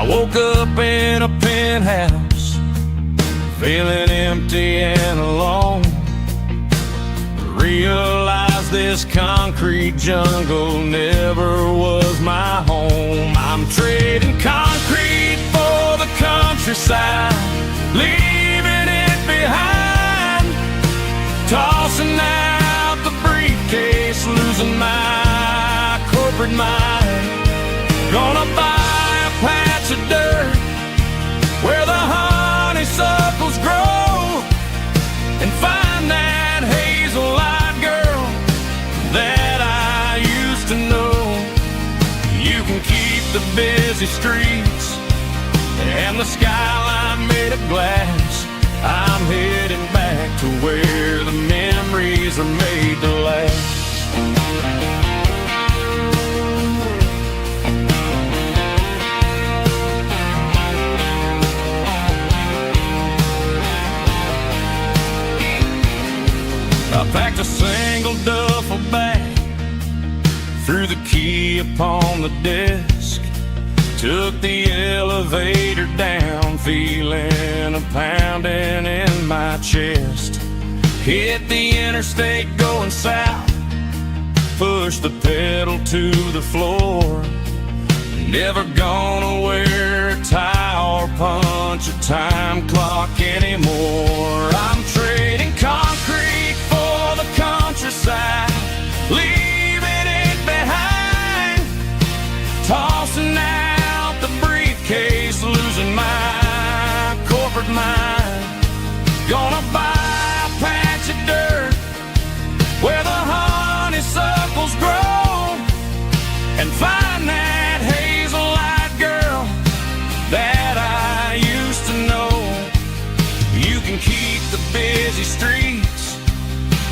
woke up in a penthouse, feeling empty and alone. Realized this concrete jungle never was my home. I'm trading concrete for the countryside, leaving it behind, tossing out the briefcase, losing my corporate mind. Gonna buy a patch of dirt where the honeysuckles grow and find that hazel-eyed girl that I used to know. You can keep the busy streets and the skyline made of glass. I'm heading back to where the memories are made to last. I packed a single duffel bag, threw the key upon the desk, took the elevator down, feeling a pounding in my chest. Hit the interstate going south, pushed the pedal to the floor. Never gonna wear a tie or punch a time clock anymore. I'm trading concrete for the countryside, leaving it behind, tossing out the briefcase, losing my corporate mind. Gonna buy a patch of dirt where the honeysuckles grow and find that hazel-eyed girl that I used to know. You can keep the busy streets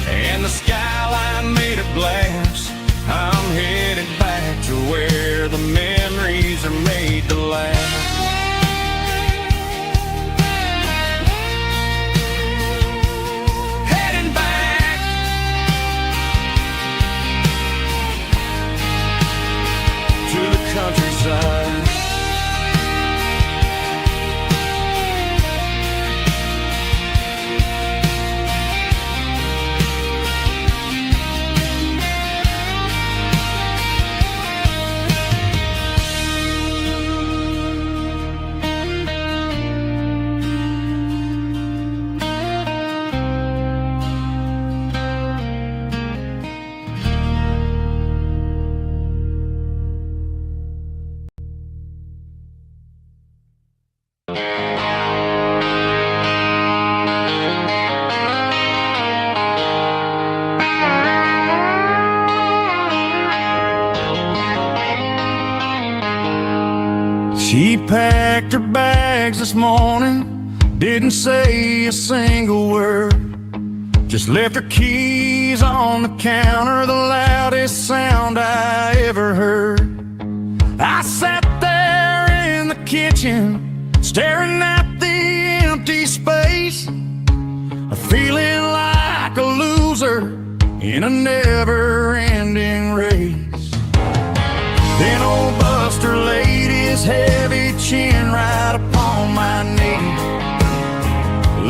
and the skyline made of glass. I'm headed back to where the memories are made to last. Heading back to the countryside. She packed her bags this morning, didn't say a single word, just left her keys on the counter, the loudest sound I ever heard. I sat there in the kitchen, staring at the empty space, feeling like a loser in a never-ending race. Then old Buster laid his heavy chin right upon my knee,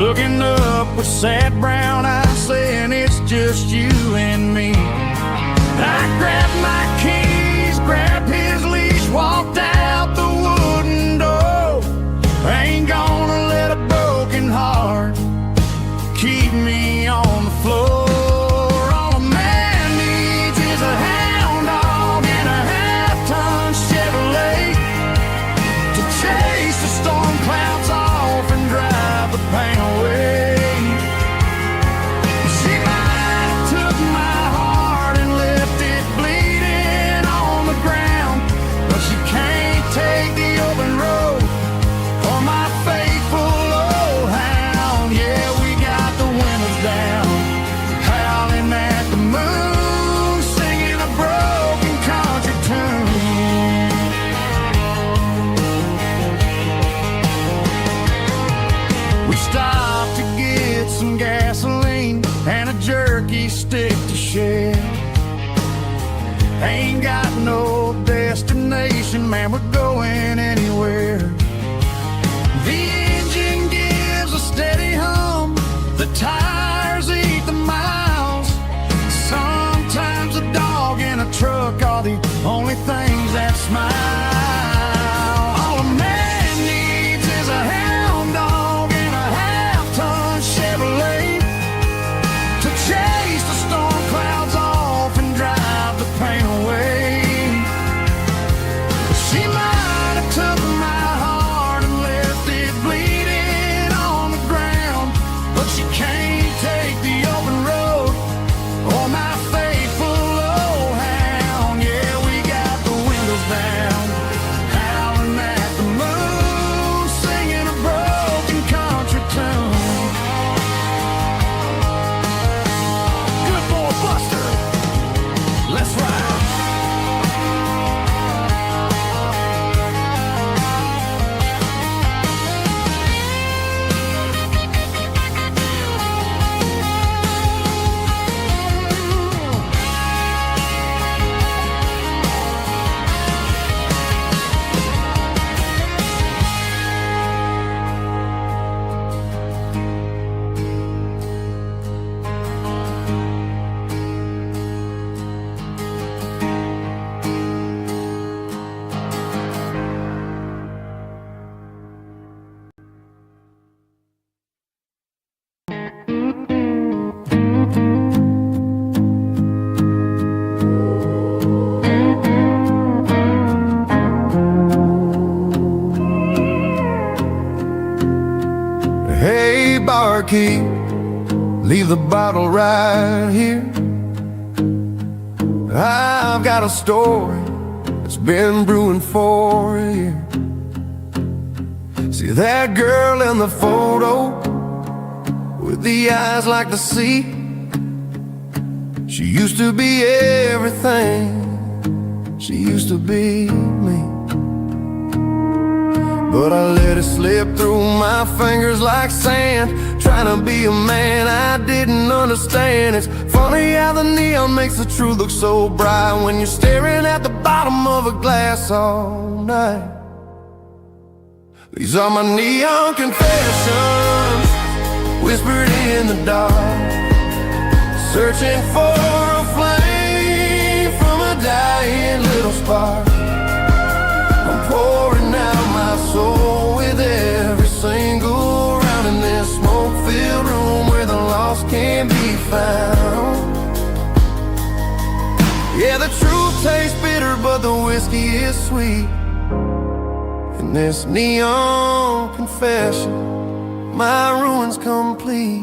looking up with sad brown eyes, saying it's just you and me. I grabbed my keys, grabbed his leash, walked out the wooden door. I ain't gonna let a broken heart keep me on the floor. All a man needs is a hound dog and a half-ton Chevrolet to chase the storm clouds off and drive the pain away. She might have took my heart and left it bleeding on the ground, but she can't take the open road or my faithful old hound. Yeah, we got the windows down, howling at the moon, singing a broken country tune. We stopped to get some gasoline and a jerky stick to share. Ain't got no destination, man, we're going anywhere. barkeep, leave the bottle right here. I've got a story that's been brewing for a year. See that girl in the photo with the eyes like the sea? She used to be everything, she used to be me. But I let it slip through my fingers like sand, trying to be a man I didn't understand. It's funny how the neon makes the truth look so bright when you're staring at the bottom of a glass all night. These are my neon confessions, whispered in the dark, searching for a flame from a dying little spark. I'm pouring out my soul with every single round in this smoke-filled room where the lost can't be found. Yeah, the truth tastes bitter, but the whiskey is sweet. In this neon confession, my ruin's complete.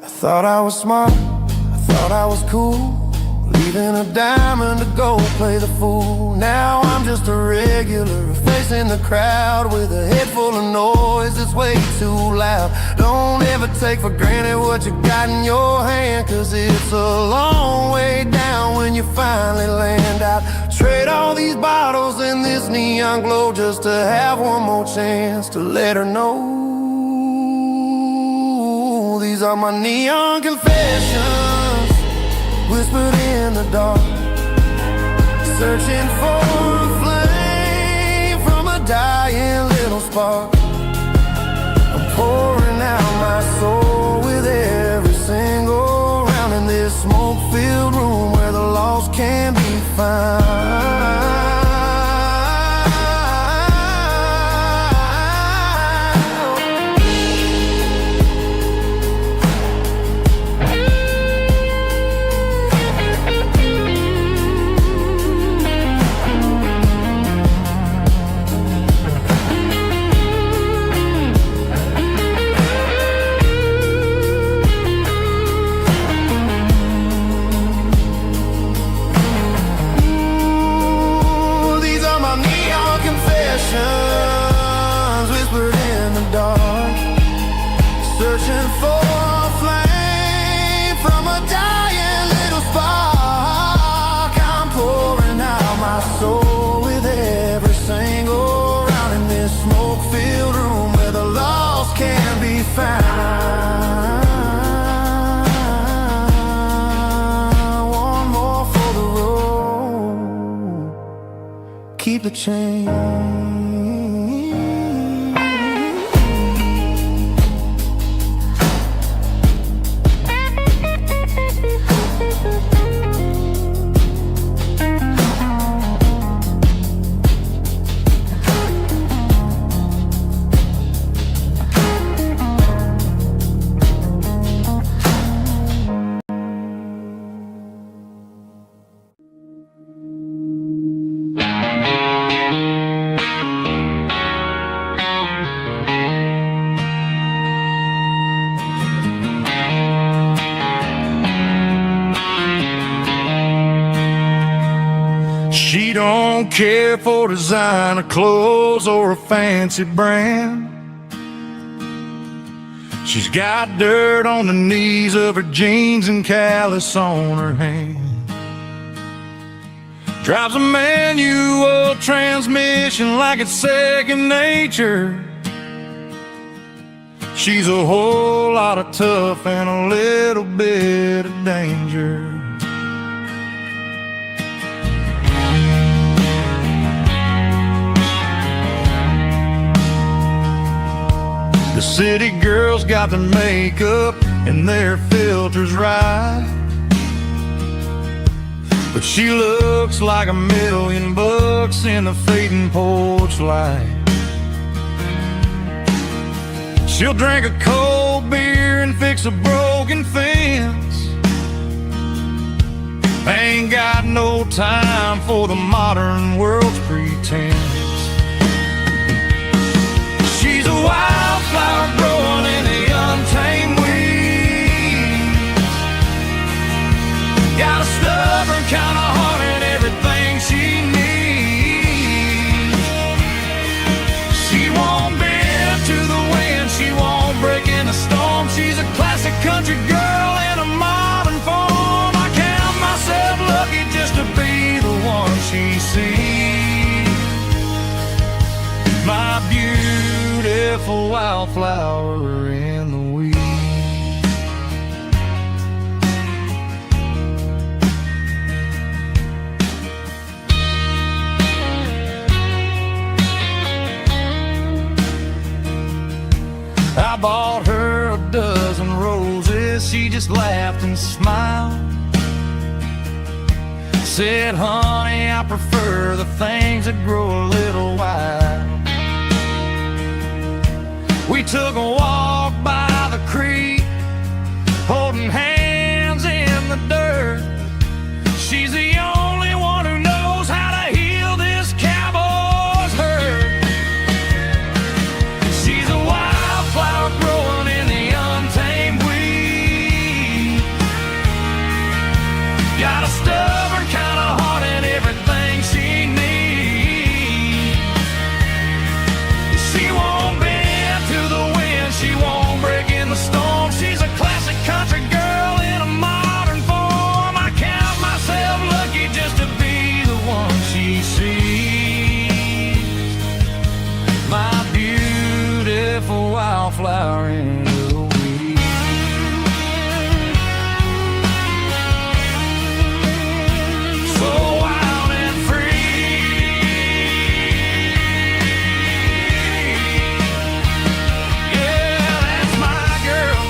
I thought I was smart, I thought I was cool, leaving a diamond to go play the fool. Now I'm just a regular, facing the crowd with a head full of noise that's way too loud. Don't ever take for granted what you got in your hand, cause it's a long way down when you finally land out. Trade all these bottles and this neon glow just to have one more chance to let her know. These are my neon confessions, whispered in the dark, searching for a flame from a dying little spark. I'm pouring out my soul with every single round in this smoke-filled room where the lost can be found. Whispered in the dark, searching for a flame from a dying little spark. I'm pouring out my soul with every single round in this smoke-filled room where the lost can be found. One more for the road, keep the change. She don't care for designer clothes or a fancy brand. She's got dirt on the knees of her jeans and callus on her hand. Drives a manual transmission like it's second nature. She's a whole lot of tough and a little bit of danger. The city girls got their makeup and their filters right, but she looks like $1,000,000 in the fading porch light. She'll drink a cold beer and fix a broken fence. Ain't got no time for the modern world's pretense. She's a wildflower see. My beautiful wildflower in the weeds. I bought her a dozen roses, she just laughed and smiled. Said, honey, I prefer the things that grow a little wild. We took a walk by the creek, holding hands in the dirt. She's the only one who knows how to heal this cowboy's hurt. She's a wildflower growing in the untamed weed. Got a stubborn kind of heart and everything she needs. She won't bend to the wind, she won't break in the storm. She's a classic country girl in a modern form. I count myself lucky just to be the one she sees. My beautiful wildflower in the weeds. So wild and free. Yeah, that's my girl.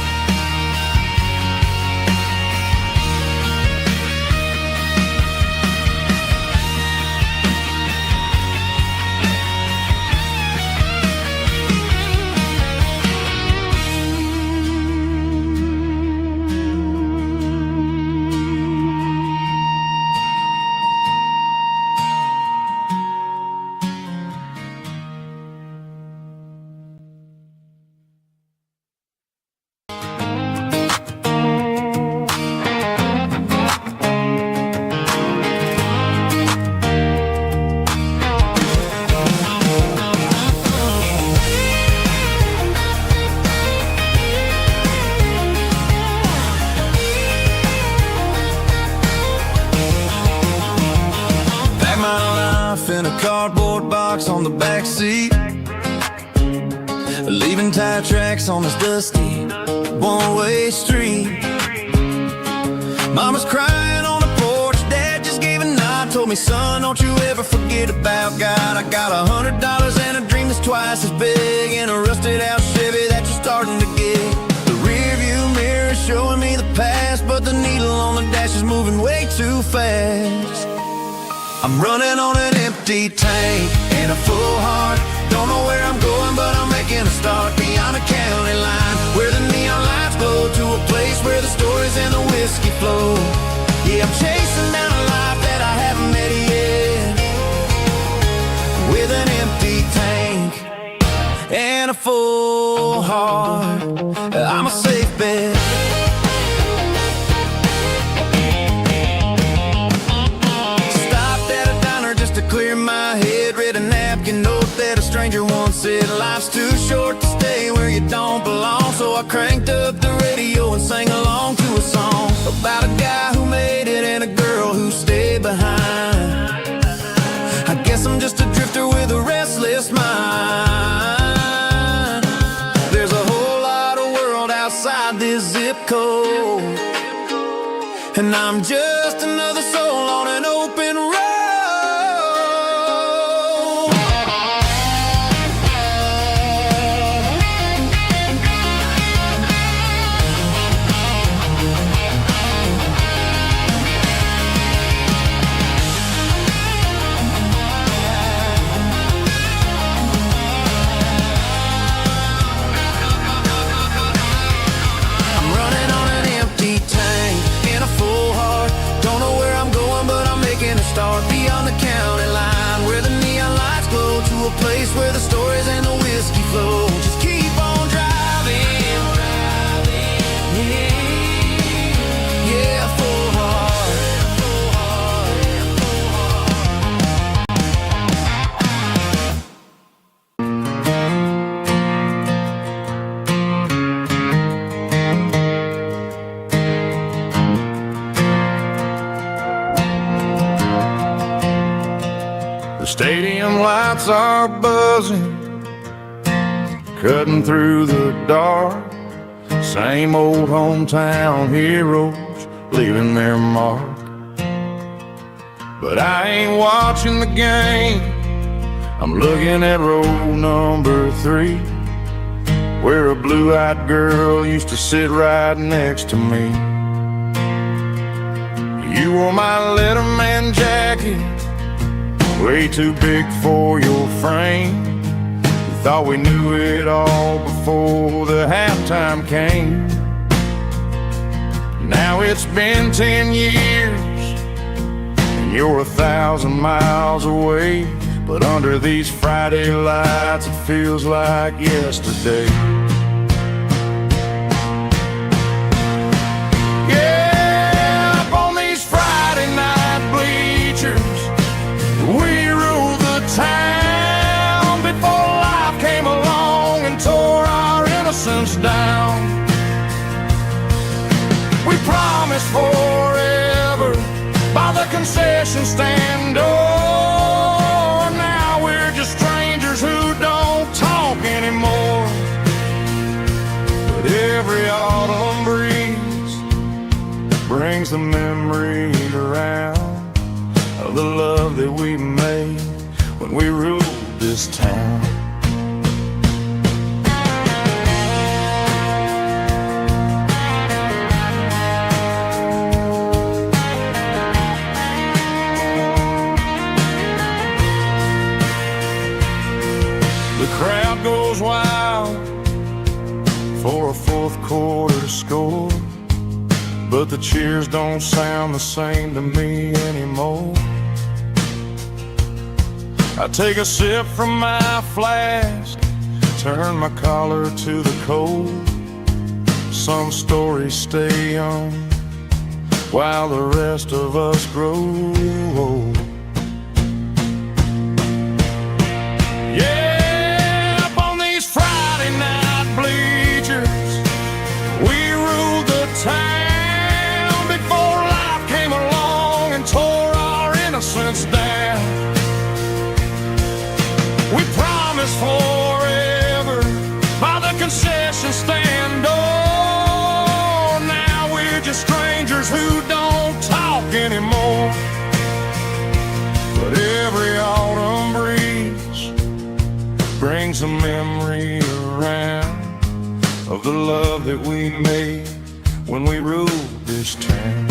Pack my life in a cardboard box on the back seat, leaving tire tracks on this dusty one-way street. Mama's crying on the porch, Dad just gave a nod, told me, son, don't you ever forget about God. I got $100 and a dream that's twice as big, and a rusted out Chevy that you're starting to get. The rear view mirror is showing me the past, but the needle on the dash is moving way too fast. I'm running on an empty tank and a full heart. Don't know where I'm going, but I'm making a start beyond the county line, where the neon lights glow, to a place where the stories and the whiskey flow. Yeah, I'm chasing down a life that I haven't met yet, with an empty tank and a full heart. I'm a safe bet. To clear my head, read a napkin note that a stranger once said, life's too short to stay where you don't belong. So I cranked up the radio and sang along to a song about a guy who made it and a girl who stayed behind. I guess I'm just a drifter with a restless mind. There's a whole lot of world outside this zip code, and I'm just another soul on an open road. Start beyond the county line, where the neon lights glow, to a place where the stories and the whiskey flow. Just keep on driving, yeah, full heart. neon lights are buzzing, cutting through the dark. Same old hometown heroes leaving their mark. But I ain't watching the game, I'm looking at row number 3, where a blue-eyed girl used to sit right next to me. You wore my Letterman jacket, way too big for your frame. We thought we knew it all before the halftime came. Now it's been 10 years, and you're 1,000 miles away. But under these Friday lights, it feels like yesterday. Yeah, up on these Friday night bleachers, we ruled the town before life came along and tore our innocence down. We promised forever by the concession stand door. Strangers who don't talk anymore. But every autumn breeze brings the memory around of the love that we made when we ruled this town. Crowd goes wild for a fourth quarter score, but the cheers don't sound the same to me anymore. I take a sip from my flask, turn my collar to the cold. Some stories stay young while the rest of us grow old. Town before life came along and tore our innocence down. We promised forever by the concession stand door. Now we're just strangers who don't talk anymore. But every autumn breeze brings a memory around of the love that we made when we ruled this town.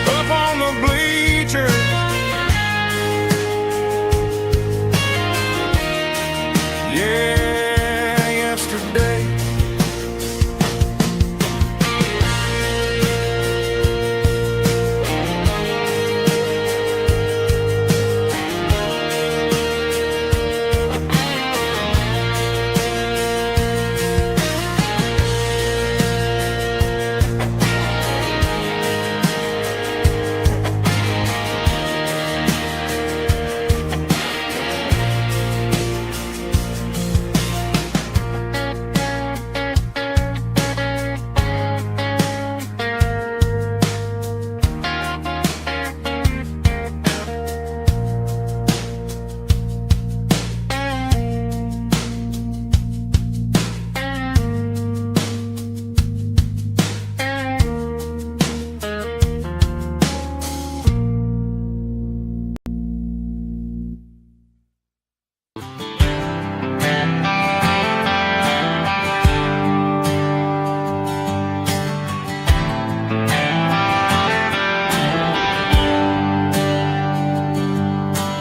Up on the bleachers, yeah, yesterday.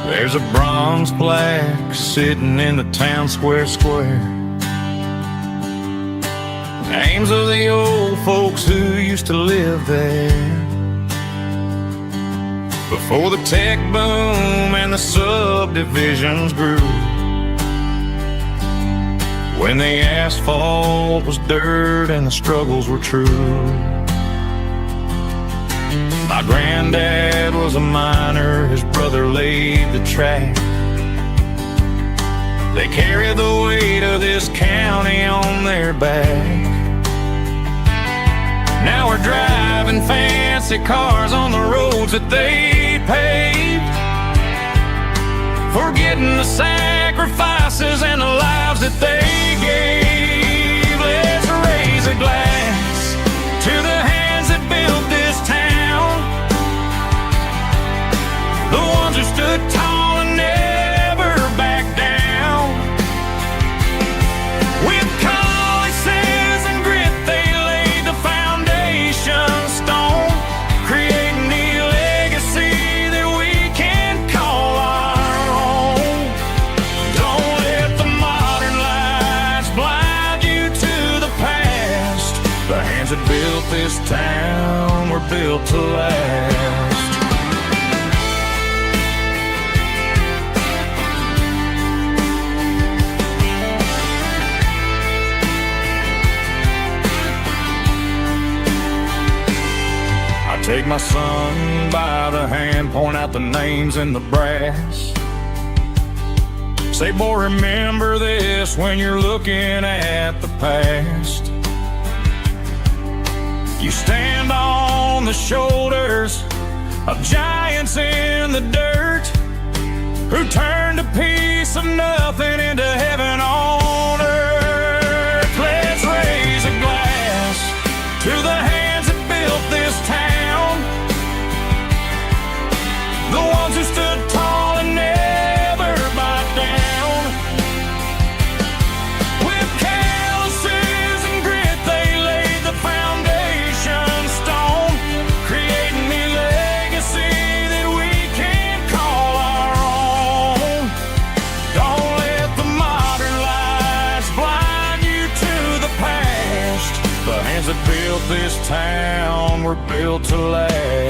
There's a bronze plaque sitting in the town square. Names of the old folks who used to live there before the tech boom and the subdivisions grew, when the asphalt was dirt and the struggles were true. My granddad was a miner, his brother laid the track. They carry the weight of this county on their back. Now we're driving fancy cars on the roads that they paved, forgetting the sacrifices and the lives that they gave. Let's raise a glass to the hands that built this town, the ones who stood tall and never backed down. With calluses and grit they laid the foundation stone, creating the legacy that we can call our own. Don't let the modern lights blind you to the past. The hands that built this town were built to last. Take my son by the hand, point out the names in the brass. Say, boy, remember this when you're looking at the past. You stand on the shoulders of giants in the dirt, who turned a piece of nothing into heaven on earth. Let's raise a glass to the hands that built this town, the ones who stood tall and never backed down. With calluses and grit they laid the foundation stone, creating the legacy that we can call our own. Don't let the modern lights blind you to the past. The hands that built this town were built to last.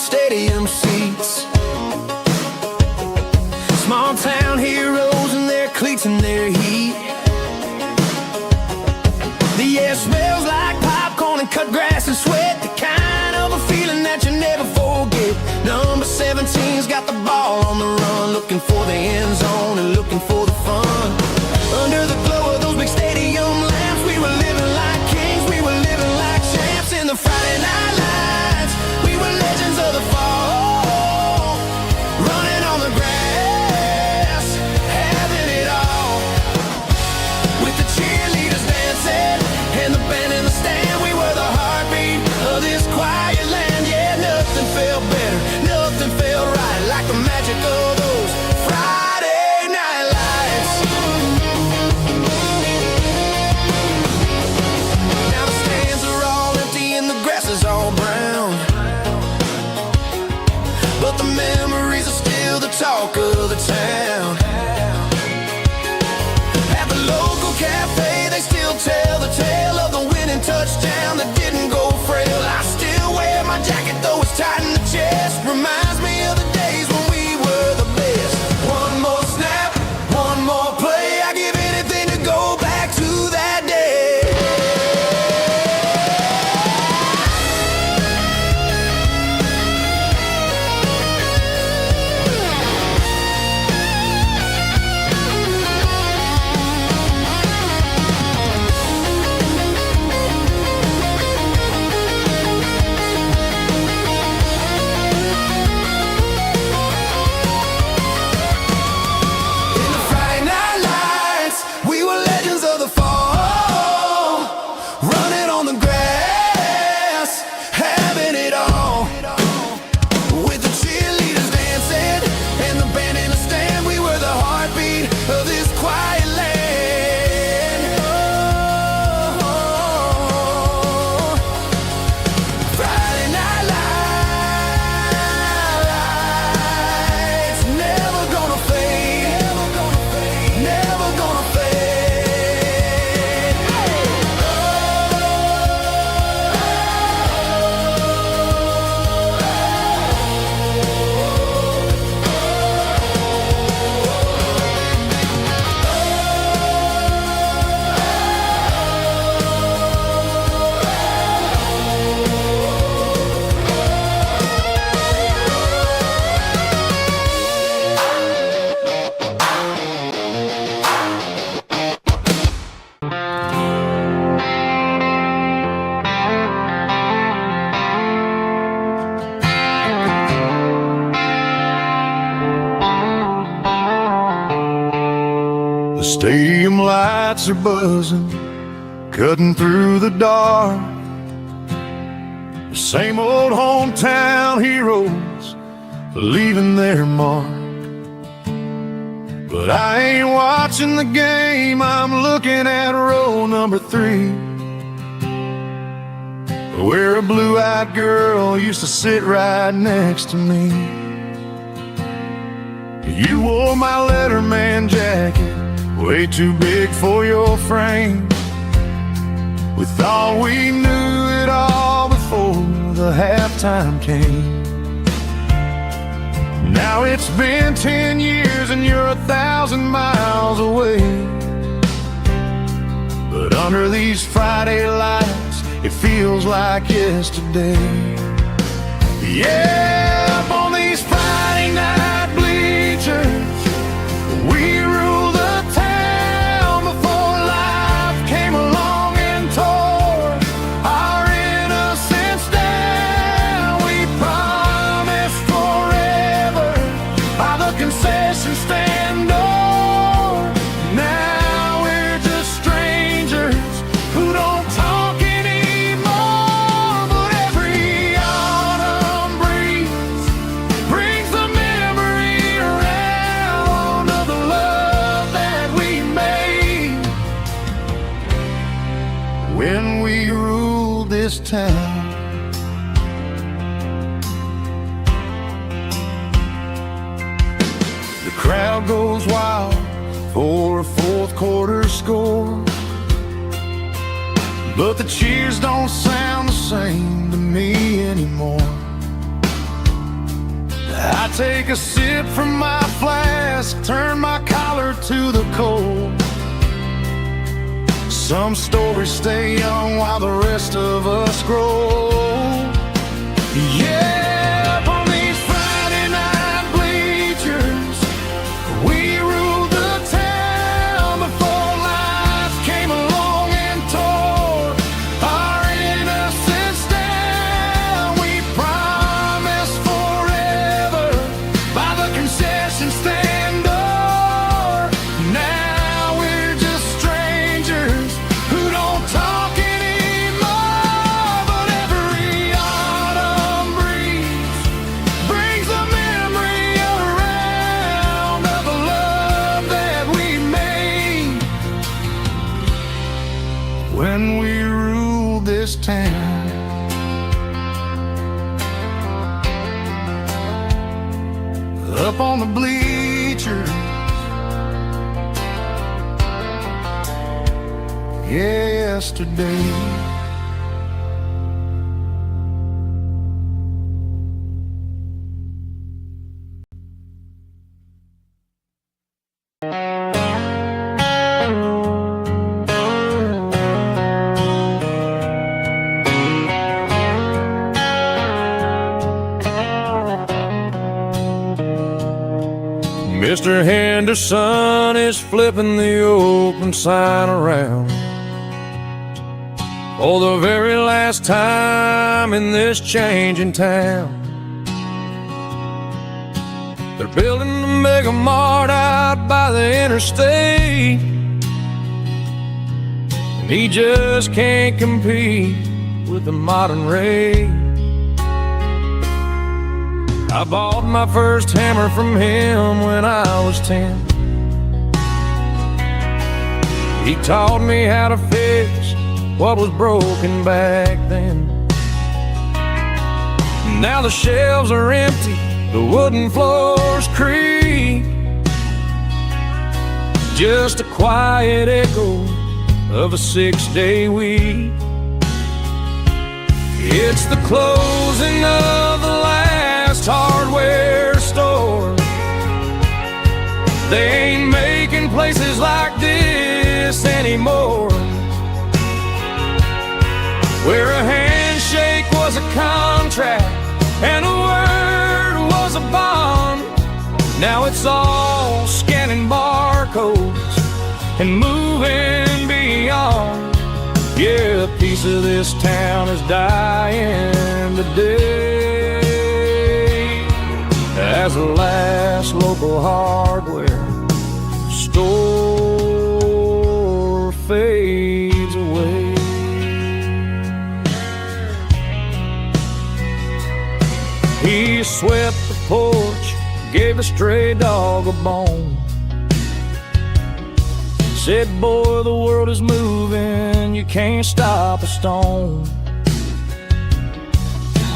Stadium seats, small town heroes in their cleats and their heat. The air smells like popcorn and cut grass and sweat, the kind of a feeling that you never forget. Number 17's got the ball on the run, looking for the end zone and looking for the fun. Under the glow of those big stadium lamps, we were living like kings, we were living like champs in the Friday night lights. We were legends of the fall, running on the grass, having it all. With the cheerleaders dancing and the band in the stand, we were the heartbeat of this quiet land. Yeah, nothing felt better, nothing felt right like the magic of those Friday night lights. Now the stands are all empty and the grass is all brown, but the memories are still the talk of the town. At the local cafe, they still tell the tale of the winning touchdown that didn't go frail. I still wear my jacket, though it's tight in the chest. Reminds me of the days when we were the best. One more snap, one more play, I give anything to go back to that day. Stadium lights are buzzing, cutting through the dark. The same old hometown heroes leaving their mark. But I ain't watching the game, I'm looking at row number 3, where a blue-eyed girl used to sit right next to me. You wore my Letterman jacket, way too big for your frame. We thought we knew it all before the halftime came. Now it's been 10 years and you're 1,000 miles away. But under these Friday lights, it feels like yesterday. Yeah, up on these Friday night bleachers, we rule the town before life came along and tore our innocence down. We promised forever by the concession stand door. Now we're just strangers who don't talk anymore. But every autumn breeze brings the memory around of the love that we made when we ruled this town. The crowd goes wild for a fourth quarter score, but the cheers don't sound the same to me anymore. I take a sip from my flask, turn my collar to the cold. Some stories stay young while the rest of us grow. Yeah, up on these Friday night bleachers, we ruled the town before life came along and tore our innocence down. We promised forever by the concession stand door. Now we're just strangers who don't talk anymore. But every autumn breeze brings a memory around of the love that we made when we ruled this town. Up on the bleachers, yesterday. Mr. Henderson is flipping the open sign around for the very last time in this changing town. They're building the mega mart out by the interstate, and he just can't compete with the modern rate. I bought my first hammer from him when I was 10. He taught me how to fix what was broken back then. Now the shelves are empty, the wooden floors creak, just a quiet echo of a 6-day week. It's the closing of the last hardware store. They ain't making places like this anymore, where a handshake was a contract and a word was a bond. Now it's all scanning barcodes and moving beyond. Yeah, a piece of this town is dying today, as the last local hardware store fades away. He swept the porch, gave the stray dog a bone. Said, boy, the world is moving, you can't stop a stone.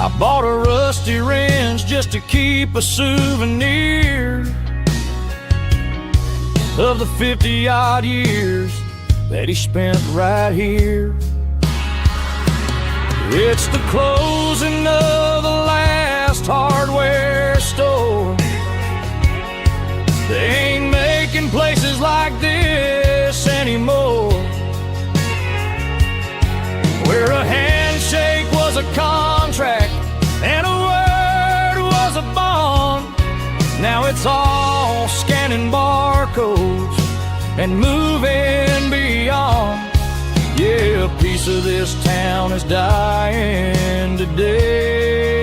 I bought a rusty wrench just to keep a souvenir of the 50-odd years that he spent right here. It's the closing of the last hardware store. They ain't making places like this anymore, where a handshake was a contract and a word was a bond. Now it's all scanning barcodes and moving beyond. Yeah, a piece of this town is dying today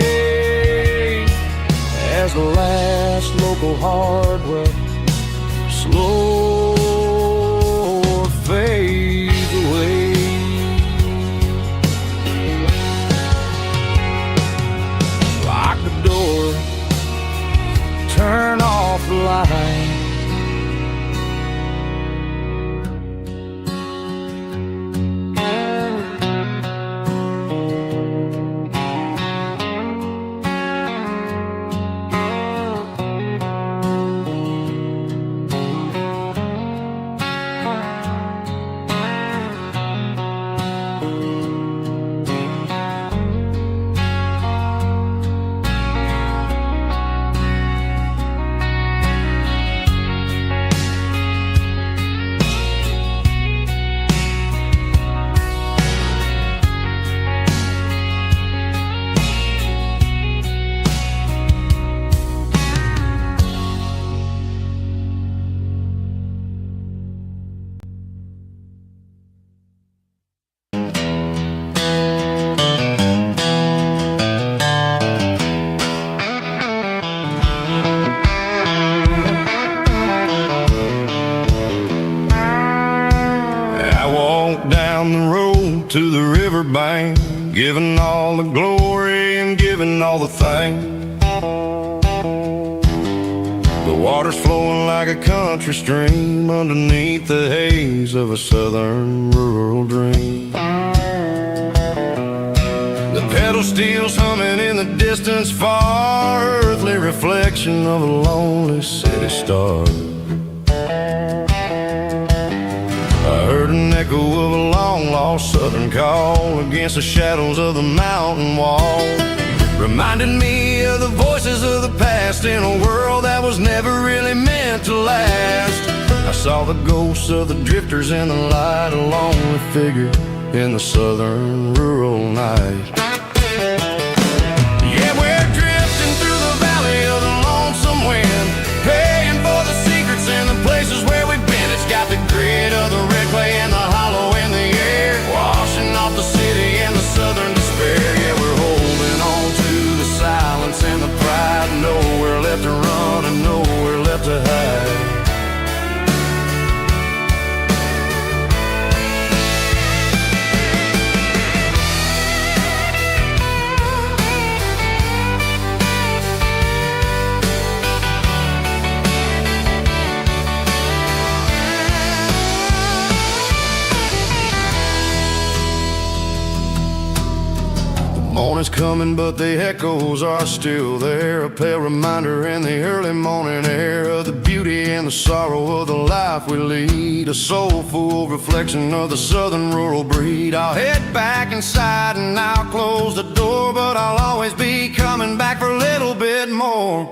as the last local hardware slow fades away. Lock the door, turn off the light. To the riverbank, giving all the glory and giving all the thanks. The water's flowing like a country stream underneath the haze of a southern rural dream. The pedal steel's humming in the distance far, earthly reflection of a lonely city star. I heard an echo of a long-lost southern call against the shadows of the mountain wall, reminded me of the voices of the past in a world that was never really meant to last. I saw the ghosts of the drifters in the light, a lonely figure in the southern rural night. Yeah, we're drifting through the valley of the lonesome wind, paying for the secrets and the places where we've been. It's got the grit of the red clay and the hollow in the air, washing off the city and the southern despair. Yeah, we're holding on to the silence and the pride, nowhere left to run and nowhere left to hide. Morning's coming, but the echoes are still there, a pale reminder in the early morning air of the beauty and the sorrow of the life we lead, a soulful reflection of the southern rural breed. I'll head back inside and I'll close the door, but I'll always be coming back for a little bit more.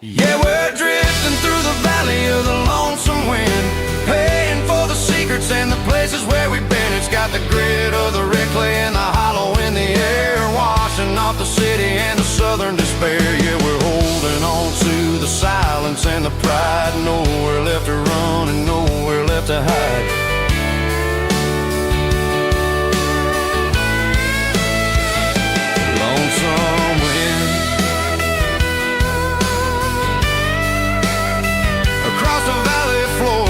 Yeah, we're drifting through the valley of the lonesome wind, paying for the secrets and the places where we've been. It's got the grit of the red clay and the hollow in the air, washing off the city and the southern despair. Yeah, we're holding on to the silence and the pride, nowhere left to run and nowhere left to hide. Lonesome wind across the valley floor,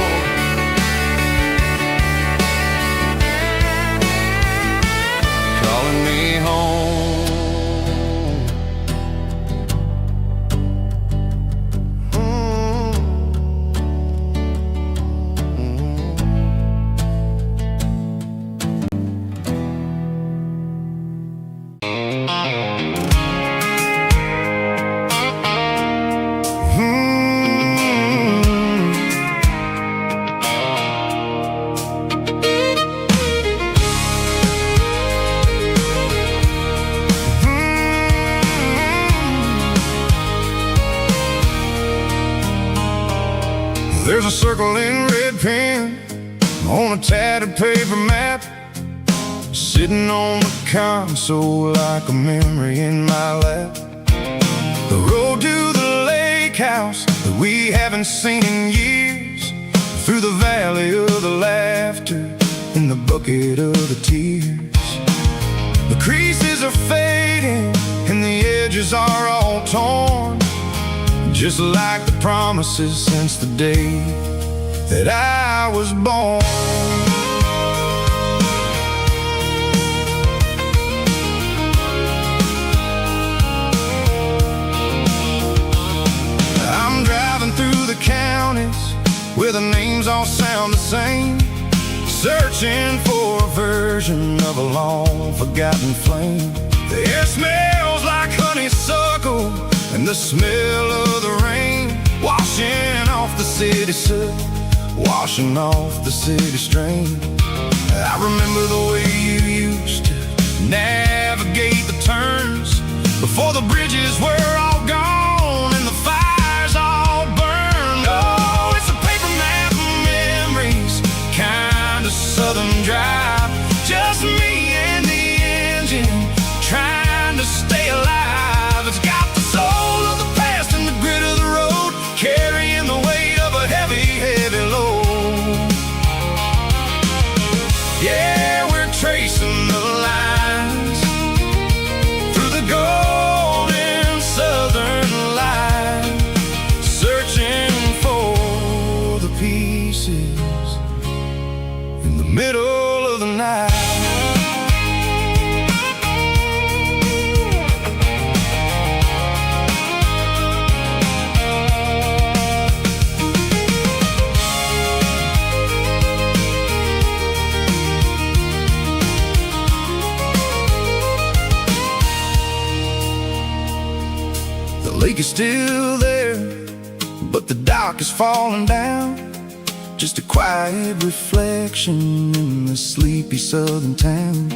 There's a circle in red pen on a tattered paper map, sitting on the console like a memory in my lap. The road to the lake house that we haven't seen in years, through the valley of the laughter and the bucket of the tears. The creases are fading and the edges are all torn, just like the promises since the day that I was born. I'm driving through the counties where the names all sound the same, searching for a version of a long forgotten flame. The air smells like honeysuckle and the smell of the rain, washing off the city soot, washing off the city strain. I remember the way you used to navigate the turns before the bridges were all gone and the fires all burned. Oh, it's a paper map of memories, kind of southern drive, just me and the engine trying to stay alive. It's got the soul of the past and the grit of the road, carrying the weight of a heavy, heavy load. Yeah, we're tracing the lines through the golden southern light, searching for the pieces in the middle of the night. The lake is still there, but the dock is falling down, just a quiet reflection in the sleepy southern town.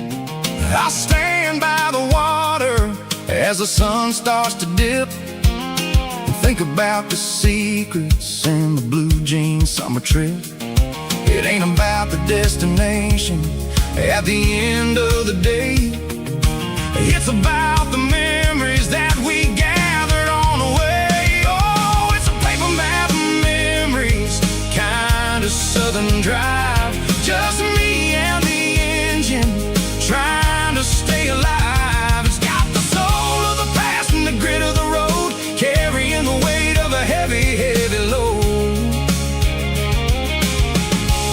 I stand by the water as the sun starts to dip, and think about the secrets and the blue jean summer trip. It ain't about the destination at the end of the day, it's about the memories that we gathered on the way. Oh, it's a paper map of memories, kind of southern drive, just me and the engine trying to stay alive. It's got the soul of the past and the grit of the road, carrying the weight of a heavy, heavy load.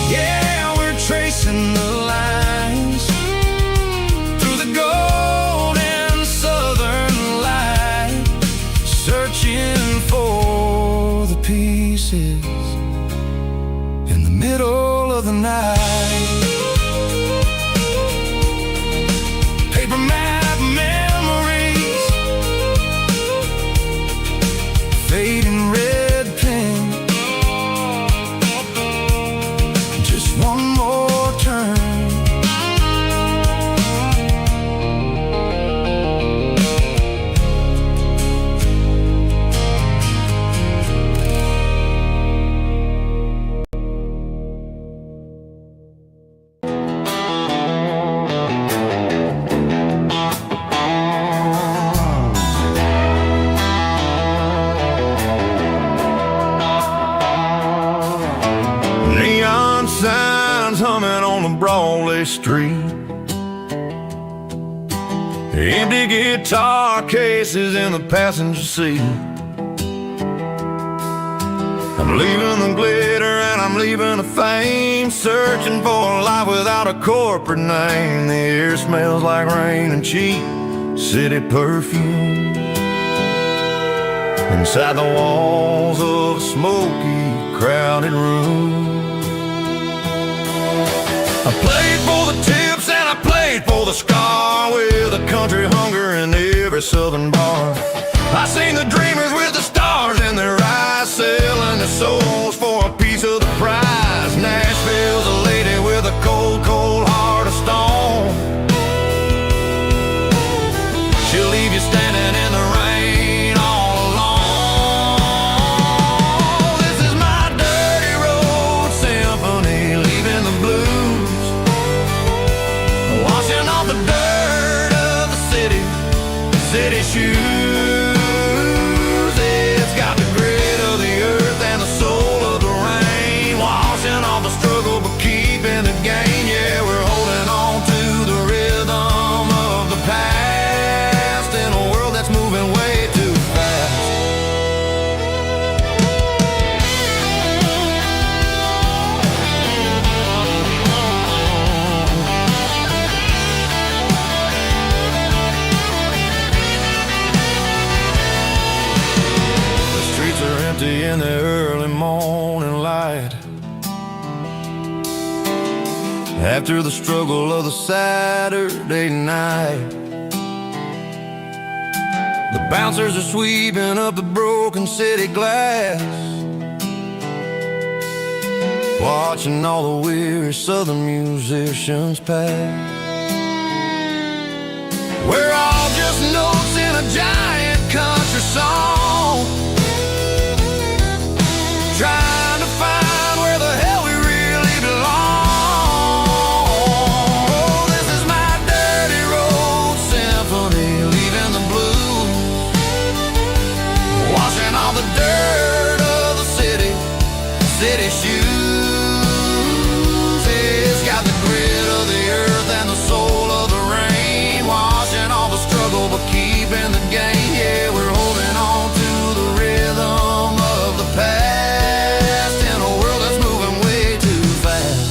Yeah, we're tracing the lines through the golden southern light, searching for the pieces in the middle of the night. Paper map memories, fading red pen, just one more turn. Neon signs humming on the Broadway street, empty guitar cases in the passenger seat. I'm leaving the glitter and I'm leaving the fame, searching for a life without a corporate name. The air smells like rain and cheap city perfume inside the walls of a smoky, crowded room. I played for the tips and I played for the scar, with a country hunger in every southern bar. I seen the dreamers with the stars in their eyes, selling their souls for a piece of the prize. Nashville's a lady with a cold, cold heart of stone. She'll leave you standing in the rain all alone. This is my dirty empty in the early morning light. After the struggle of the Saturday night, the bouncers are sweeping up the broken city glass, watching all the weary southern musicians pass. We're all just notes in a giant country song, trying to find where the hell we really belong. Oh, this is my dirty road symphony, leaving the blues, washing all the dirt of the city shoes. It's got the grit of the earth and the soul of the rain, washing all the struggle but keeping the gain. Yeah, we're holding on to the rhythm of the past in a world that's moving way too fast.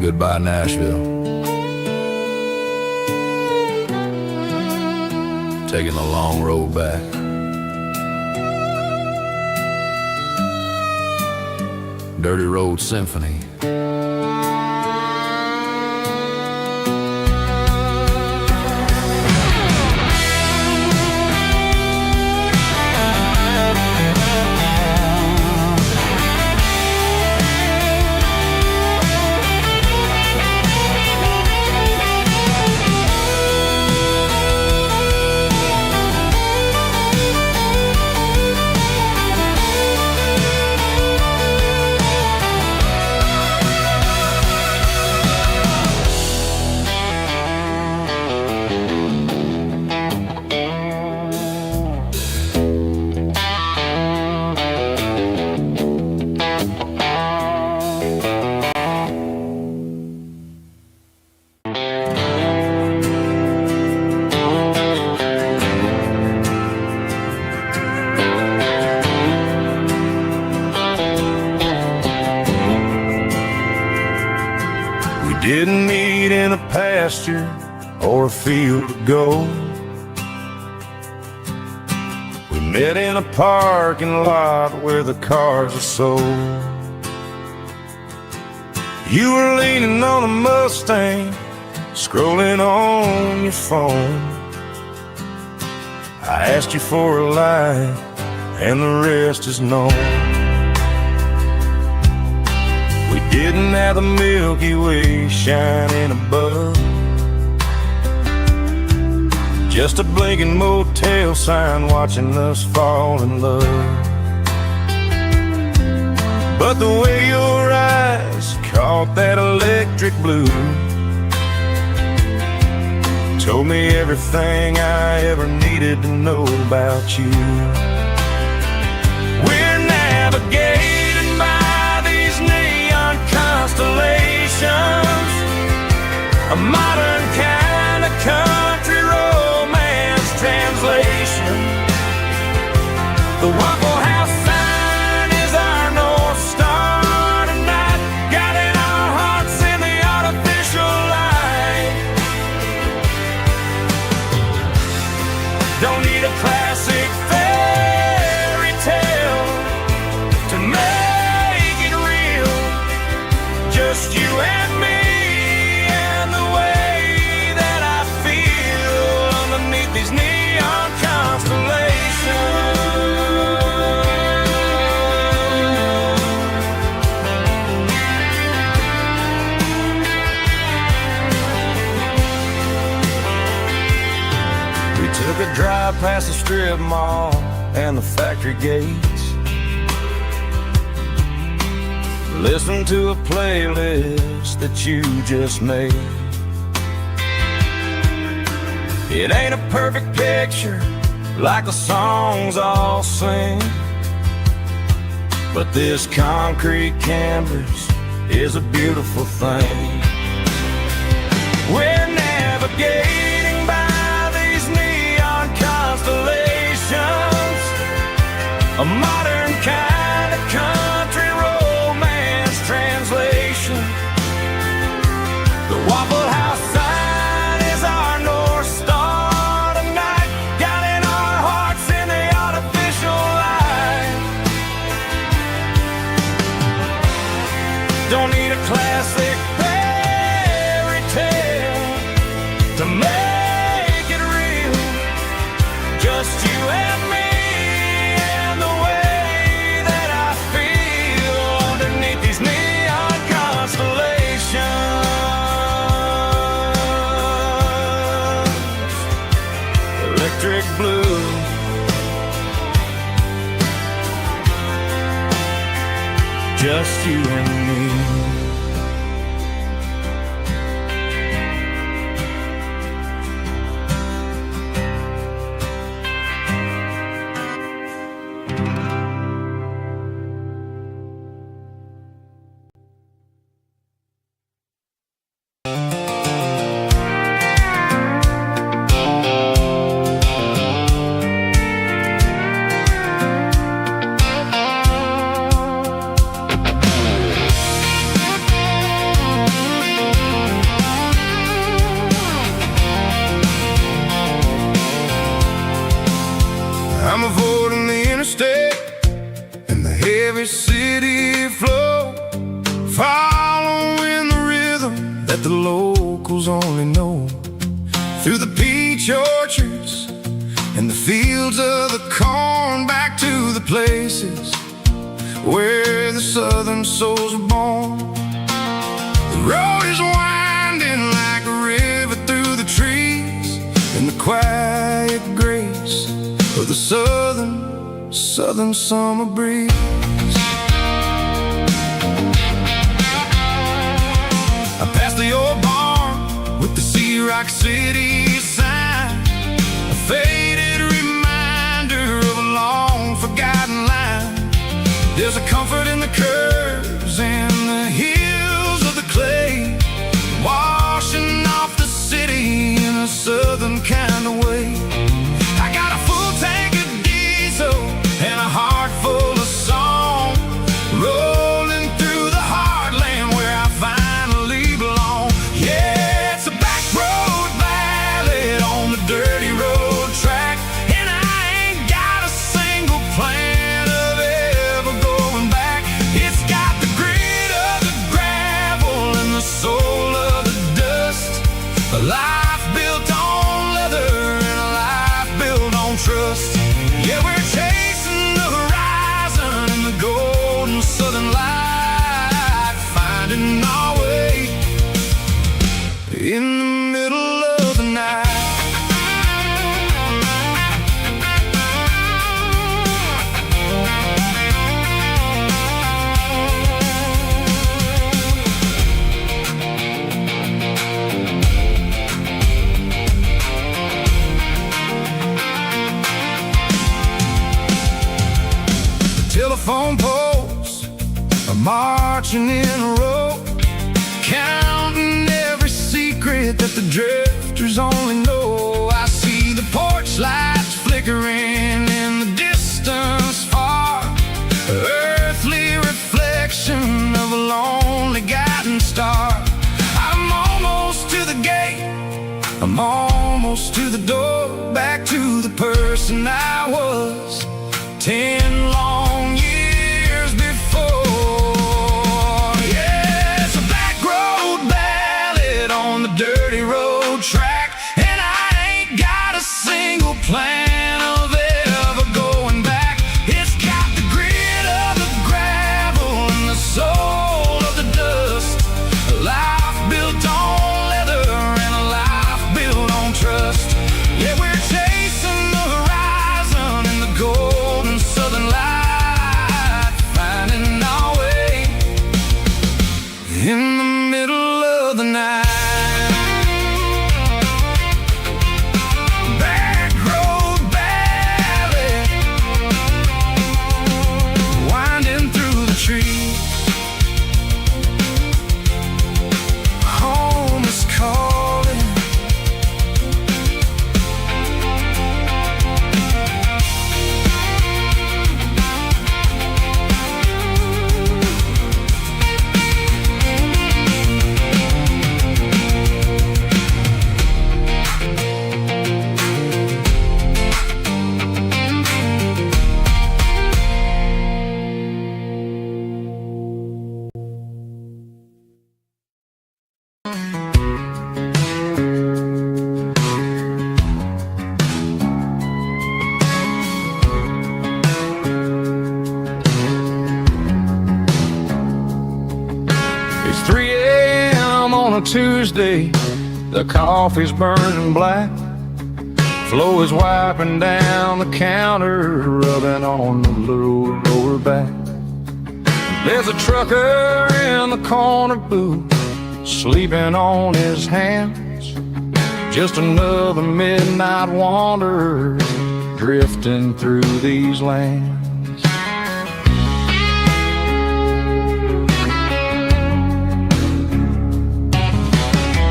Goodbye, Nashville. Taking the long road back. Dirty Road Symphony. Didn't meet in a pasture or a field of gold. We met in a parking lot where the cars are sold. You were leaning on a Mustang, scrolling on your phone. I asked you for a light, and the rest is known. We didn't have the Milky Way shining above, just a blinking motel sign watching us fall in love. But the way your eyes caught that electric blue told me everything I ever needed to know about you. We're navigating by these neon constellations, a modern kind of country romance translation. The Waffle House sign is our North Star tonight, guiding our hearts in the artificial light. Don't need a classic fairy tale to make it real, just you and me and the way that I feel underneath these neon constellations. We took a drive past the strip mall and the factory gates, listened to a playlist that you just made. It ain't a perfect picture like the songs all sing, but this concrete canvas is a beautiful thing. We're navigating by these neon constellations, a modern kind of country romance translation. The Waffle House sign is our North Star tonight, electric blue. Just you and me. I'm avoiding the interstate and the heavy city flow, following the rhythm that the locals only know. Through the peach orchards and the fields of the corn, back to the places where the southern souls are born. The road is winding like a river through the trees, and the quiet grace of the southern summer breeze. I passed the old barn with the Sea Rock City sign, a faded reminder of a long forgotten line. There's a comfort in the curves and the hills of the clay, washing off the city in a southern kind of way. I got a full tank of diesel and a heart full of song, rolling through the heartland where I finally belong. Yeah, it's a back road ballad on the dirty road track, and I ain't got a single plan of ever going back. It's got the grit of the gravel and the soul of the dust, a life built on leather and a life built on trust. Yeah, we're chasing the horizon in the golden southern light, finding our way in the middle of the night. Telephone poles are marching in a row, counting every secret that the drifters only know. I see the porch lights flickering in the distance far, earthly reflection of a lonely guiding star. I'm almost to the gate, I'm almost to the door, back to the person I was 10 long years before. Yeah, it's a back road ballad on the dirty road track, and I ain't got a single plan of ever going back. It's got the grit of the gravel and the soul of the dust, a life built on leather and a life built on trust. Yeah, we're chasing the horizon in the golden southern light, finding our way in the middle of the night. Back road ballad, winding through the trees. Home is calling. It's 3 a.m. on a Tuesday, the coffee's burning black. Flo is wiping down the counter, rubbing on the little lower back. There's a trucker in the corner booth, sleeping on his hands. Just another midnight wanderer drifting through these lands.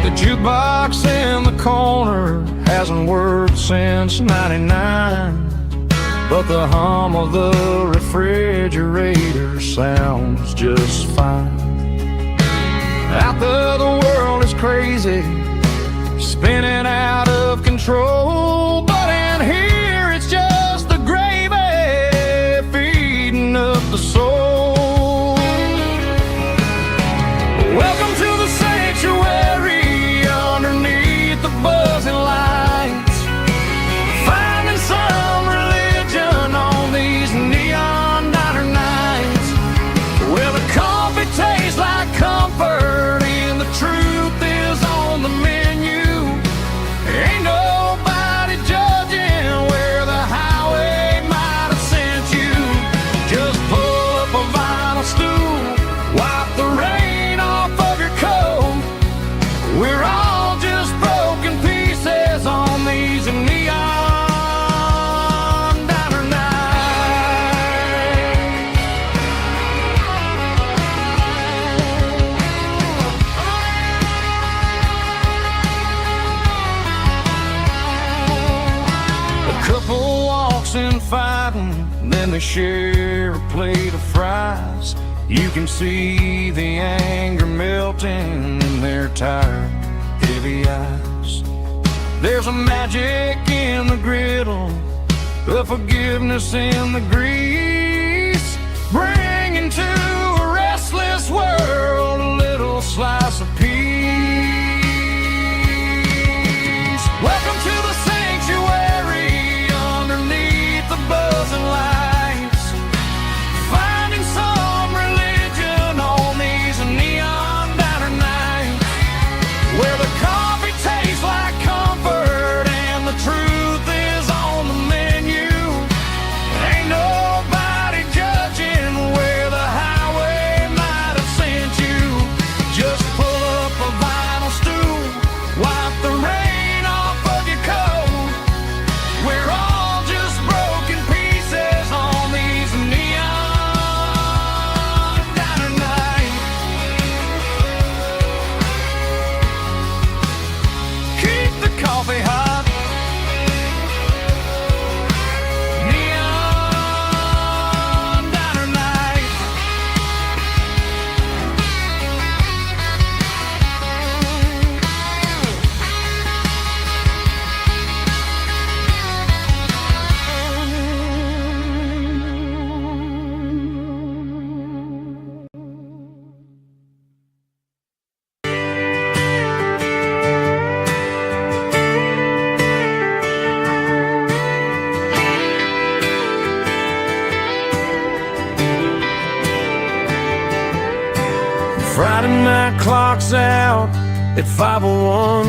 The jukebox in the corner hasn't worked since '99, but the hum of the refrigerator sounds just fine. Out there the world is crazy, spinning out of control, but in here it's just the gravy feeding up the soul. Welcome to the sanctuary underneath the buzzing lights, finding some religion on these neon diner nights, where the coffee tastes like comfort and the truth is on the menu. Ain't nobody judging where the highway might have sent you. Just pull up a vinyl stool, wipe the rain off of your coat. We're all just broken pieces on these neon diner nights. A couple walks in fighting, then they share a plate of fries. You can see the anger melting in their tired, heavy eyes. There's a magic in the griddle, a forgiveness in the grease, bringing to a restless world a little slice of peace. Welcome to the sanctuary underneath the buzzing lights, finding some religion on these neon diner nights, where the coffee tastes like comfort and the truth is on the menu. Ain't nobody judging where the highway might have sent you. Just pull up a vinyl stool, wipe the rain off of your coat. We're all just broken pieces on these neon diner nights. Keep the coffee hot. Neon diner nights. Friday night clock's out at 5:01.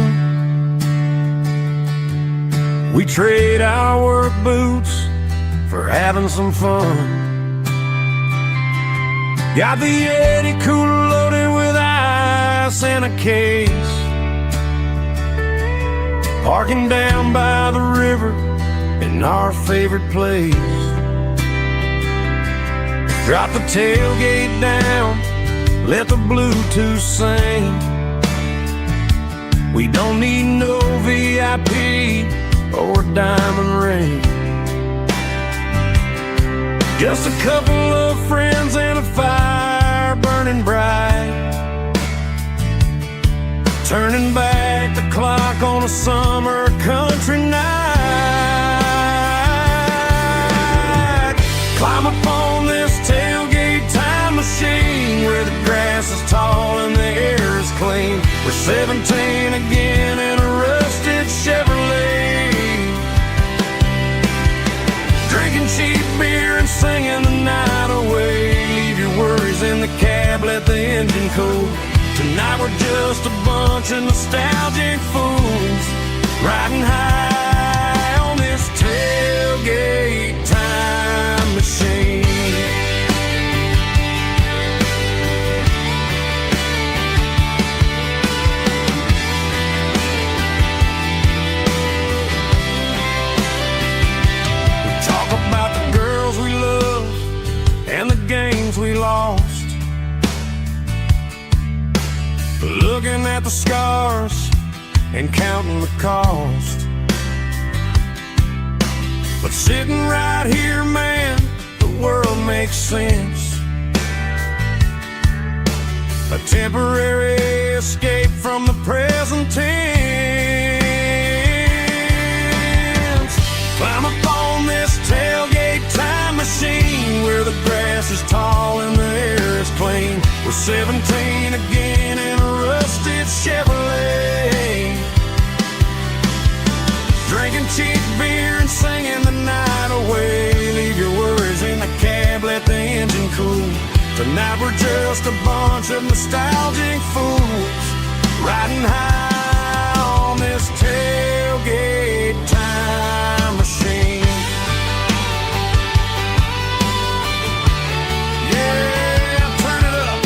We trade our work boots for having some fun. Got the Yeti cooler loaded with ice and a case, parking down by the river in our favorite place. Drop the tailgate down, let the Bluetooth sing. We don't need no VIP or a diamond ring. Just a couple of friends and a fire burning bright, turning back the clock on a summer country night. Climb up on this tailgate time machine, where the grass is tall and the air is clean. We're 17 again in a rusted Chevrolet, drinking cheap beer and singing the night away. Leave your worries in the cab, let the engine cool. Tonight we're just a bunch of nostalgic fools, riding high looking at the scars and counting the cost. But sitting right here, man, the world makes sense. A temporary escape from the present tense. Climb up on this tailgate time machine where the grass is tall and the air is clean. We're 17 again in a rusted Chevrolet, drinking cheap beer and singing the night away. Leave your worries in the cab, let the engine cool. Tonight we're just a bunch of nostalgic fools, riding high on this tailgate time machine. Yeah, turn it up.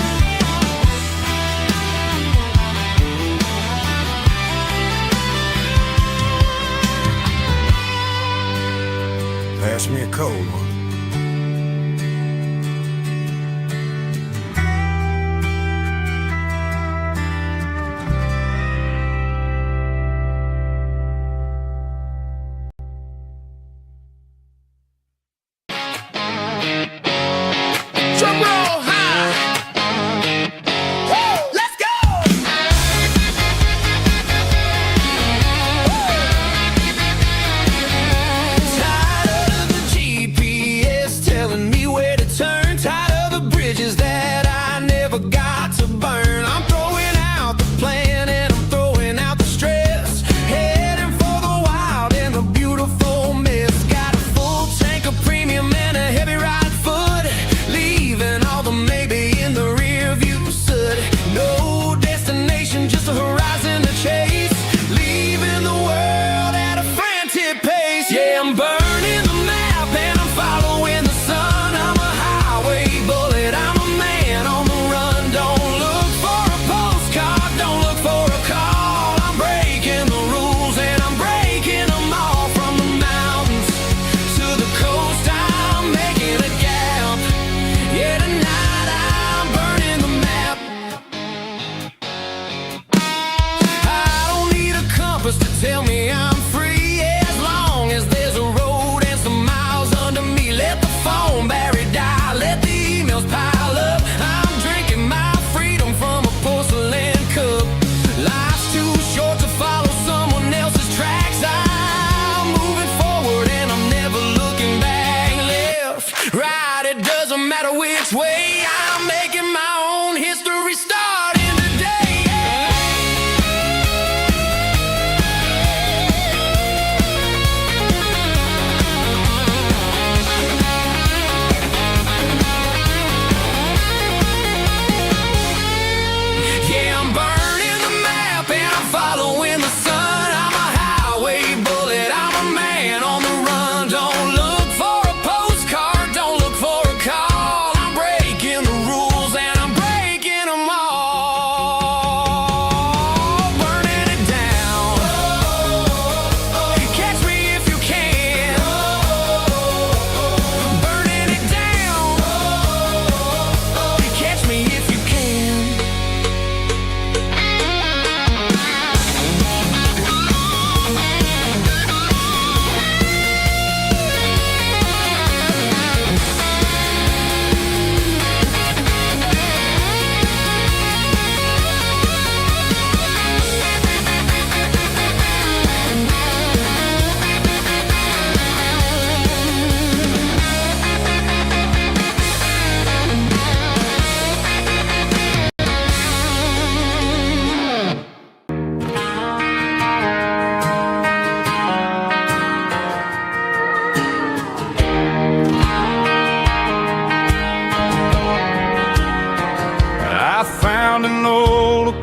Pass me a cold one.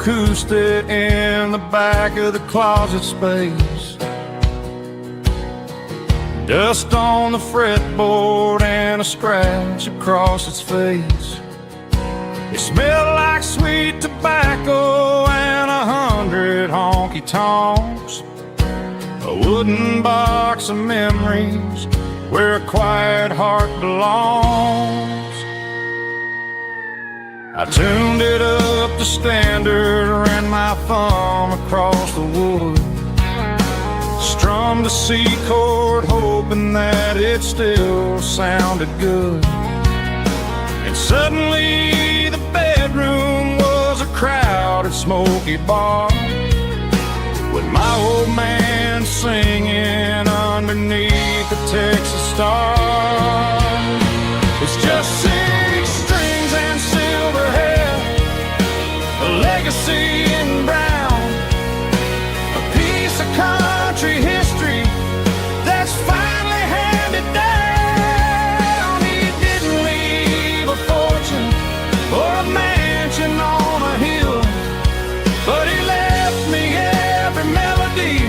acoustic in the back of the closet space. Dust on the fretboard and a scratch across its face. It smelled like sweet tobacco and 100 honky-tonks. A wooden box of memories where a quiet heart belongs. I tuned it up to standard, ran my thumb across the wood, strummed a C chord, hoping that it still sounded good. And suddenly the bedroom was a crowded, smoky bar, with my old man singing underneath the Texas star. It's just 6 strings and silver hair, a legacy in brown, a piece of country history that's finally handed down. He didn't leave a fortune or a mansion on a hill, but he left me every melody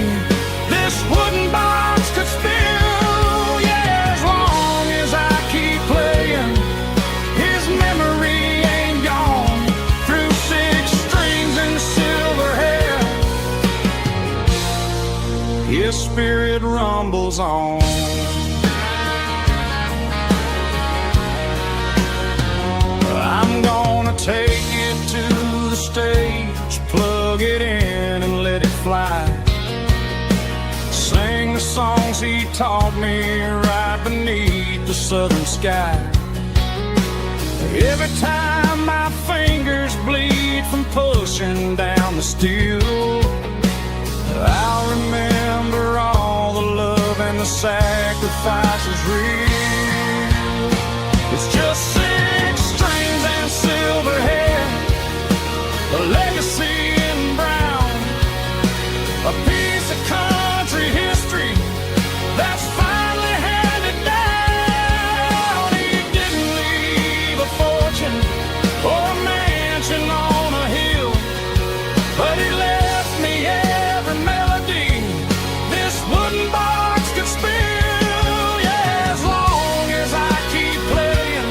this wooden box could spill. Yeah, as long as I keep playing, his memory ain't gone. Through 6 strings and silver hair, his spirit rumbles on. I'm gonna take it to the stage, plug it in and let it fly. Sing the songs he taught me right beneath the southern sky. Every time my fingers bleed from pushing down the steel, I'll remember all the love and the sacrifices real. It's just 6 strings and silver hair, a legacy in brown, a piece of country history that's finally handed down. He didn't leave a fortune or a mansion on a hill, but he left me every melody this wooden box could spill. Yeah, as long as I keep playing,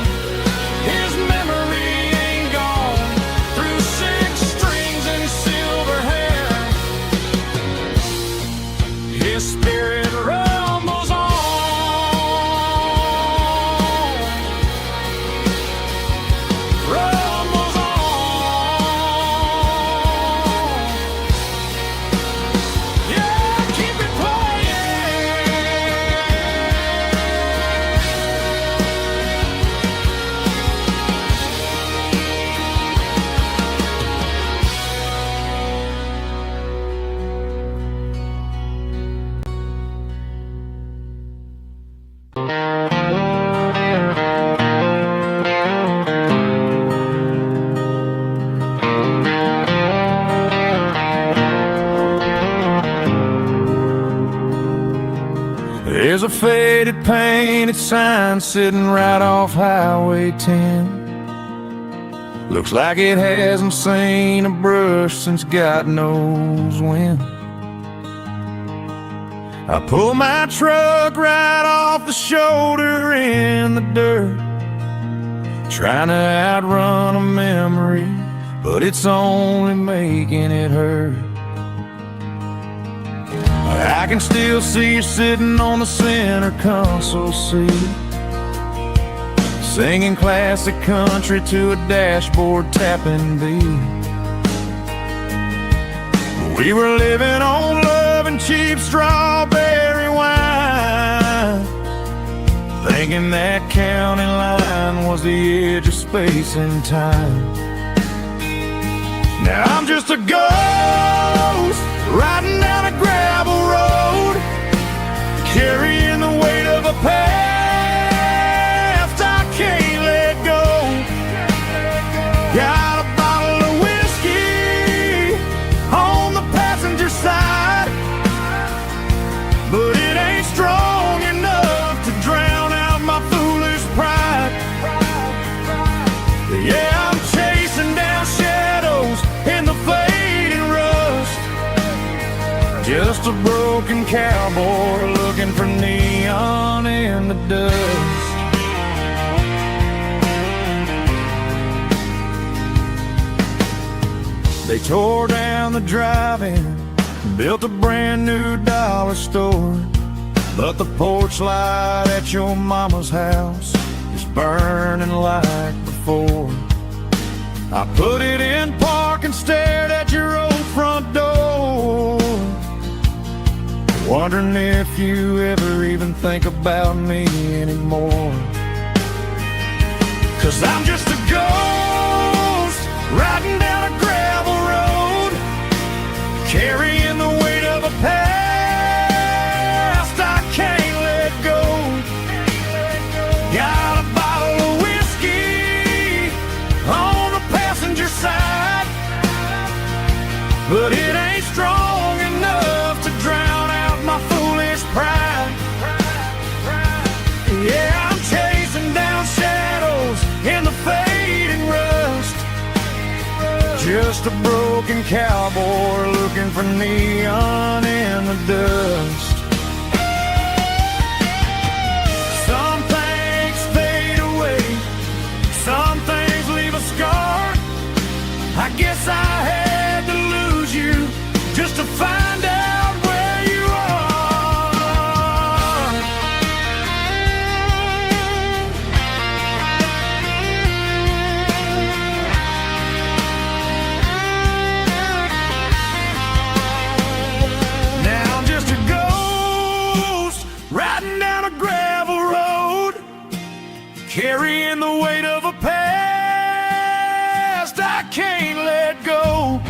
his memory ain't gone. Through 6 strings and silver hair, his spirit rumbles on. Rumbles on. Yeah, keep it There's a faded painted sign sitting right off Highway 10. Looks like it hasn't seen a brush since God knows when. I pull my truck right off the shoulder in the dirt, trying to outrun a memory, but it's only making it hurt. I can still see you sitting on the center console seat, singing classic country to a dashboard tapping beat. We were living on love and cheap strawberry wine, thinking that county line was the edge of space and time. Now I'm just a ghost riding down a gravel road, carrying the weight of a past I can't let go. Got a bottle of whiskey on the passenger side, but it ain't strong enough to drown out my foolish pride. Yeah, I'm chasing down shadows in the fading rust, just a broken cowboy looking for neon in the dust. They tore down the drive-in, built a brand new dollar store, but the porch light at your mama's house is burning like before. I put it in park and stared at your old front door, wondering if you ever even think about me anymore. 'Cause I'm just a ghost riding down a gravel road, carrying the weight of a past I can't let go. Got a bottle of whiskey on the passenger side, but it ain't strong enough to drown out my foolish pride. Yeah, I'm chasing down shadows in the fading rust, just a broken cowboy looking for neon in the dust. Some things fade away, some things leave a scar. I guess I had to lose you just to find out where you are. Now I'm just a ghost riding down a gravel road, carrying the weight of a past I can't let go.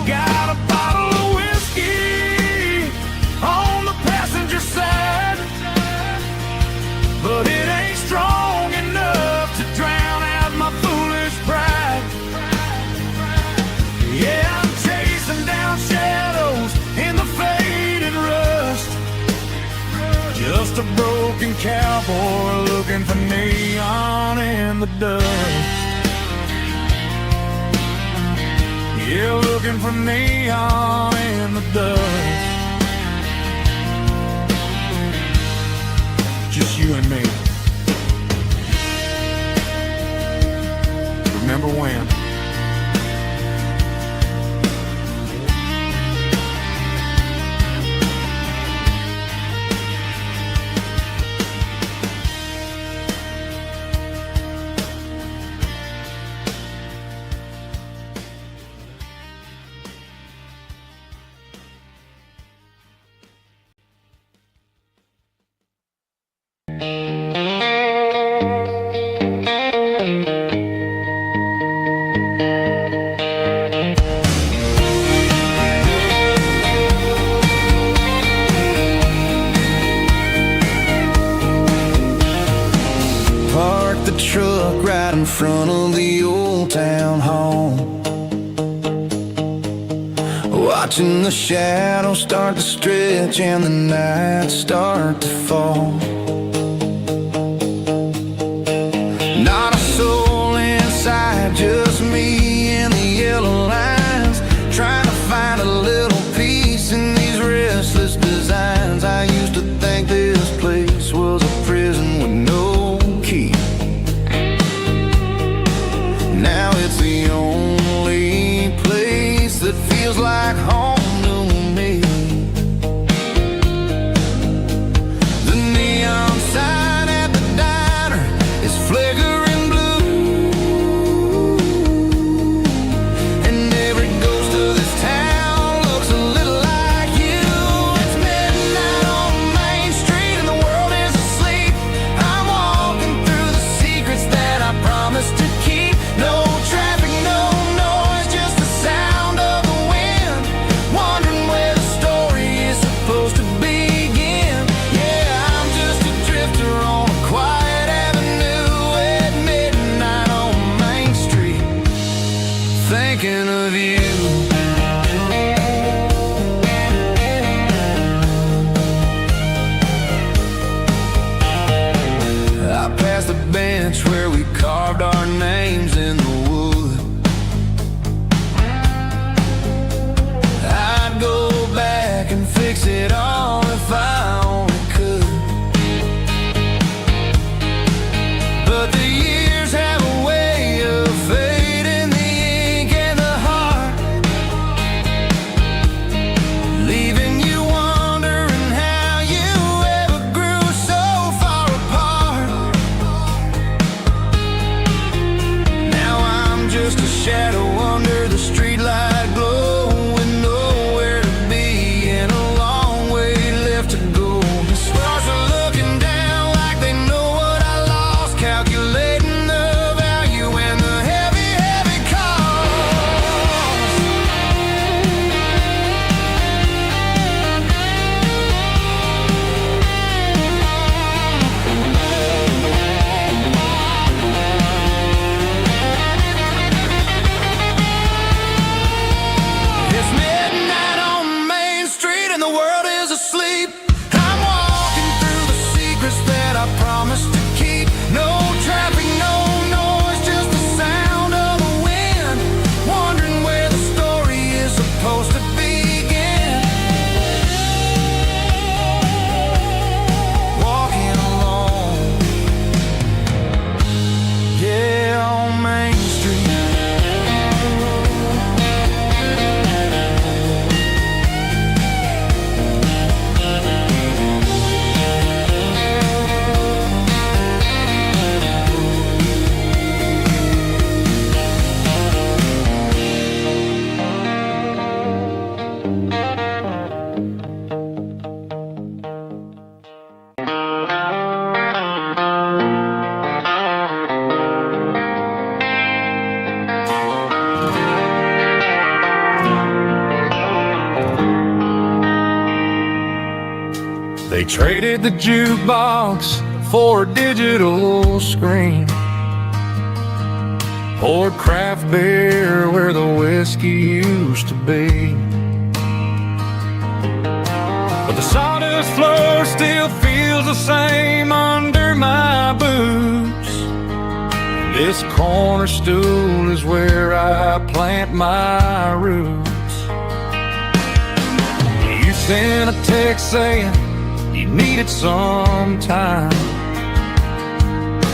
Got a bottle of whiskey on the passenger side, but it ain't strong enough to drown out my foolish pride. Yeah, I'm chasing down shadows in the fading rust, just a broken cowboy looking for neon in the dust. Yeah, looking for neon in the dust. Just you and me. Remember when? Park the truck right in front of the old town hall, watching the shadows start to stretch and the nights start to fall. Not a soul inside, just me and the yellow lines, trying to find a little peace in these restless designs. I used to think this place was a prison with no key. Now it's the only place that feels like home to me. The neon I promised to keep. No traffic, no noise, just the sound of the wind, wondering where the story is supposed to begin. Walking alone, yeah, on Main Street. They traded the jukebox for a digital screen, poured craft beer where the whiskey used to be. But the sawdust floor still feels the same under my boots. This corner stool is where I plant my roots. You sent a text saying you needed some time,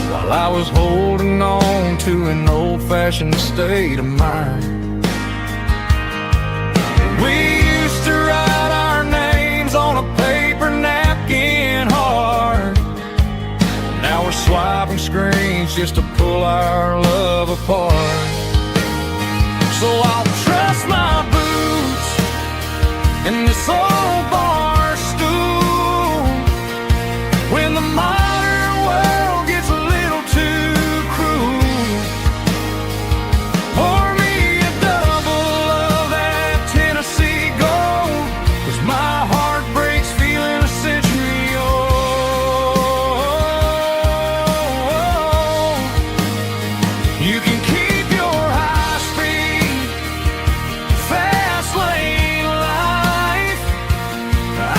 while I was holding on to an old-fashioned state of mind. We used to write our names on a paper napkin hard. Now we're swiping screens just to pull our love apart. So I'll trust my boots in this old bar stool when the modern world gets a little too cruel. Pour me a double of that Tennessee Gold, 'cause my heart breaks feeling a century old. You can keep your high-speed, fast lane life.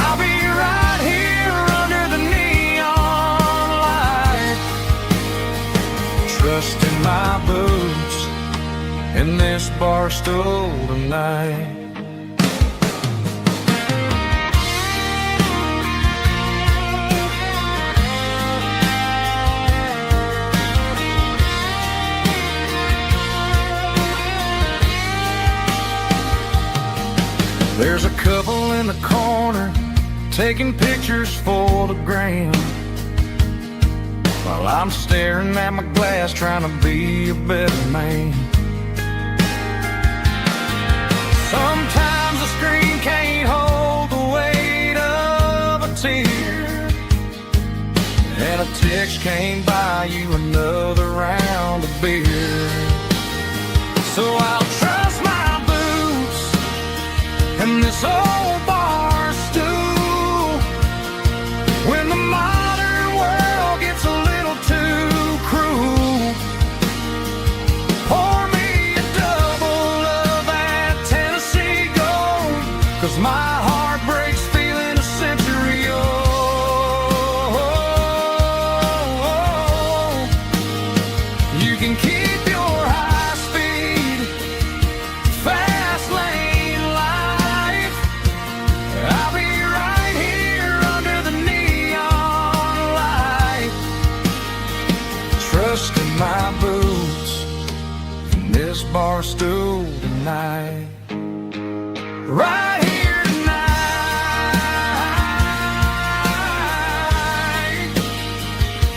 I'll be right here under the neon light, trusting my boots in this bar stool tonight. There's a couple in the corner taking pictures for the gram, while I'm staring at my glass trying to be a better man. Sometimes the screen can't hold the weight of a tear, and a text can't buy you another round of beer. So I'll trust my boots in this old bar stool when the modern world gets a little too cruel. Pour me a double of that Tennessee Gold, 'cause my heart breaks feeling a century old. You can keep your high-speed, fast lane life. I'll be right here under the neon light, trusting my boots in this bar stool tonight. Right here tonight,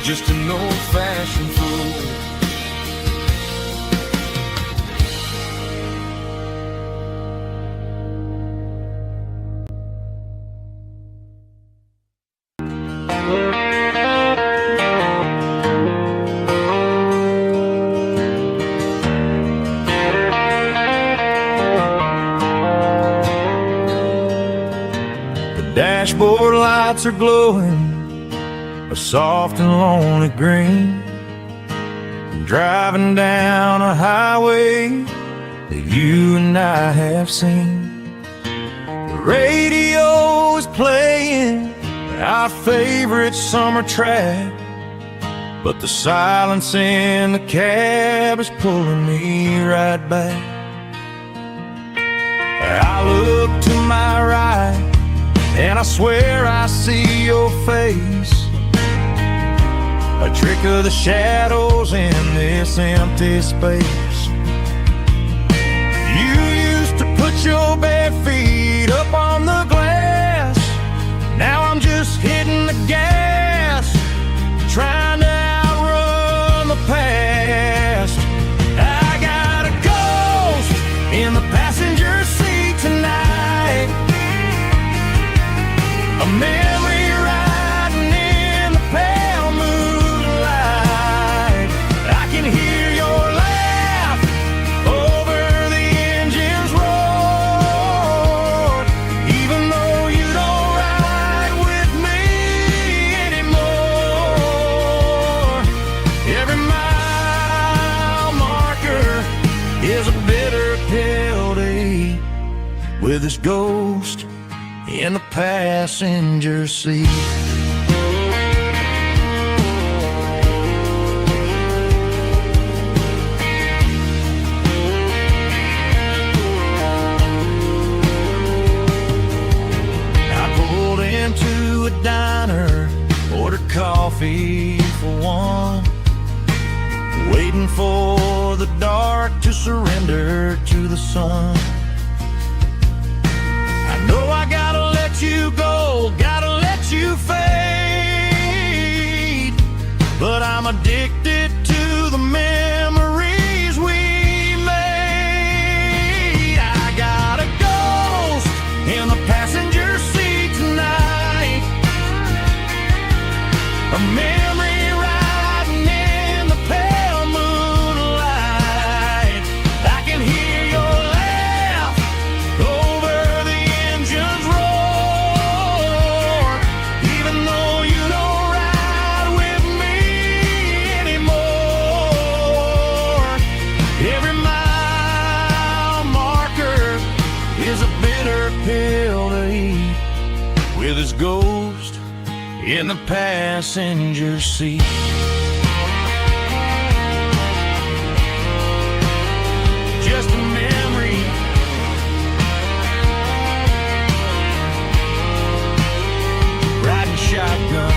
just an old-fashioned fool. Dashboard lights are glowing a soft and lonely green. Driving down a highway that you and I have seen. The radio is playing our favorite summer track, but the silence in the cab is pulling me right back. I look to my right, and I swear I see your face, a trick of the shadows in this empty space. You used to put your bare feet up on the glass. Now I'm just hitting the gas, trying to outrun the past. I got a ghost in the passenger seat tonight, a memory riding in the pale moonlight. I can hear your laugh over the engine's roar, even though you don't ride with me anymore. Every mile marker is a bitter pill to eat, with this ghost in the passenger seat. I pulled into a diner, ordered coffee for one, waiting for the dark to surrender to the sun. I know I gotta let you go, gotta let you fade, but I'm addicted to the memories we made. I got a ghost in the passenger seat tonight, a memory riding in the pale moonlight. I can hear your laugh over the engine's roar, even though you don't ride with me anymore. Every mile marker is a bitter pill to eat, with his ghost in the passenger seat. Just a memory, riding shotgun.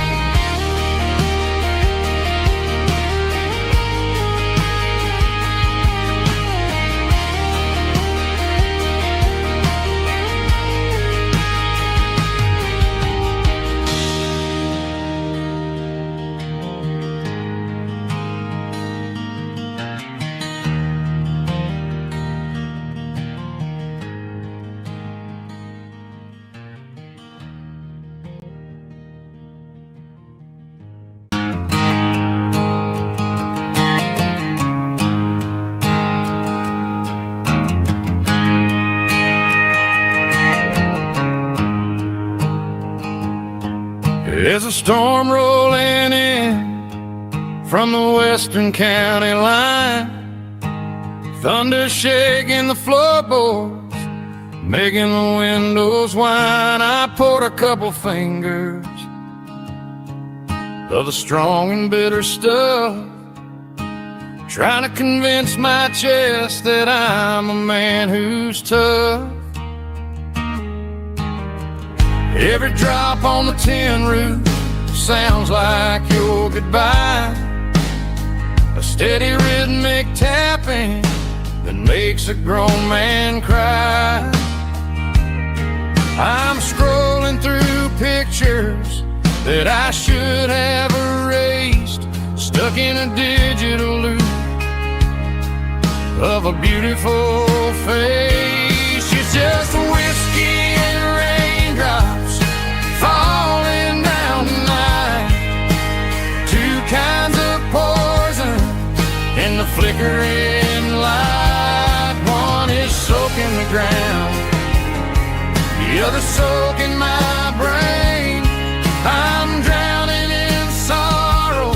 There's a storm rolling in from the western county line, thunder shaking the floorboards, making the windows whine. I poured a couple fingers of the strong and bitter stuff, trying to convince my chest that I'm a man who's tough. Every drop on the tin roof sounds like your goodbye, a steady rhythmic tapping that makes a grown man cry. I'm scrolling through pictures that I should have erased, stuck in a digital loop of a beautiful face. It's just whiskey and raindrops falling down tonight, two kinds of poison in the flickering light. One is soaking the ground, the other soaking my brain. I'm drowning in sorrow,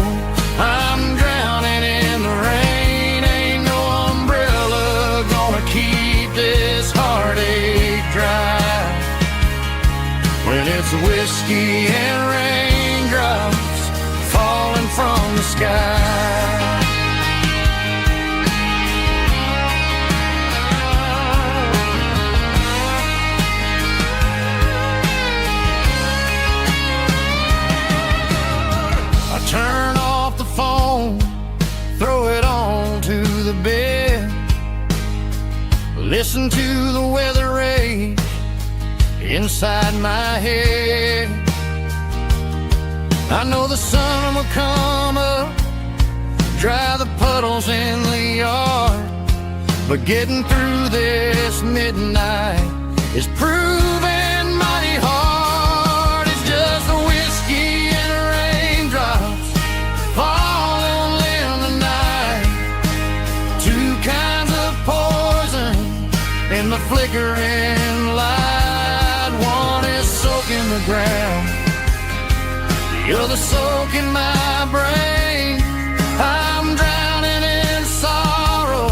I'm drowning in the rain. Ain't no umbrella gonna keep this heartache dry when it's whiskey and raindrops falling from the sky. I turn off the phone, throw it on to the bed, listen to the weather rage inside my head. I know the sun will come up, dry the puddles in the yard, but getting through this midnight is proving mighty hard. It's just the whiskey and raindrops falling in the night, two kinds of poison in the flickering light. One is soaking the ground, the other soaking my brain. I'm drowning in sorrow,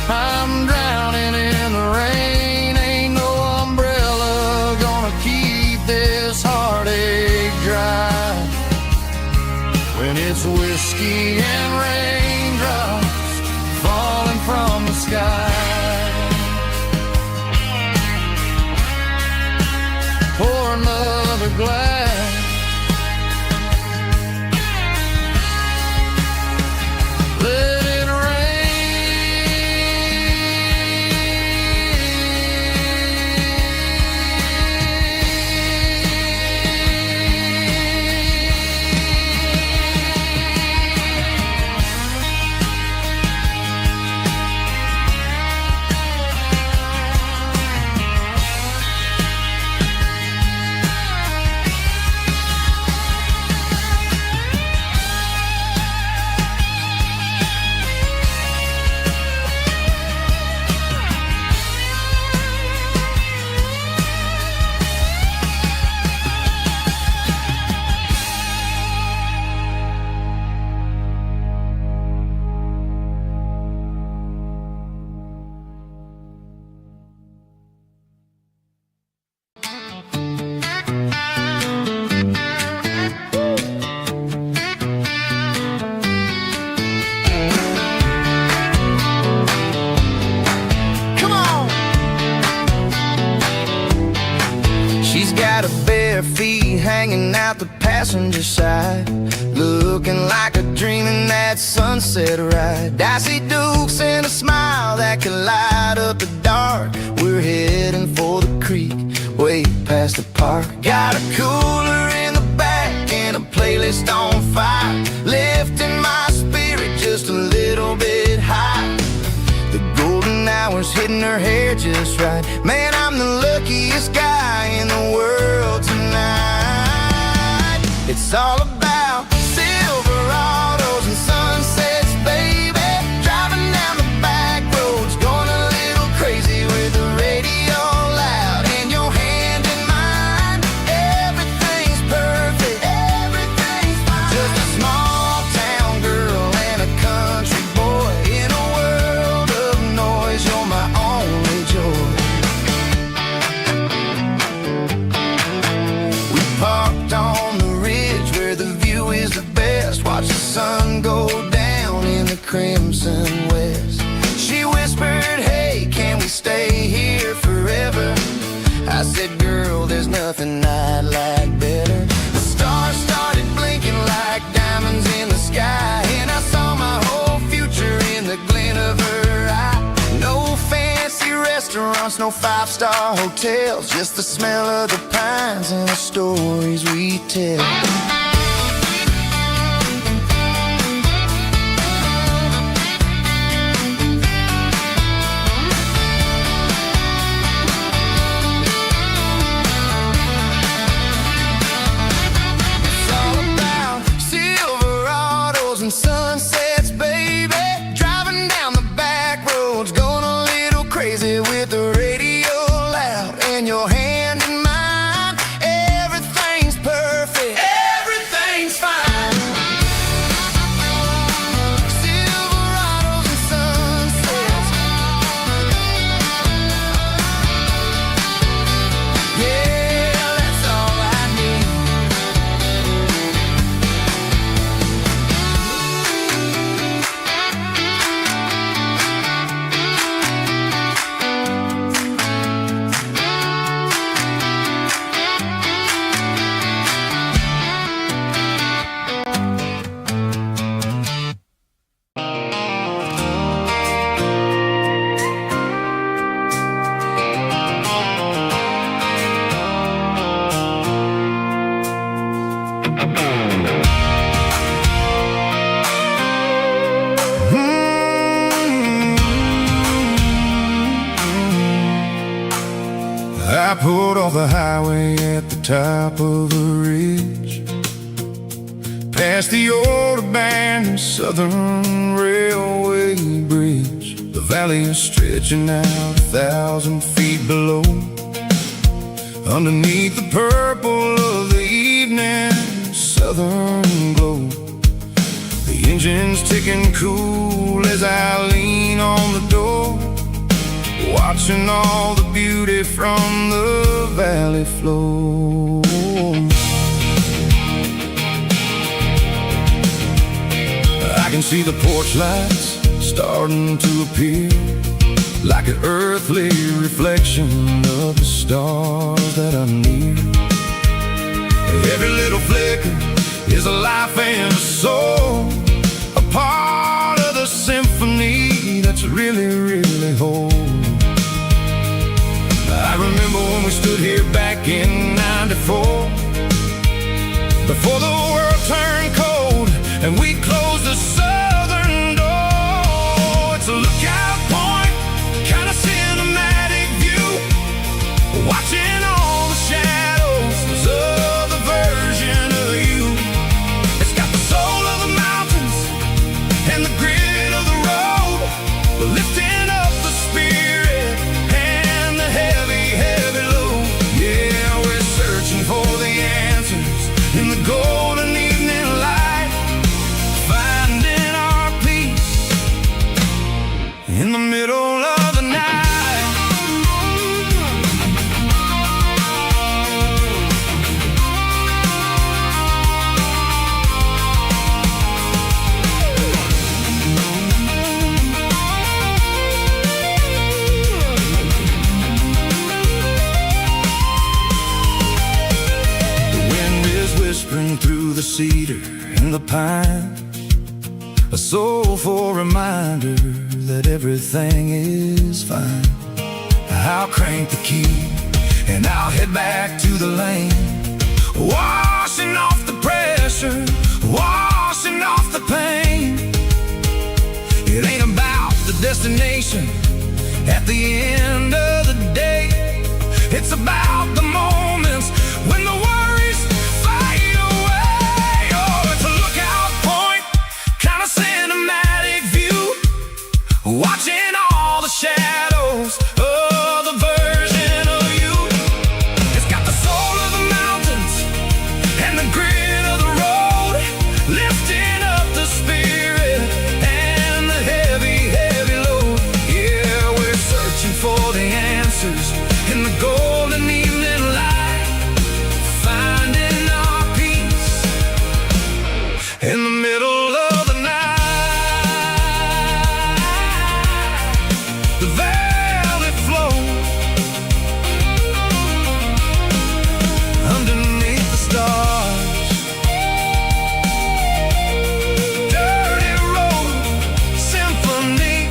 I'm drowning in the rain. Ain't no umbrella gonna keep this heartache dry when it's whiskey and raindrops falling from the sky. Pour another glass, let it feet hanging out the passenger side, looking like a dream in that sunset ride. I see Dukes and a smile that can light up the dark. We're heading for the creek, way past the park. Got a cooler in the back and a playlist on fire, lifting my spirit just a little bit high. The golden hours hitting her hair just right. Man, I'm the luckiest guy in the world tonight. It's all about Silverados and sunsets, baby. Driving down the back roads, going a little crazy with the radio loud and your hand in mine. Everything's perfect, everything's fine. Just a small town girl and a country boy in a world of noise. You're my only joy. We parked on the ridge where the view is the best. Watch the sun go down in the crimson west. She whispered, hey, can we stay here forever? I said, girl, there's nothing I'd like better. The stars started blinking like diamonds in the sky, and I saw my whole future in the glint of her eye. No fancy restaurants, no five-star hotels, just the smell of the pines and the stories we tell. It's all about Silverados and sunsets, baby. Driving down the back roads, going a little crazy with the radio loud and your hand in mine. Everything's perfect, everything's off the highway at the top of a ridge, past the old abandoned Southern Railway bridge. The valley is stretching out 1,000 feet below. Underneath the purple of the evening southern glow, the engine's ticking cool as I lean on the door, watching all the beauty from the valley flow. I can see the porch lights starting to appear, like an earthly reflection of the stars that are near. Every little flicker is a life and a soul, a part of the symphony that's really, really whole. I remember when we stood here back in '94, before the world turned cold and we closed the southern door. It's a lookout point, kind of cinematic view, watching all the shadows of the version of you. It's got the soul of the mountains and the grit of the road, lifting up the spirit and the heavy, heavy load. Yeah, we're searching for the answers in the golden evening light, finding our peace in the middle of the night. Whispering through the cedar and the pine, a soulful reminder that everything is fine. I'll crank the key and I'll head back to the lane, washing off the pressure, washing off the pain. It ain't about the destination at the end of the day, it's about the moments when the worries fade away. Oh, it's a lookout point, kind of cinematic view, watching all the shadows of the version of you. It's got the soul of the mountains and the grit of the road, lifting up the spirit and the heavy, heavy load. Yeah, we're searching for the answers in the golden evening light, finding our peace in the middle of the night. The valley flow underneath the stars, dirty road symphony.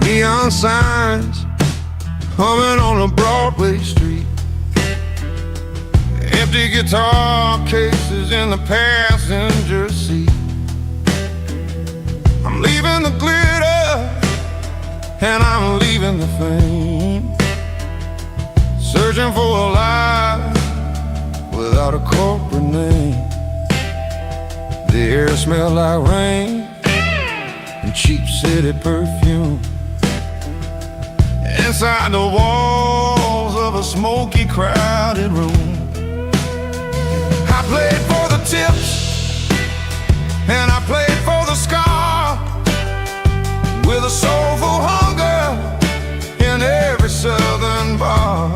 Neon signs humming on a Broadway street, empty guitar cases in the passenger seat. I'm leaving the glitter and I'm leaving the fame, searching for a life without a corporate name. The air smelled like rain and cheap city perfume. Inside the walls of a smoky, crowded room, I played for the tips, and I played for the scar, with a soulful hunger in every southern bar.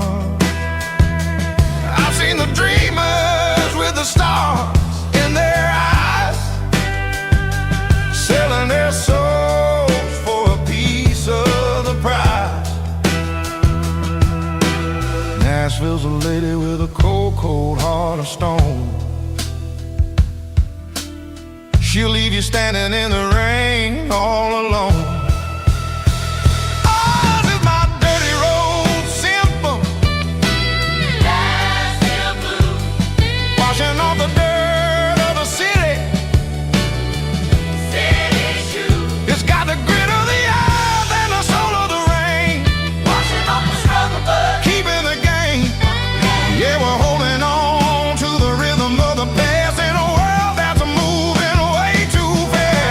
I've seen the dreamers with the stars in their eyes, selling their souls for a piece of the prize. Nashville's a lady with a cold, cold heart of stone. She'll leave you standing in the rain all alone. Oh, this is my dirty road symphony. Nashville blues. Washing off the dirt of the city. City shoes. It's got the grit of the earth and the soul of the rain. Washing off the struggle, but keeping the game. Yeah, we're holding on to the rhythm of the past in a world that's moving way too fast.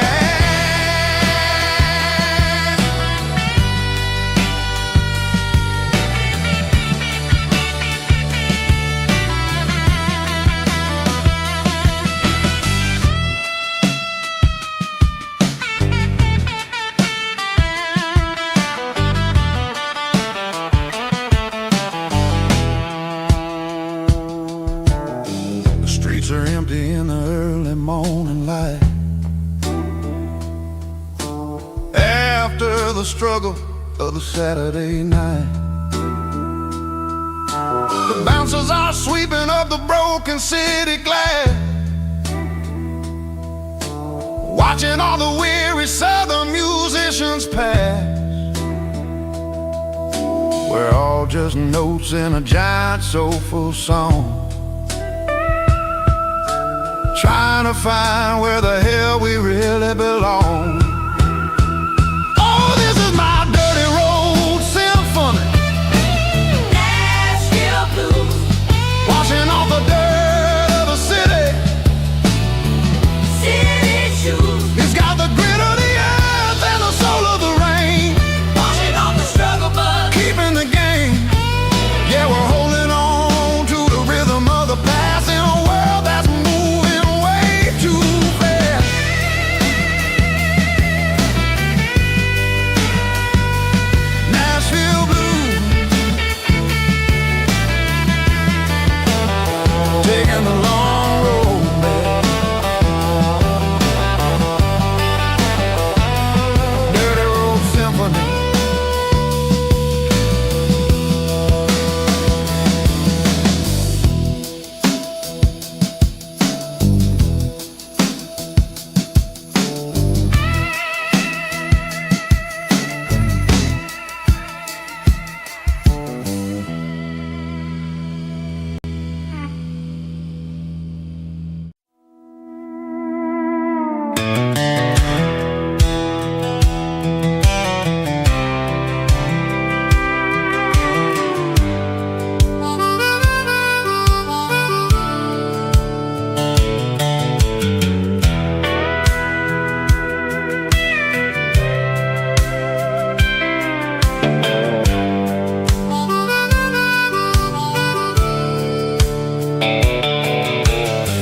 The streets are empty in the early morning light, after the struggle of the Saturday night. The bouncers are sweeping up the broken city glass, watching all the weary southern musicians pass. We're all just notes in a giant soulful song, trying to find where the hell we really belong. Oh, this is my dirty road symphony. Nashville blues. Washing off the dirt of the city. City shoes. It's got the grit of the earth and the soul of the rain. Washing off the struggle, but keeping the game. Yeah, we're holding on to the rhythm of the past in a world that's moving way too fast. Nashville blues, taking the long road back. Dirty road symphony.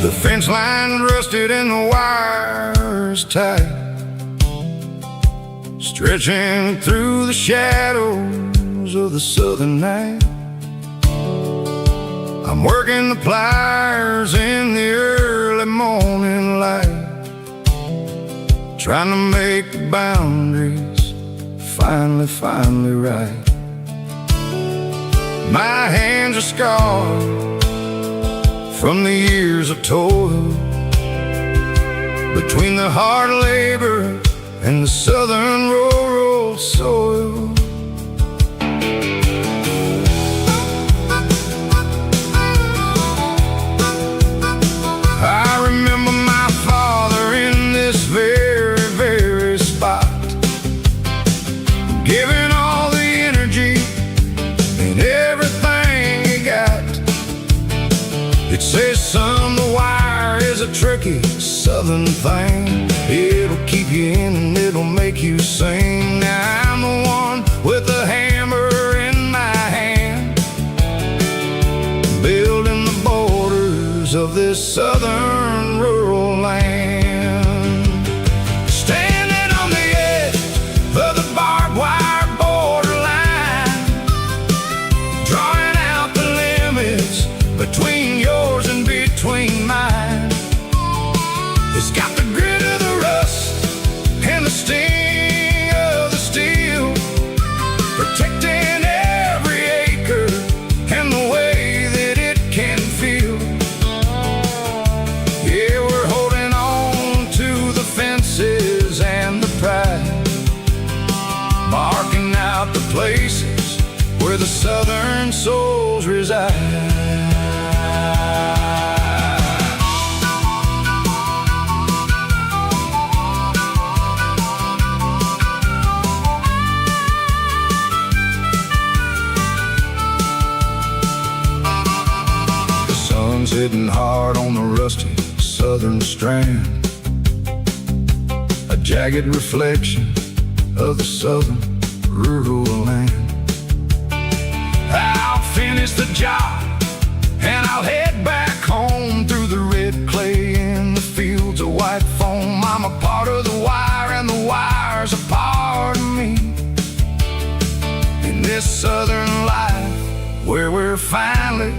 The fence line rusted and the wires tight, stretching through the shadows of the southern night. I'm working the pliers in the early morning light, trying to make the boundaries finally right. My hands are scarred from the years of toil, between the hard labor and the southern rural soil. I remember my father in this very spot, giving all the energy and everything he got. It says, son, the wire is a tricky southern thing. It'll keep you in and it'll make you sing. Now I'm the one with the hammer in my hand, building the borders of this this southern rural land. Standing on the edge of the barbed wire borderline, drawing out the limits between yours and between mine. It's got the grit of the rust and the sting of the steel, protecting every acre and the way that it can feel. Yeah, we're holding on to the fences and the pride, marking out the places where the southern souls reside. Hitting hard on the rusty southern strand, a jagged reflection of the southern rural land. I'll finish the job and I'll head back home through the red clay in the fields of white foam. I'm a part of the wire and the wire's a part of me. In this southern life where we're finally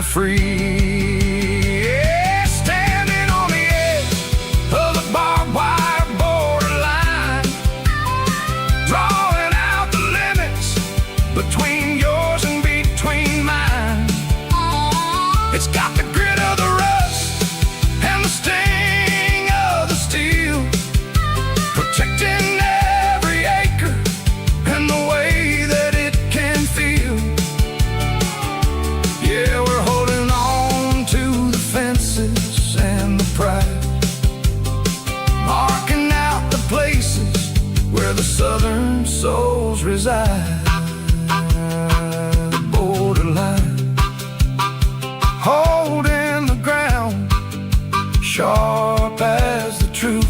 free. Yeah, standing on the edge of the barbed wire borderline, drawing out the limits between yours and between mine. It's got the grit of the rust and the sting of the steel, protecting every acre and the way that it can feel. Yeah, we're holding on to the fences and the pride, marking out the places where the southern souls reside. The borderline, holding the ground, sharp as the truth.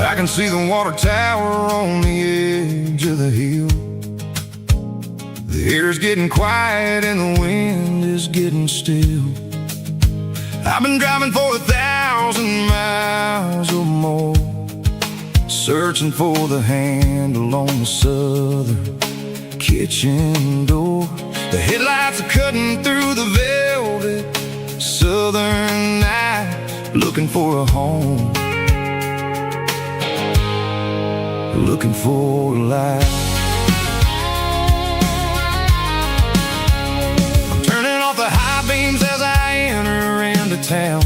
I can see the water tower on the edge of the hill. The air's getting quiet and the wind is getting still. I've been driving for 1,000 miles or more, searching for the handle on the southern kitchen door. The headlights are cutting through the velvet southern night, looking for a home, looking for a life. I'm turning off the high beams as I enter into town,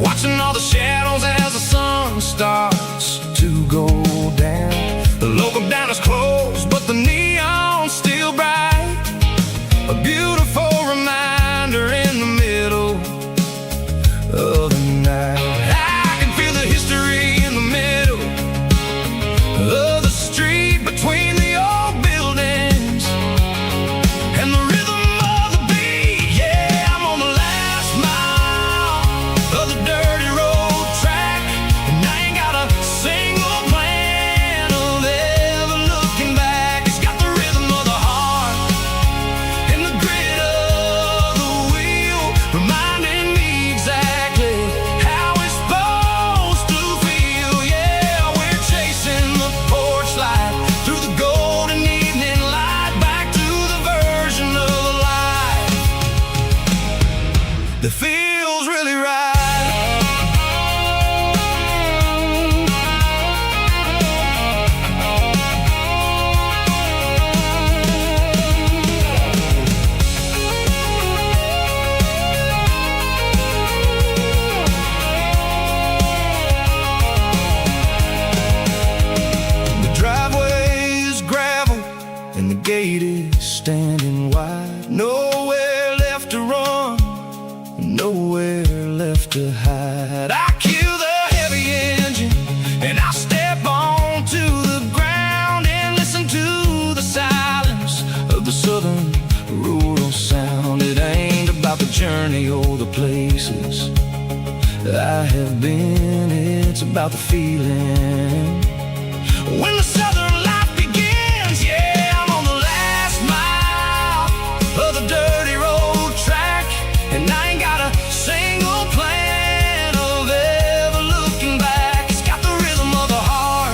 watching all the shadows as the sun starts to go down. The local diner's closed, but the neon's still bright, a beautiful reminder in the middle of the night. I can feel the history in the middle of the street between the old buildings and the rhythm of the beat. Yeah, I'm on the last mile it's about the feeling. When the southern life begins, yeah, I'm on the last mile of the dirty road track, and I ain't got a single plan of ever looking back. It's got the rhythm of the heart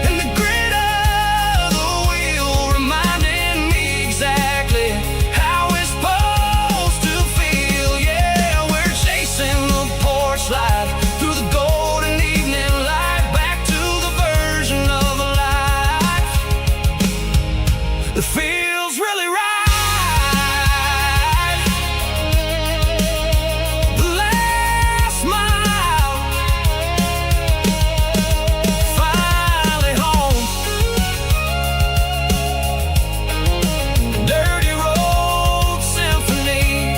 and the grit of the wheel, reminding me exactly how it's supposed to feel. Yeah, we're chasing the porch life through the golden evening light, back to the version of life that feels really right. The last mile, finally home. Dirty road symphony.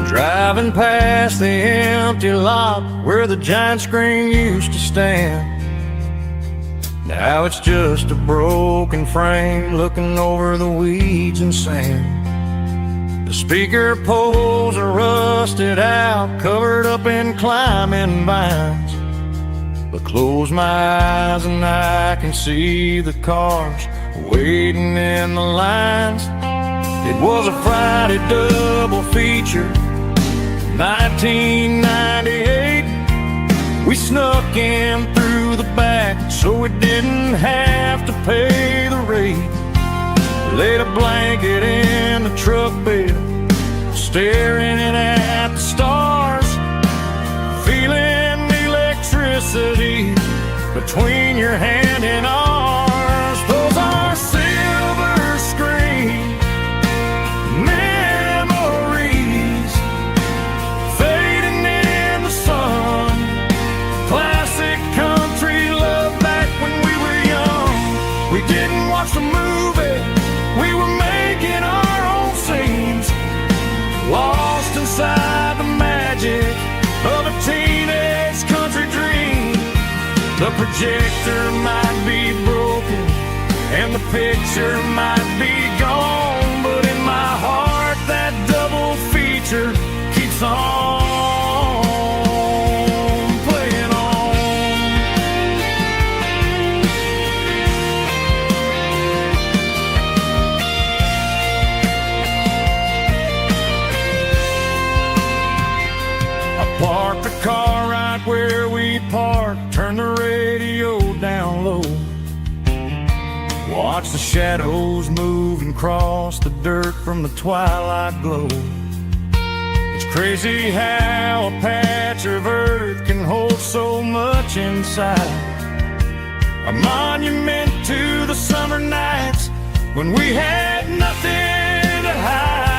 Driving past the empty lot where the giant screen used to stand. Now it's just a broken frame looking over the weeds and sand. The speaker poles are rusted out, covered up in climbing vines. But close my eyes and I can see the cars waiting in the lines. It was a Friday double feature, 1998. We snuck in through the back so we didn't have to pay the rate. Laid a blanket in the truck bed, staring at the stars, feeling the electricity between your hand and ours. Those are silver screen memories fading in the sun. Classic country love back when we were young. We didn't watch the movie, we were making our own scenes, lost inside the magic of a teenage country dream. The projector might be broken and the picture might be gone, but in my heart that double feature keeps on playing on. I parked the car right where we parked, turned the radio down low, watch the shadows move and cross the dirt from the twilight glow. It's crazy how a patch of earth can hold so much inside. A monument to the summer nights when we had nothing to hide.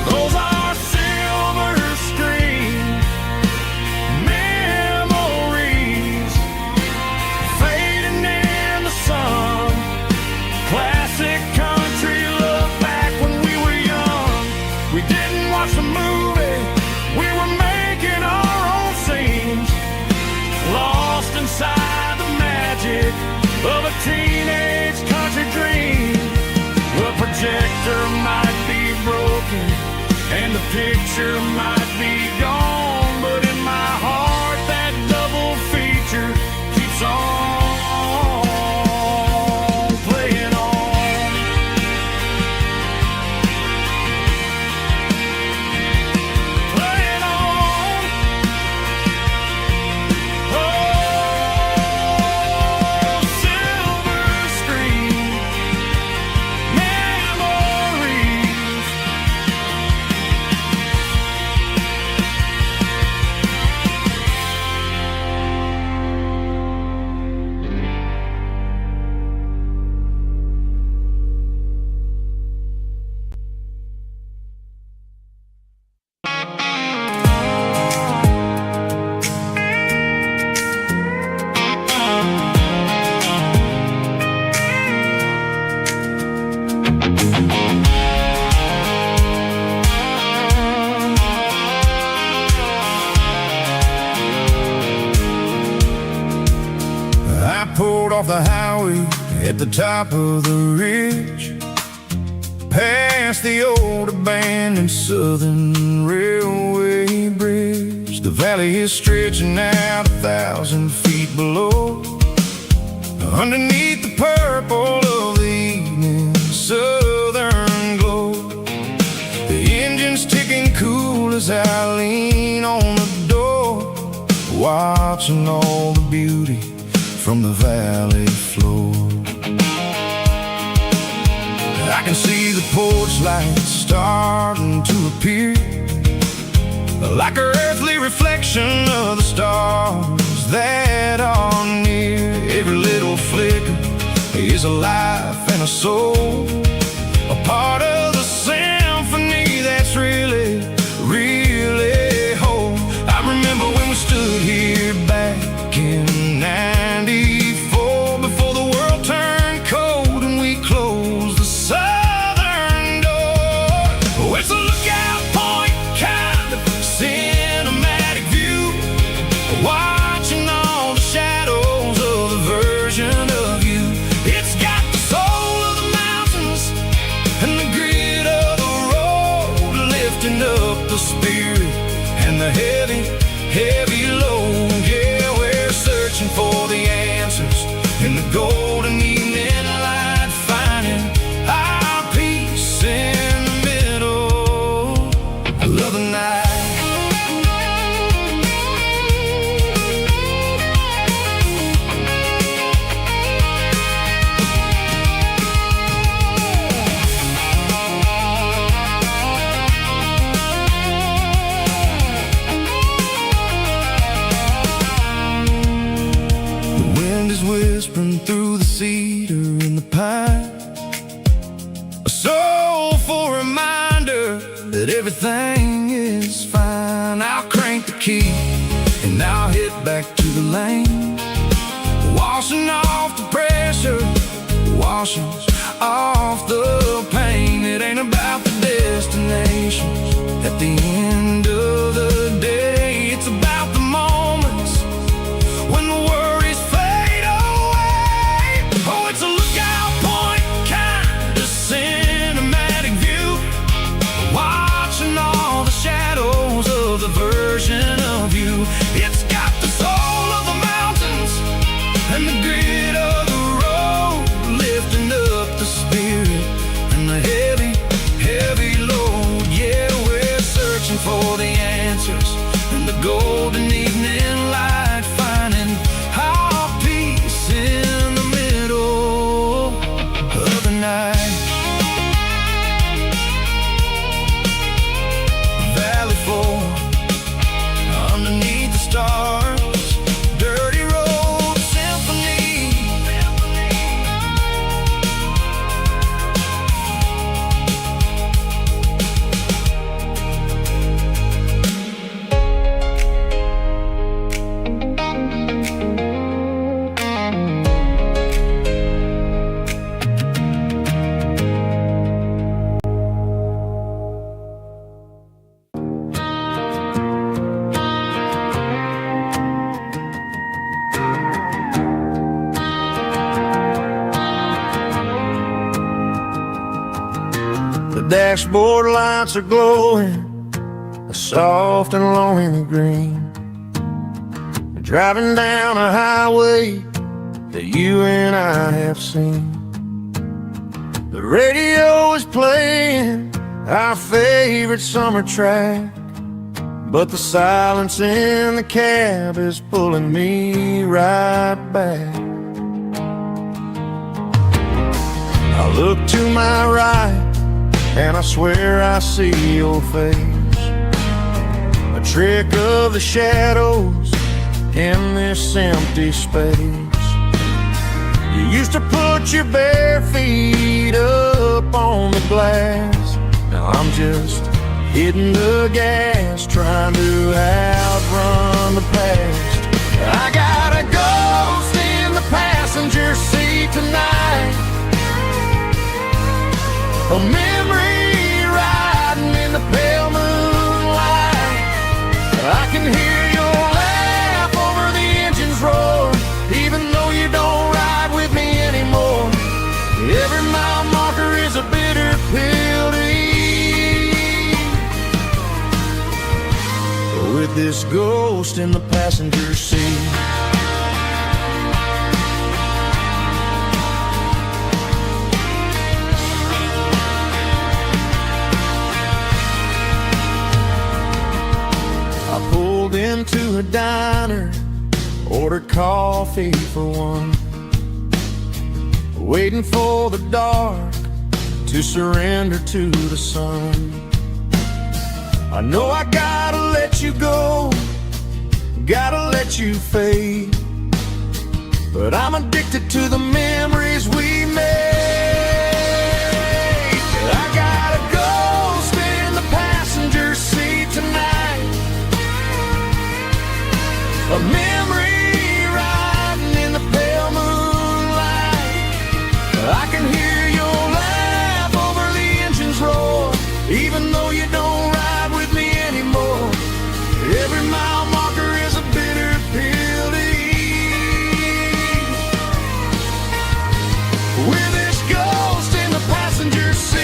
Those are silver screen memories fading in the sun. Classic country love back when we were young. We didn't watch the movie, we were making our own scenes, lost inside the magic of a teenage country dream. The projector might be broken and the picture might be gone, but in my heart that double feature keeps on playing on. Playing on. Oh, silver screen memories. off the highway at the top of the ridge, past the old abandoned Southern Railway bridge. The valley is stretching out 1,000 feet below, underneath the purple of the evening southern glow. The engine's ticking cool as I lean on the door, watching all the beauty from the valley floor. I can see the porch lights starting to appear, like an earthly reflection of the stars that are near. Every little flicker is a life and a soul, a part of the symphony that's really, really whole. I remember when we stood here back in '94, before the world turned cold and we closed the southern door. Oh, it's a lookout point kind of cinematic view, watching all the shadows of the version of you. It's got the soul of the mountains and the grit of the road, lifting up the spirit and the heavy, heavy load. Yeah, we're searching for the answers in the golden evening light, finding our peace in the middle of the night. Whispering through the cedar and the pine, a soulful reminder that everything is fine. I'll crank the key and I'll hit back to the lane, washing off the pressure, washing off the pain. It ain't about the destinations at the end of the day, it's about the moments when the worries fade away. Oh, it's a lookout point kind of cinematic view, watching all the shadows of the version of you. It's got the soul of the mountains and the grit of the road, lifting up the spirit and the heavy, heavy load. Yeah, we're searching for the answers in the golden evening light, finding our peace in the middle of the night. Valley floor, underneath the stars, dirty road symphony. The dashboard lights are glowing a soft and lonely green. We're driving down a highway that you and I have seen. The radio is playing our favorite summer track, but the silence in the cab is pulling me right back. I look to my right and I swear I see your face, a trick of the shadows in this empty space. You used to put your bare feet up on the glass. Now I'm just hitting the gas, trying to outrun the past. I got a ghost in the passenger seat tonight, a memory riding in the pale moonlight. I can hear your laugh over the engine's roar, even though you don't ride with with this ghost in the passenger seat. I pulled into a diner, ordered coffee for one, waiting for the dark to surrender to the sun. I know I gotta let you go, gotta let you fade, but I'm addicted to the memories we made. I got a ghost in the passenger seat tonight, a memory riding in the pale moonlight. I can hear your laugh over the engine's roar, even though you don't ride with me anymore. Every mile marker is a bitter pill to eat. With this ghost in the passenger seat,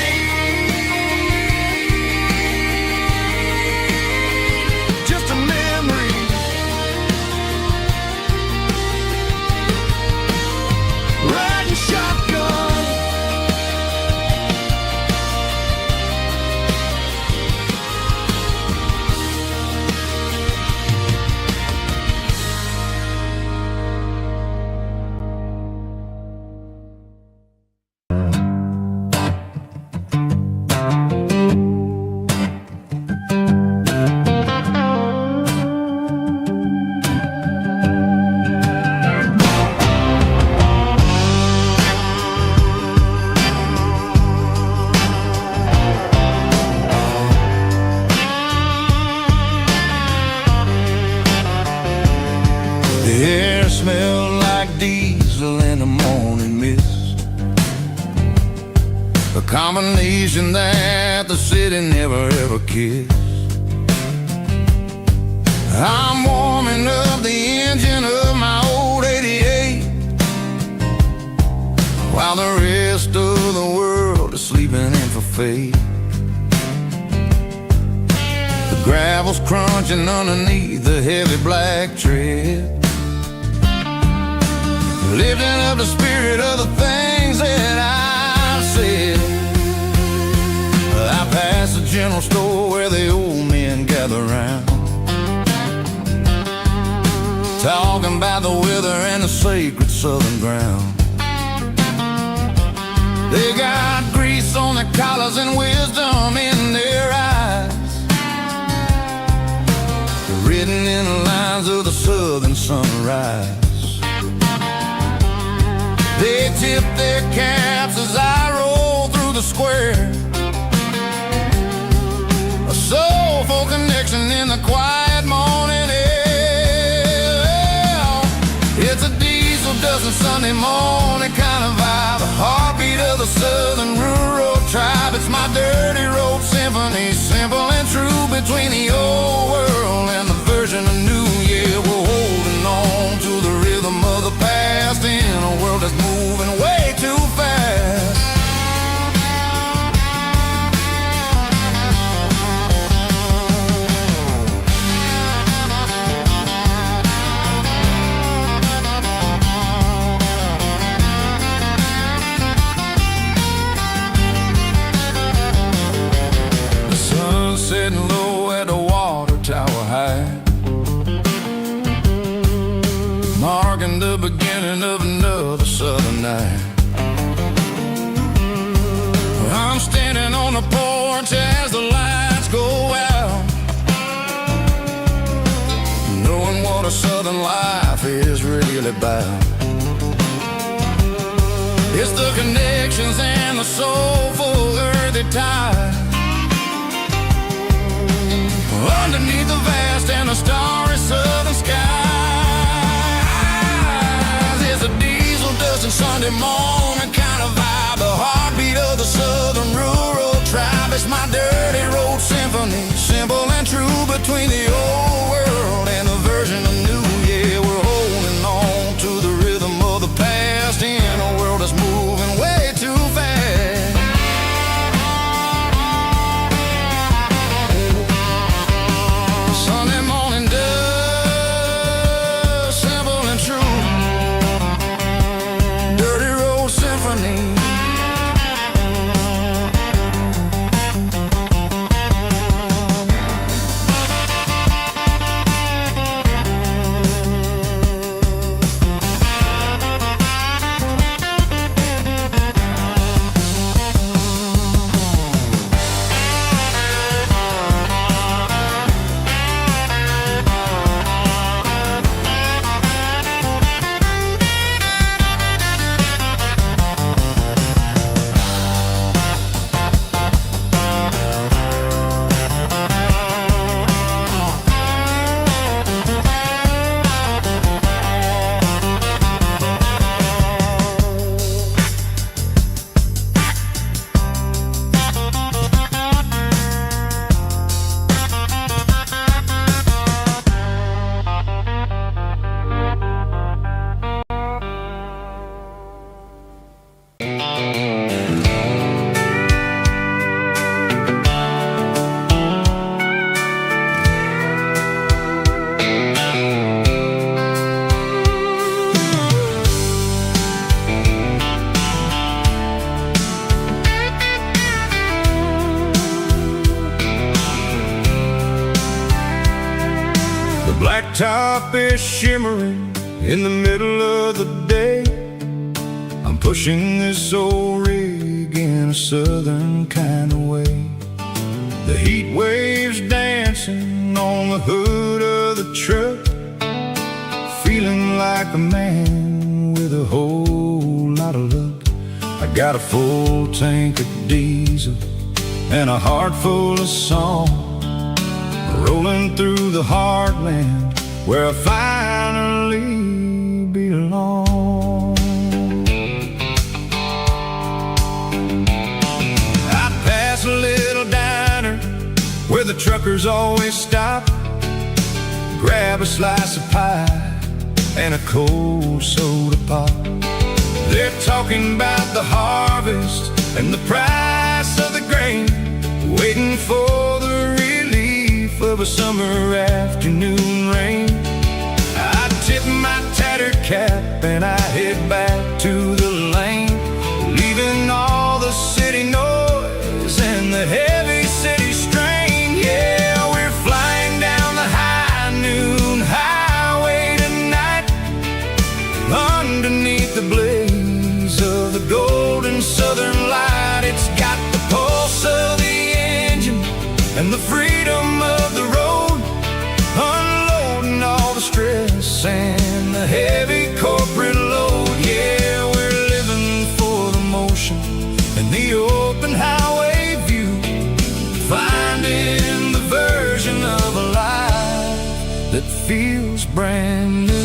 just a memory. Riding shotgun, the air smelled like diesel in the morning mist, a combination that the city never ever kissed. I'm warming up the engine of my old 88, while the rest of the world is sleeping in for fate. The gravel's crunching underneath the heavy black tread, lifting up the spirit of the things that I said. I passed the general store where the old men gather round, talking about the weather and the sacred southern ground. They got grease on their collars and wisdom in their eyes, written in the lines of the southern sunrise. They tip their caps as I roll through the square, a soulful connection in the quiet morning air. It's a diesel dozen Sunday morning kind of vibe, a heartbeat of the southern rural tribe. It's my dirty road symphony, simple and true, between the old world and the version of new. Yeah, we're holding on to the rhythm of the past in a world that's moving way too fast. The sun's setting low at the water tower high, marking the beginning of another southern night. I'm standing on the porch as the lights go out, knowing what a southern life is really about. It's the connections and the soulful earthy tide, underneath the vast and the starry southern skies. It's a diesel dusting Sunday morning kind of vibe, the heartbeat of the southern rural tribe. It's my dirty road symphony, simple and true, between the old world and the version of new. Yeah, we're holding on to the rhythm of the past in a world that's moving way too fast. Sunday morning blacktop is shimmering in the middle of the day. I'm pushing this old rig in a southern kind of way. The heat waves dancing on the hood of the truck, feeling like a man with a whole lot of luck. I got a full tank of diesel and a heart full of song, rolling through the heartland where I finally belong. I pass a little diner where the truckers always stop, grab a slice of pie and a cold soda pop. They're talking about the harvest and the price of the grain, waiting for the relief of a summer afternoon rain. I tip my tattered cap and I head back to the lane, leaving all the city noise and the heavy city strain. Yeah, we're flying down the high noon highway tonight, underneath the blaze of the golden southern light. It's got the pulse of the engine and the freedom of the road, unloading all the stress and the heavy corporate load. Yeah, we're living for the motion and the open highway view, finding the version of a life that feels brand new.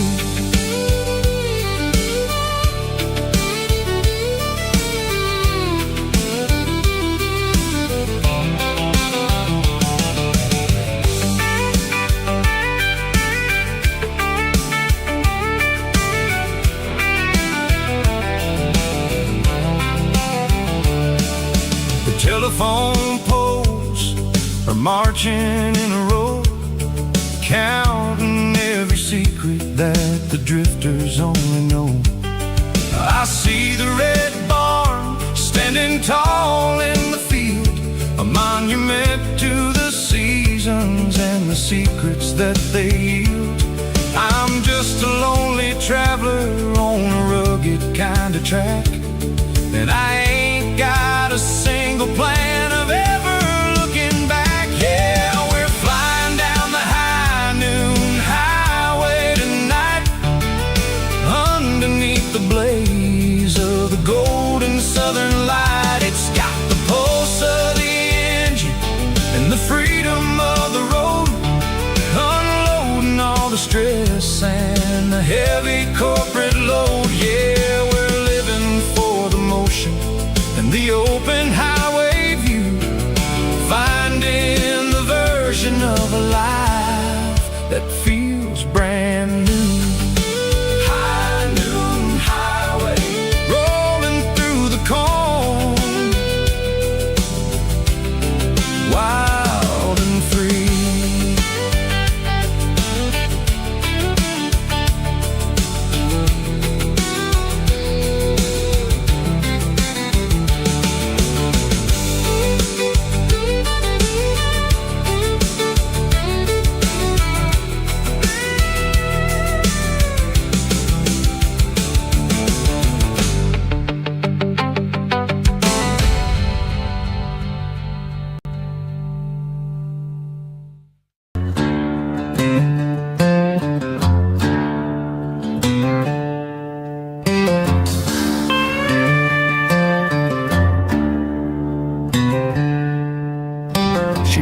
Telephone poles are marching in a row, counting every secret that the drifters only know. I see the red barn standing tall in the field, a monument to the seasons and the secrets that they yield. I'm just a lonely traveler on a rugged kind of track, and I ain't got a single plan of ever looking back. Yeah, we're flying down the high noon highway tonight, underneath the blaze of the golden southern light. It's got the pulse of the engine and the freedom of the road, unloading all the stress and the heavy corporate load. Yeah, we're living for the motion and the open highway view, finding the version of a life that feels brand new. High noon highway, rolling through the corn, wild and free.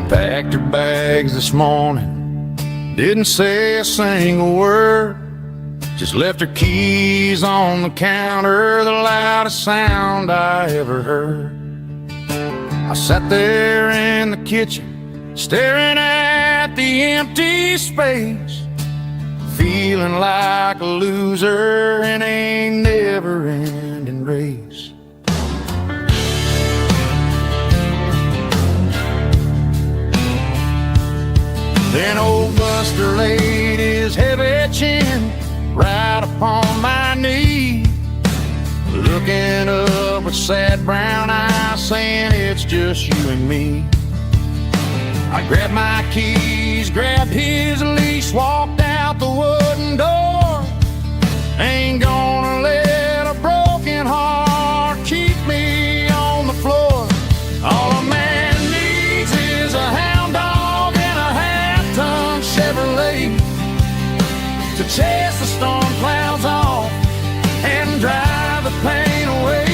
Packed her bags this morning, didn't say a single word, just left her keys on the counter, the loudest sound I ever heard. I sat there in the kitchen, staring at the empty space, feeling like a loser in a never-ending race. Then old Buster laid his heavy chin right upon my knee, looking up with sad brown eyes, saying it's just you and me. I grabbed my keys, grabbed his leash, walked down to chase the storm clouds off and drive the pain away.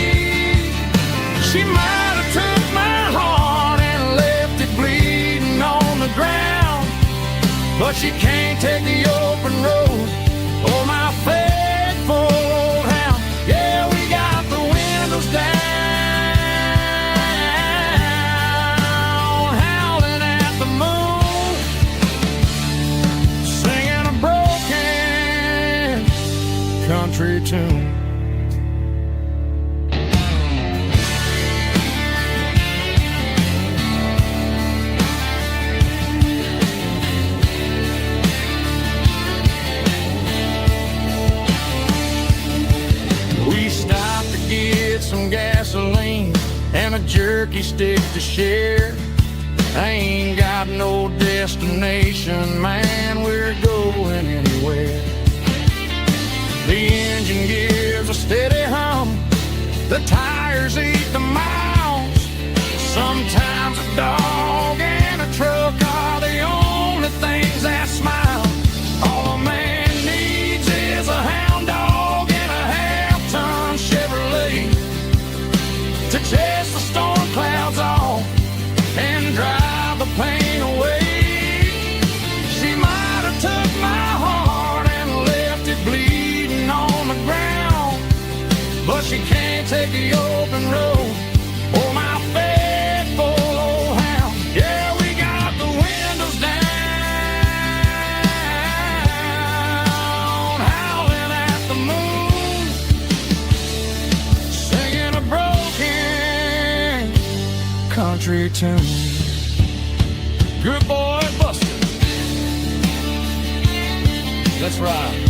She might have took my heart and left it bleeding on the ground, but she can't take the open road or my faithful old hound. Yeah, we got the windows down, howling at the moon, singing a broken country tune. Some gasoline and a jerky stick to share. I ain't got no destination, man, we're going anywhere. The engine gives a steady hum, the tires eat the miles. Sometimes a dog and a truck are the only things that smile. All a man needs is a hound dog and a half-ton Chevrolet to chase the storm clouds off and drive the pain away. She might have took my heart and left it bleeding on the ground, but she can't take the open road or my faithful old hound. Yeah, we got the windows down, howling at the moon, singing a broken country tune. Good boy, Buster. Let's ride.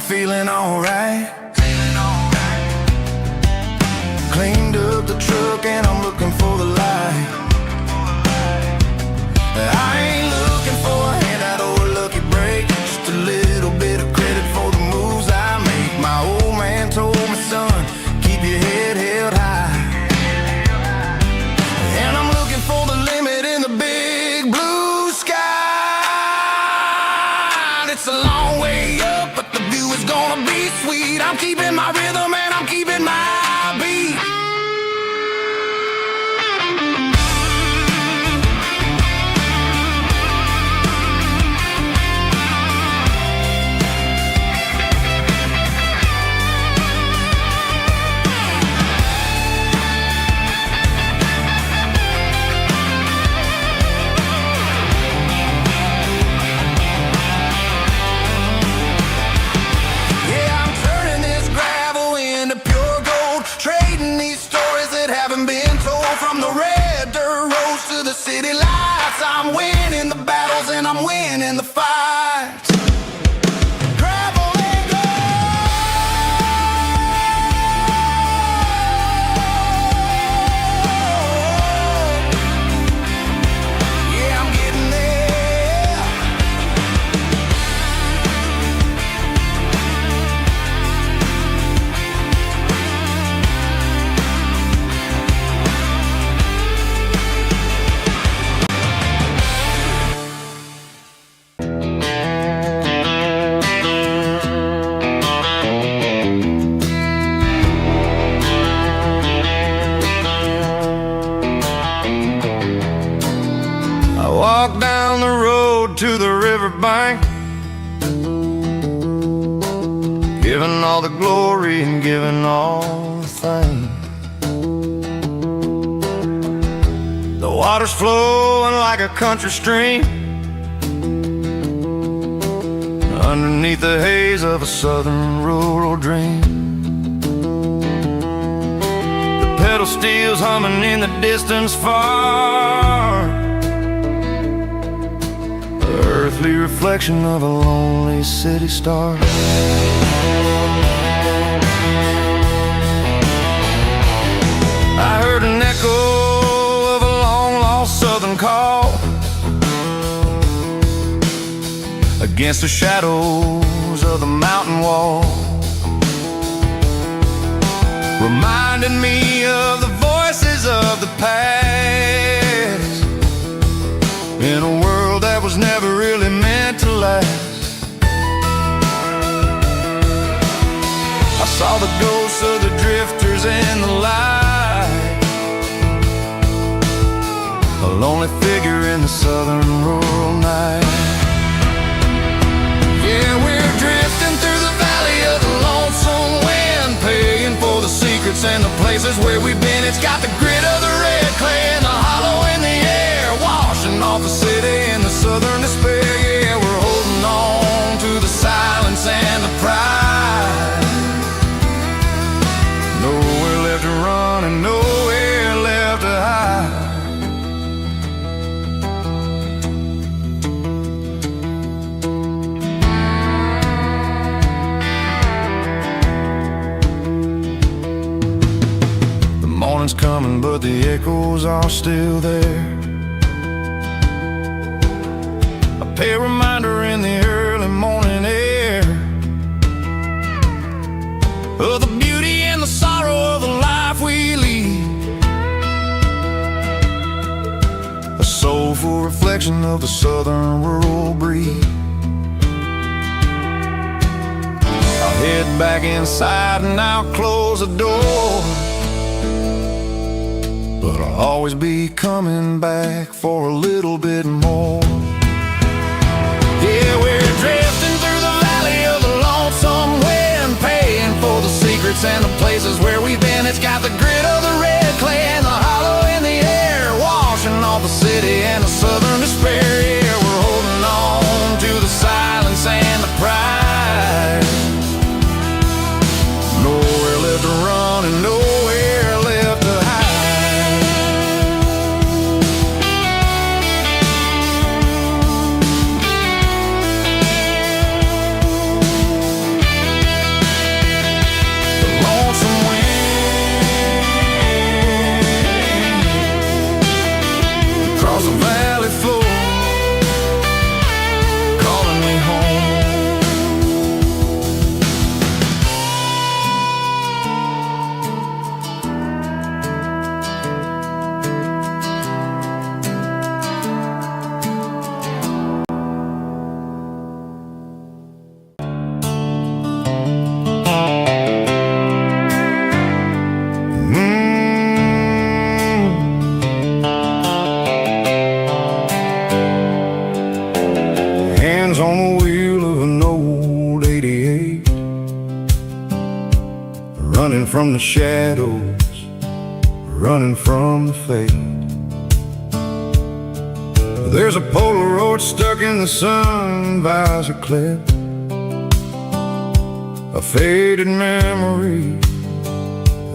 Feeling alright. Cleaned up the truck and I'm looking for the light. I ain't looking for a handout or a lucky break, just a little bit of credit for the moves I make. My old man told me, son, keep your head held high. And I'm looking for the limit in the big blue sky. It's a long way up, but the view is gonna be sweet. I'm keeping my rhythm and I'm keeping my beat. City lights, I'm winning the battles and I'm winning the fights. Gravel and gold. rode to the riverbank, giving all the glory and giving all the thanks. The water's flowing like a country stream underneath the haze of a southern rural dream. The pedal steel's humming in the distance far, the earthly reflection of a lonely city star. I heard an echo of a long-lost southern call against the shadows of the mountain wall, reminding me of the voices of the past in a world that was never really meant to last. I saw the ghosts of the drifters in the light, a lonely figure in the southern rural night. Yeah, we're drifting through the valley of the lonesome wind, paying for the secrets and the places where we've been. It's got the grit of the red clay and the hollow in the air, washing off the city in the southern despair. Yeah, we're holding on to the silence and the pride. Nowhere left to run and nowhere left to hide. Morning's coming, but the echoes are still there. A pale reminder in the early morning air of the beauty and the sorrow of the life we lead, a soulful reflection of the southern rural breed. I'll head back inside and I'll close the door, but I'll always be coming back for a little bit more. Yeah, we're drifting through the valley of the lonesome wind, paying for the secrets and the places where we've been. It's got the grit of the red clay and the hollow in the air, washing off the city and the southern despair. Yeah, we're holding on to the silence and the pride. Nowhere left to run and nowhere left to hide. The valley floor, calling me home. On the wheel of an old 88, running from the shadows, running from the fate. There's a Polaroid stuck in the sun visor clip, a faded memory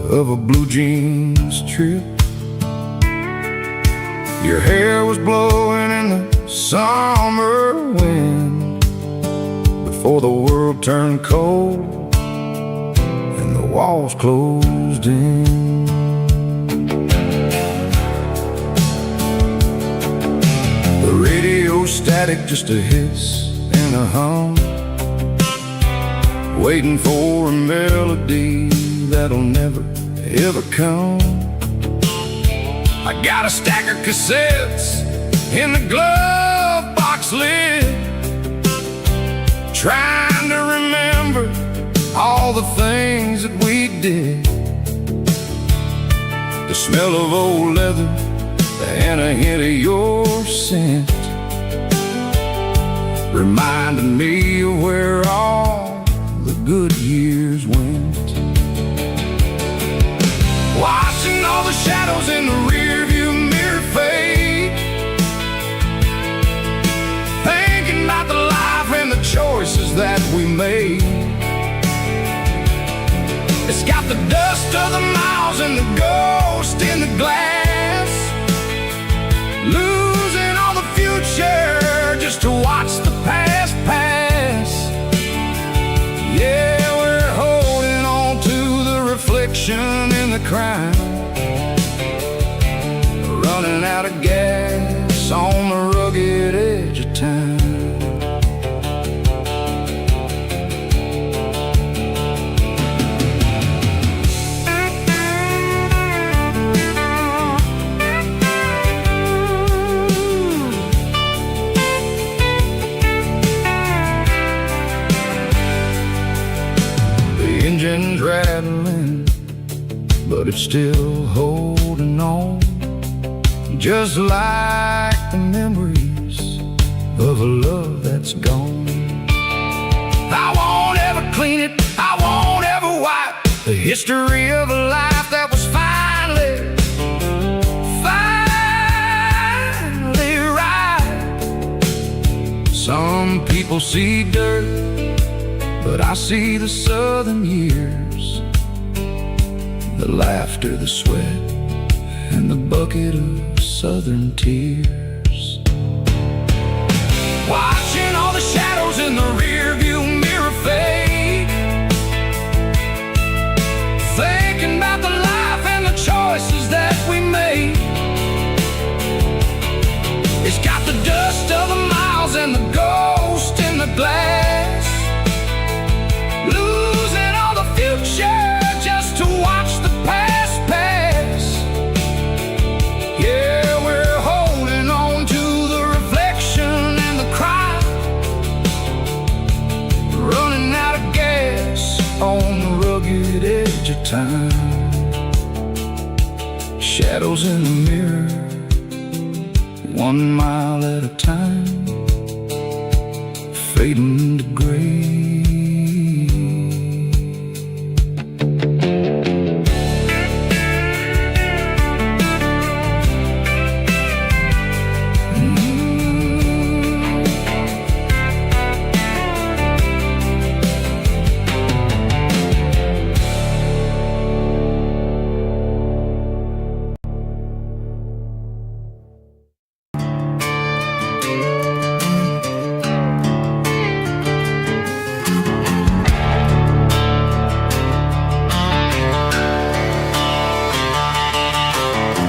of a blue jeans trip. Your hair was blowing in the summer wind before the world turned cold and the walls closed in. The radio static, just a hiss and a hum, waiting for a melody that'll never ever come. I got a stack of cassettes in the glove box lid, trying to remember all the things that we did. The smell of old leather and a hint of your scent, reminding me of where all the good years went. Watching all the shadows in the rearview mirror fade, thinking about the life and the choices that we made. It's got the dust of the miles and the ghost in the glass, losing all the future just to watch the past pass. Yeah, we're holding on to the reflection in the crime, running out of gas on the rugged edge of time. Engine's rattling, but it's still holding on, just like the memories of a love that's gone. I won't ever clean it, I won't ever wipe the history of a life that was finally right. Some people see dirt, but I see the southern years, the laughter, the sweat, and the bucket of southern tears. Watching all the shadows in the rearview mirror fade, thinking about the life and the choices that we made. It's got the dust of the miles and the ghost in the glass, losing all the future just to watch the past pass. Yeah, we're holding on to the reflection and the cry, running out of gas on the rugged edge of time. Shadows in the mirror, 1 mile at a time, fading to gray.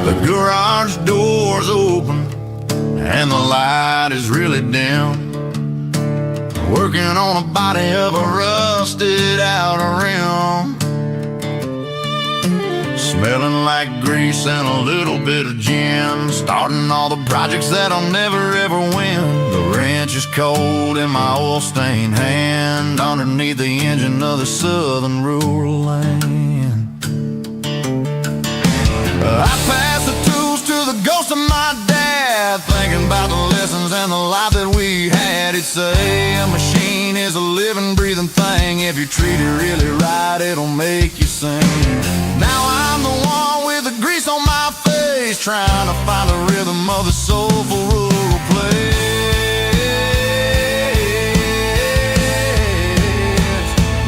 The garage door's open and the light is really dim, working on a body of a rusted out rim, smelling like grease and a little bit of gin, starting all the projects that I'll never ever win. The wrench is cold in my oil-stained hand, underneath the engine of the southern rural land. I pass the tools to the ghost of my dad, thinking about the lessons and the life that we had. He'd say a machine is a living, breathing thing. If you treat it really right, it'll make you sing. Now I'm the one with the grease on my face, trying to find the rhythm of the soulful rural place.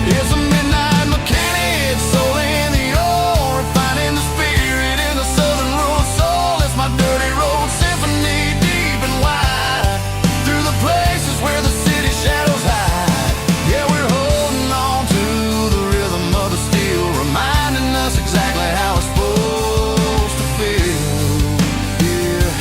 It's a midnight mechanic, soul in the ore, refining the spirit in the southern rural soul. It's my dirty road symphony, deep and wide, through the places where the city shadows hide. Yeah, we're holding on to the rhythm of the steel, reminding us exactly how it's supposed to feel. Yeah.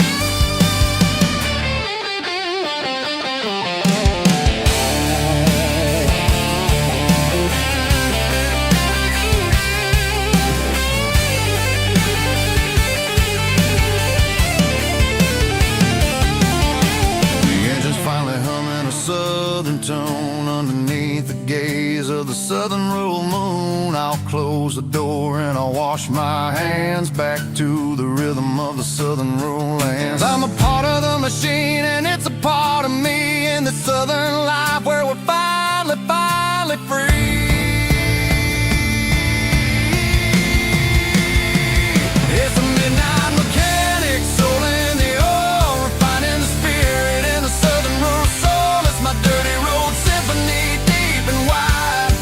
Southern tone underneath the gaze of the southern rural moon. I'll close the door and I'll wash my hands, back to the rhythm of the southern rural lands. I'm a part of the machine and it's a part of me, and in the southern life where we're finally free. It's a midnight mechanic, soul in the oil, refining the spirit in the southern rural soul. It's my dirty road symphony, deep and wide,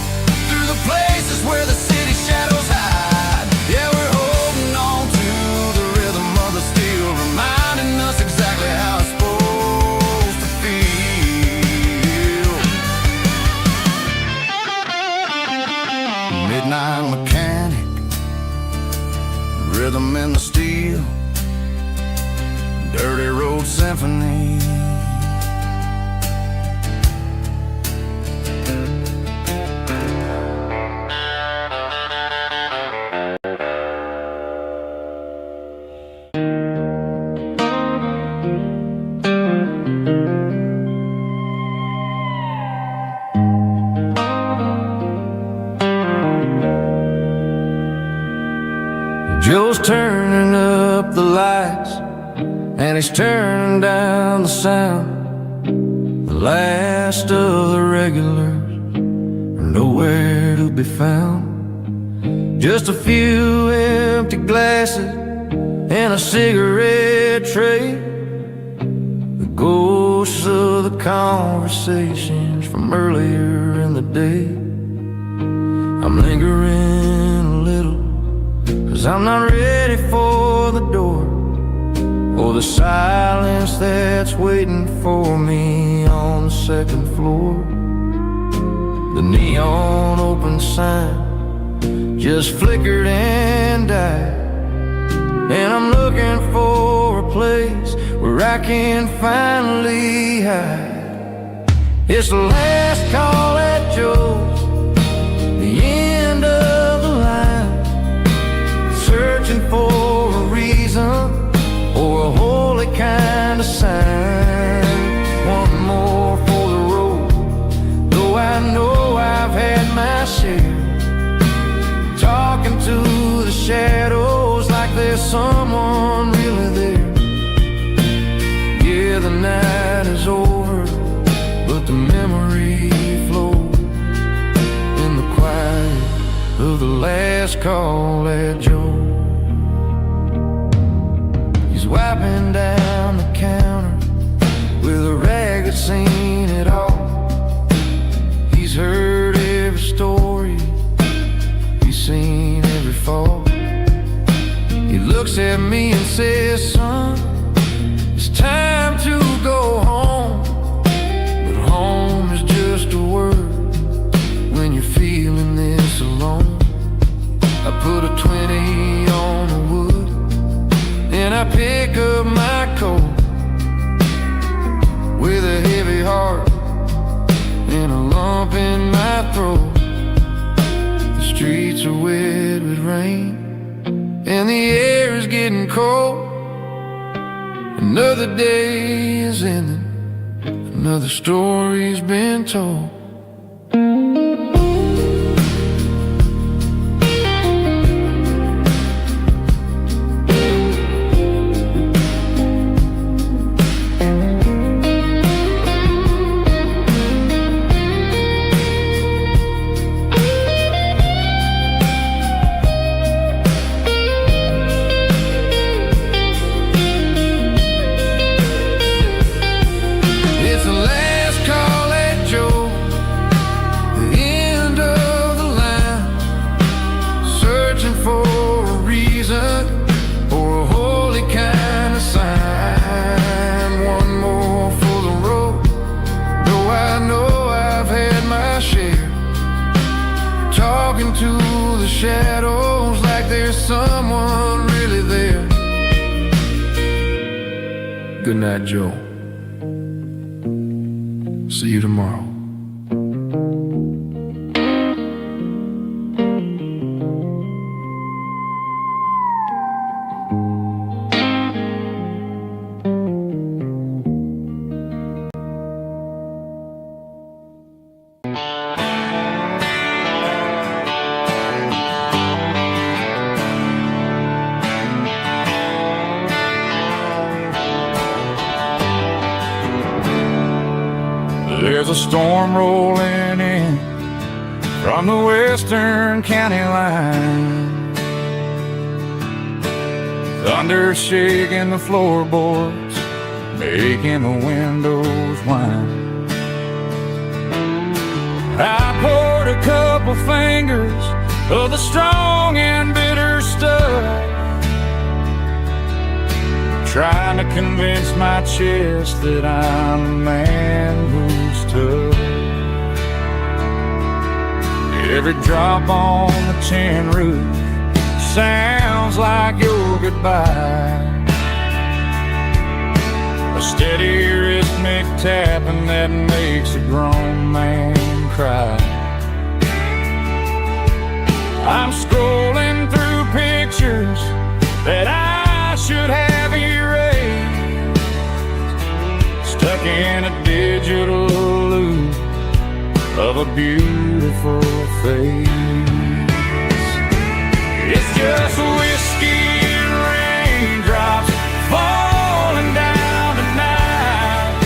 through the places where the city shadows hide. Yeah, we're holding on to the rhythm of the steel, reminding us exactly how it's supposed to feel. Midnight mechanic, rhythm in the steel, dirty road symphony. Joe's turning up the lights, and he's turning down the sound. The last of the regulars are nowhere to be found. Just a few empty glasses and a cigarette tray, the ghosts of the conversations from earlier in the day. I'm lingering a little, 'cause I'm not ready for the door, or the silence that's waiting for me on the second floor. The neon open sign just flickered and died, and I'm looking for a place where I can finally hide. It's the last call at Joe's, the end of the line, searching for a reason or a holy kind of sign. One more for the road, though I know I've had my share, talking to the shadows like there's someone really there. Yeah, the night is over, but the memory flows in the quiet of the last call at Joe. He's wiping down the counter with a rag that's seen it all. He's heard every story, he's seen every fall. He looks at me and says, son, it's time to go home. But home is just a word when you're feeling this alone. I put a 20 on the wood, and I pick up my coat with a heavy heart and a lump in my throat. The streets are wet with rain, and the air is getting cold. Another day is ending, another story's been told. To the shadows like there's someone really there. Good night, Joe. See you tomorrow. There's a storm rolling in from the western county line, thunder shaking the floorboards, making the windows whine. I poured a couple fingers of the strong and bitter stuff, trying to convince my chest that I'm a man who's tough. Every drop on the tin roof sounds like your goodbye, a steady rhythmic tapping that makes a grown man cry. I'm scrolling through pictures that I should have erased, stuck in a digital loop of a beautiful face. It's just whiskey and raindrops falling down tonight,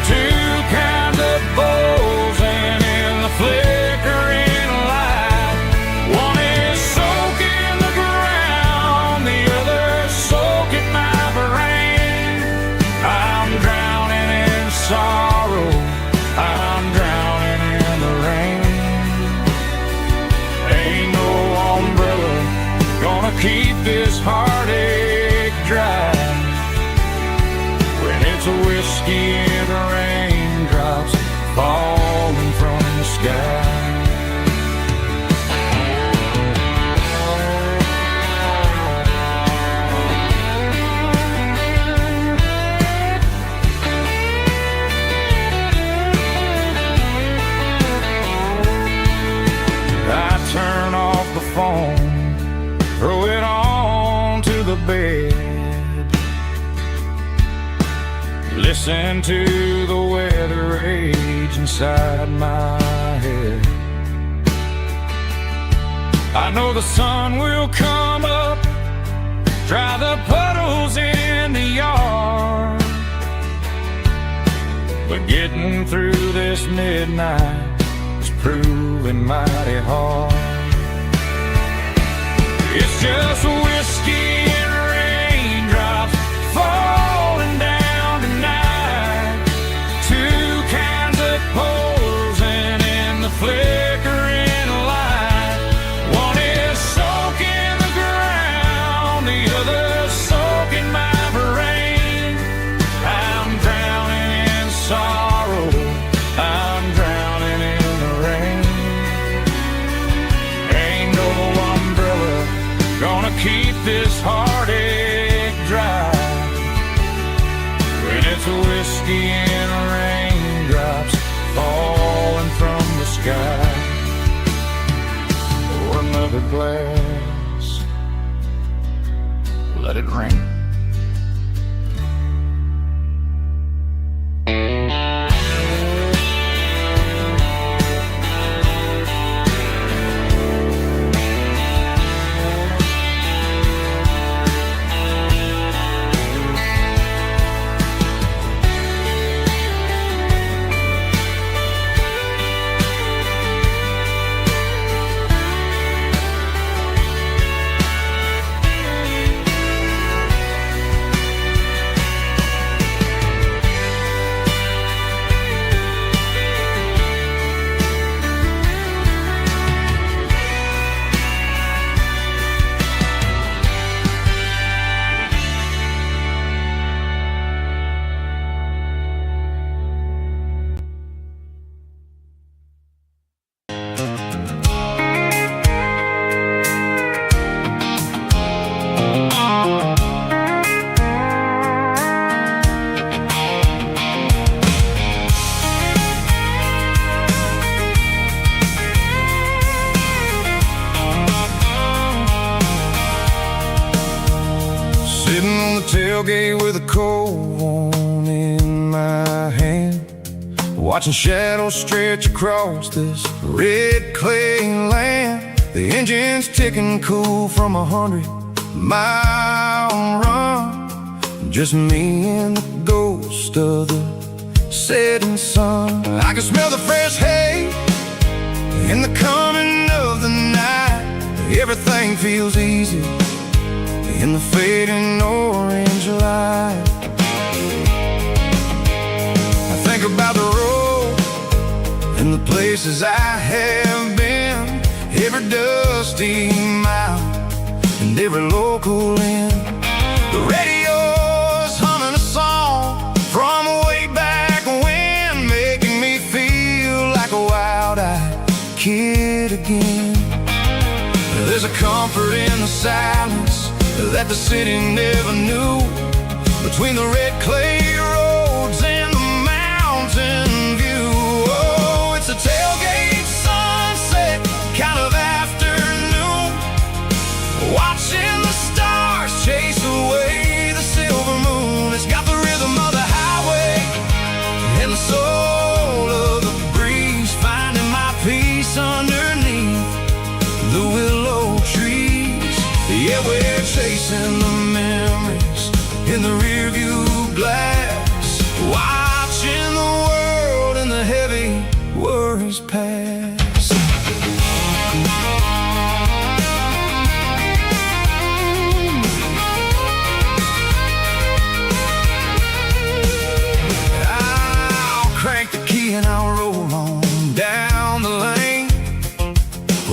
two kinds of bowls and in the flickering light. One is soaking the ground, the other soaking my brain. I'm drowning in sorrow, I'm drowning in the rain. Ain't no umbrella gonna keep this heartache dry when it's a whiskey and raindrops falling from the sky. I turn off the phone, throw it on to the bed, listen to the weather rage inside my head. I know the sun will come up, dry the puddles in the yard, but getting through this midnight is proving mighty hard. It's just whiskey and raindrops falling down tonight, two kinds of poles and in the flickering light. One is soaking the ground, the other soaking my brain. I'm drowning in sorrow, I'm drowning in the rain. Ain't no umbrella gonna keep this heartache dry when it's a whiskey and raindrops falling from the sky. Pour another glass, let it rain. tailgate with a cold one in my hand, watching shadows stretch across this red clay land. The engine's ticking cool from 100-mile run. Just me and the ghost of the setting sun. I can smell the fresh hay in the coming of the night. Everything feels easy in the fading orange light. I think about the road and the places I have been, every dusty mile and every local inn. The radio's humming a song from way back when, making me feel like a wild-eyed kid again. There's a comfort in the silence that the city never knew, between the red clay roads and the mountain view. Oh, it's a tailgate sunset kind of afternoon, watching the stars chase away the silver moon. It's got the rhythm of the highway and the soul of the breeze, finding my peace underneath the willow trees. Yeah, we're chasing the memories in the rearview glass, watching the world and the heavy worries pass. I'll crank the key and I'll roll on down the lane,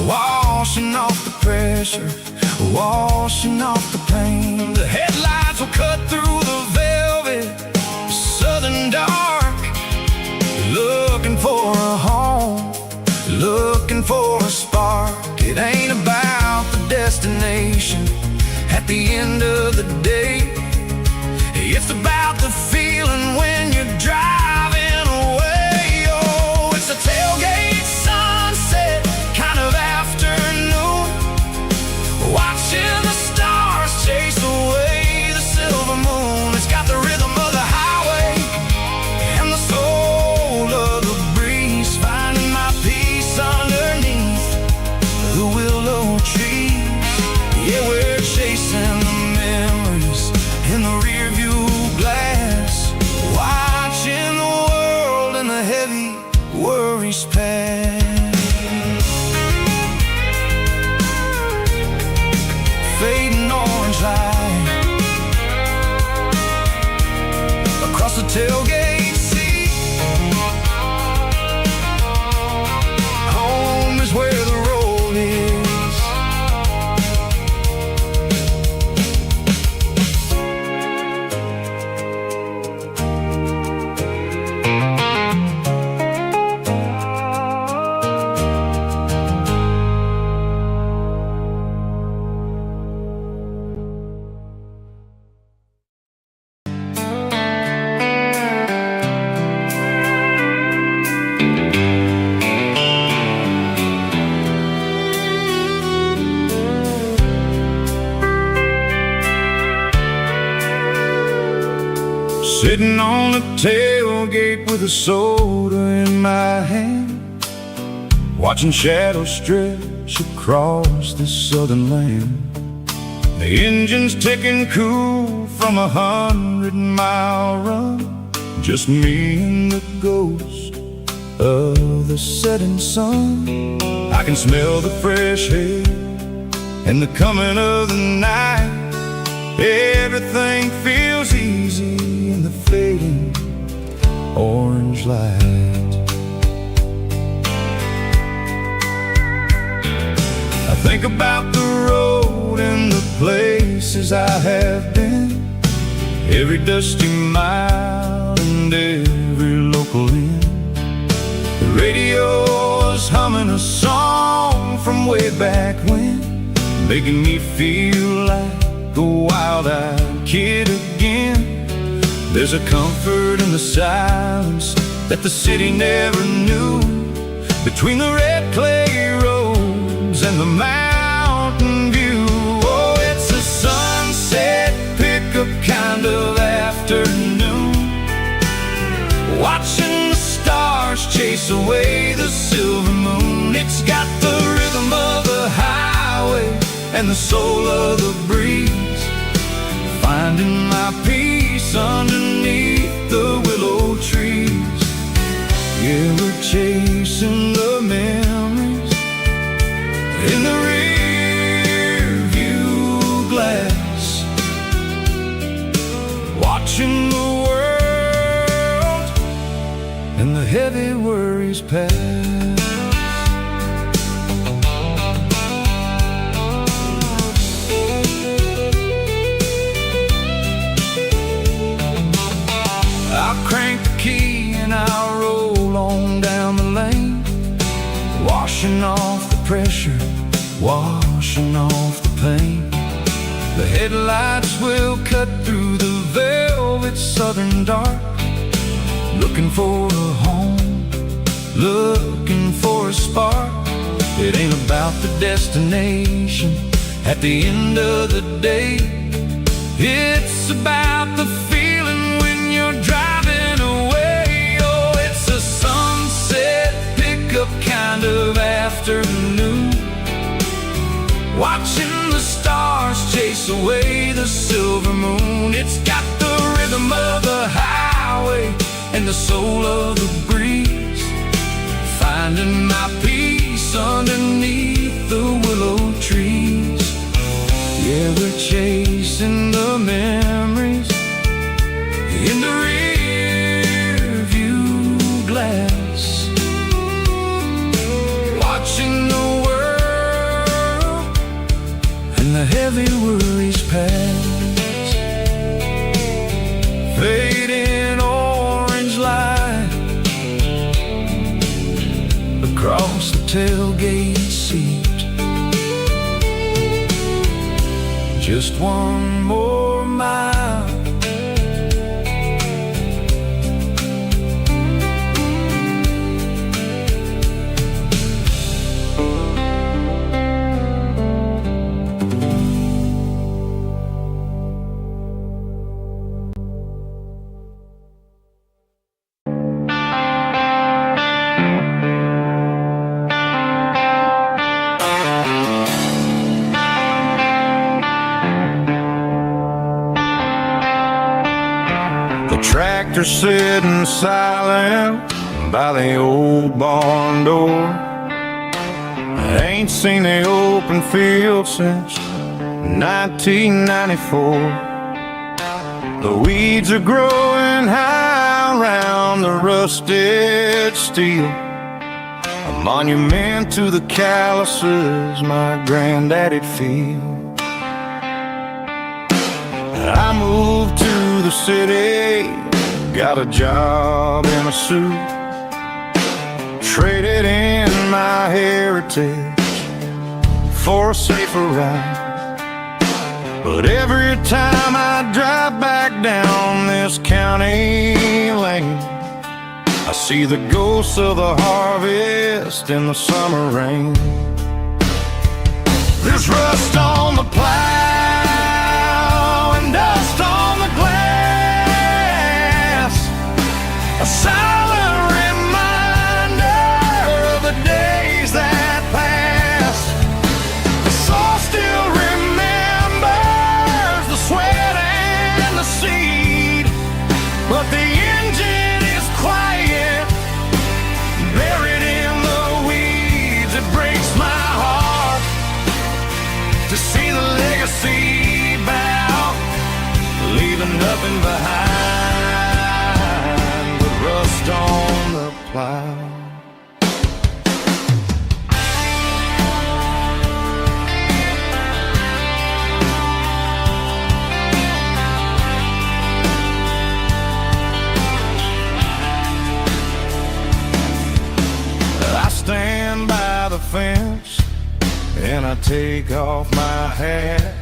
washing off the pressure, washing off the pain. The headlights will cut through the velvet southern dark, looking for a home, looking for a spark. It ain't about the destination at the end of the day, it's about the feeling when you're driving away. Oh, it's a tailgate sunset kind of afternoon, watching the stars chase away the silver moon. It's got the rhythm of the highway and the soul of the breeze, finding my peace underneath the willow trees. Yeah, we're chasing the memories in the rearview glass, watching the world and the heavy worries pass. Fading orange light across the tailgate seat. Home is where the road is. Sitting on the tailgate with a soda in my hand, watching shadows stretch across this southern land. The engine's ticking cool from 100-mile run, just me and the ghost of the setting sun. I can smell the fresh air and the coming of the night. Everything feels easy in the fading orange light. I think about the road and the places I have been, every dusty mile and every local inn. The radio is humming a song from way back when, making me feel like a wild-eyed kid again. There's a comfort in the silence that the city never knew, between the red clay roads and the mountain view. Oh, it's a sunset pickup kind of afternoon, watching the stars chase away the silver moon. It's got the rhythm of the highway and the soul of the breeze, finding my peace underneath the willow trees. watching the world and the heavy worries pass. I'll crank the key and I'll roll on down the lane, washing off the pressure, washing off the pain. The headlights will cut through the velvet southern dark, looking for a home, looking for a spark. It ain't about the destination at the end of the day. It's about the feeling when you're driving away. Oh, it's a sunset pickup kind of afternoon, watching the stars chase away the silver moon. It's got the rhythm of the highway and the soul of the breeze, finding my peace underneath the willow trees. Yeah, we're chasing the memories in the rear view glass, watching the the heavy worries pass. Fading orange light across the tailgate seat. Just one more mile, tractor sitting silent by the old barn door. I ain't seen the open field since 1994. The weeds are growing high around the rusted steel, a monument to the calluses my granddaddy'd feel. I moved to the city, got a job in a suit, traded in my heritage for a safer ride. But every time I drive back down this county lane, I see the ghosts of the harvest in the summer rain. There's rust on the plow and dust on the glass, a silent reminder of the days that passed. The soul still remembers the sweat and the seed, but the engine is quiet, buried in the weeds. It breaks my heart to see the legacy bow, leaving nothing behind but rust on the plow. I stand by the fence and I take off my hat,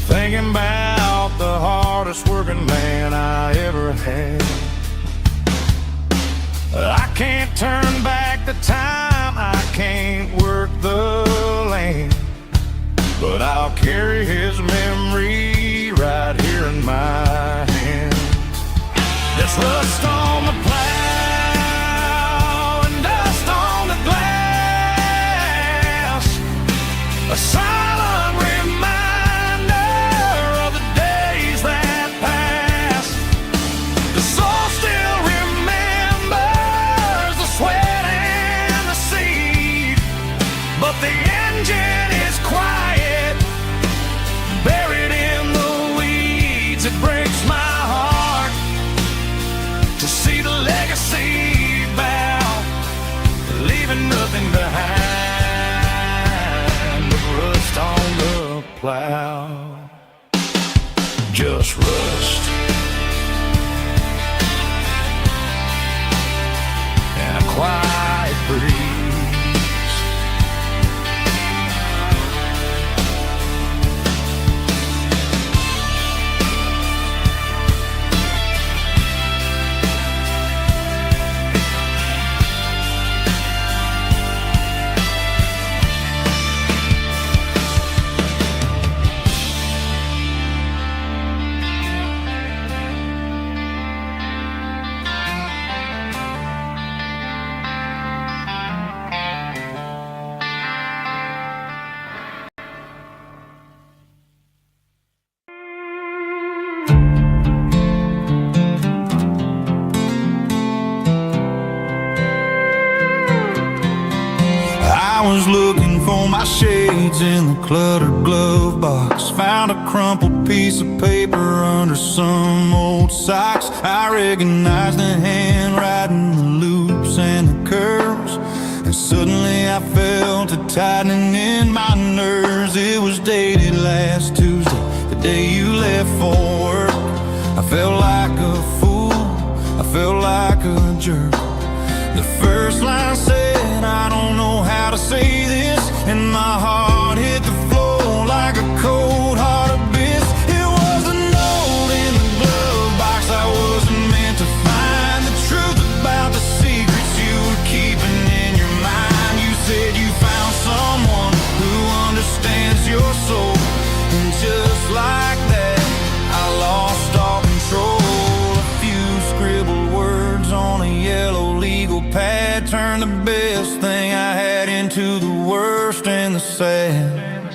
thinking about the hardest working man I ever had. I can't turn back the time, I can't work the land, but I'll carry his memory right here in my hands. There's rust on the plow and dust on the glass, a silent reminder of the days that passed. The soul still remembers the sweat and the seed, but the engine is quiet, buried in the weeds. It breaks breaks my heart to see the legacy bow, leaving nothing behind but rust on the plow. Just rust and a quiet breeze. I was looking for my shades in the cluttered glove box. Found a crumpled piece of paper under some old socks. I recognized the handwriting, the loops and the curves, and suddenly I felt a tightening in my nerves. It was dated last Tuesday, the day you left for work. I felt like a fool, I felt like a jerk. The first line said, I don't know how to say this, and my heart hit the floor like a cold heart abyss. It was a note in the glove box I wasn't meant to find, the truth about the secrets you were keeping in your mind. You said you found someone who understands your soul, and just like that, I lost all control. A few scribbled words on a yellow legal pad turned the best thing I had into the worst and the sad.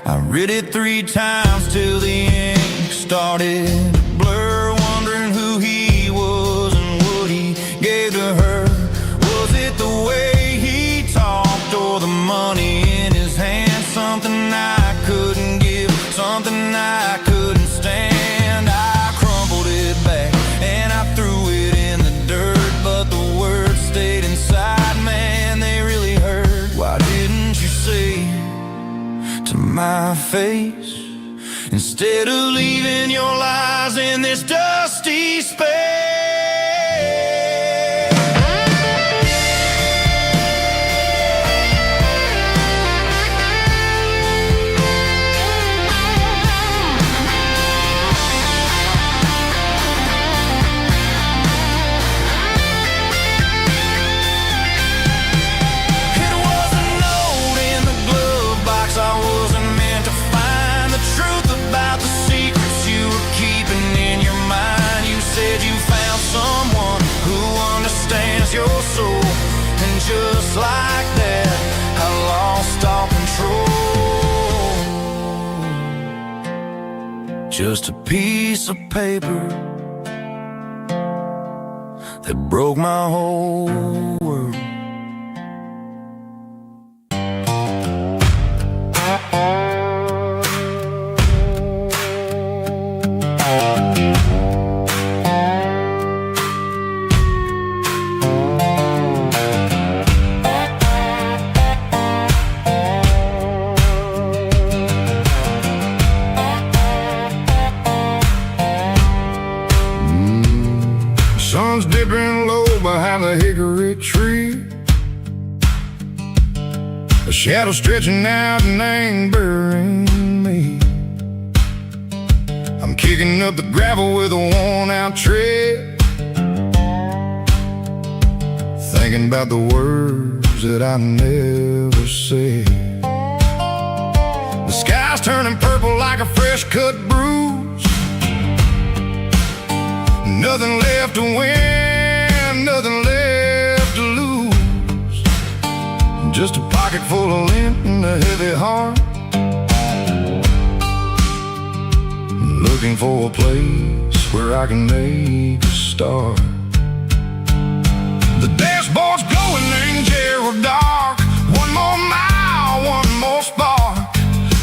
I read it 3 times till the ink started to blur, wondering who he was and what he gave to her. Was it the way he talked or the money in his hand? Something I couldn't give, something I couldn't stand. I crumpled it back and I threw it in the dirt, but the words stayed inside, man, they really hurt. Why didn't you say to my face, instead of leaving your lies in this dusty space? Your soul, and just like that, I lost all control. Just a piece of paper that broke my whole world. Sun's dipping low behind the hickory tree, a shadow stretching out and angering me. I'm kicking up the gravel with a worn-out tread, thinking about the words that I never said. The sky's turning purple like a fresh-cut bruise. Nothing left to win, nothing left to lose. Just a pocket full of lint and a heavy heart, looking for a place where I can make a start. The dashboard's glowing in Gerald dark. One more mile, one more spark.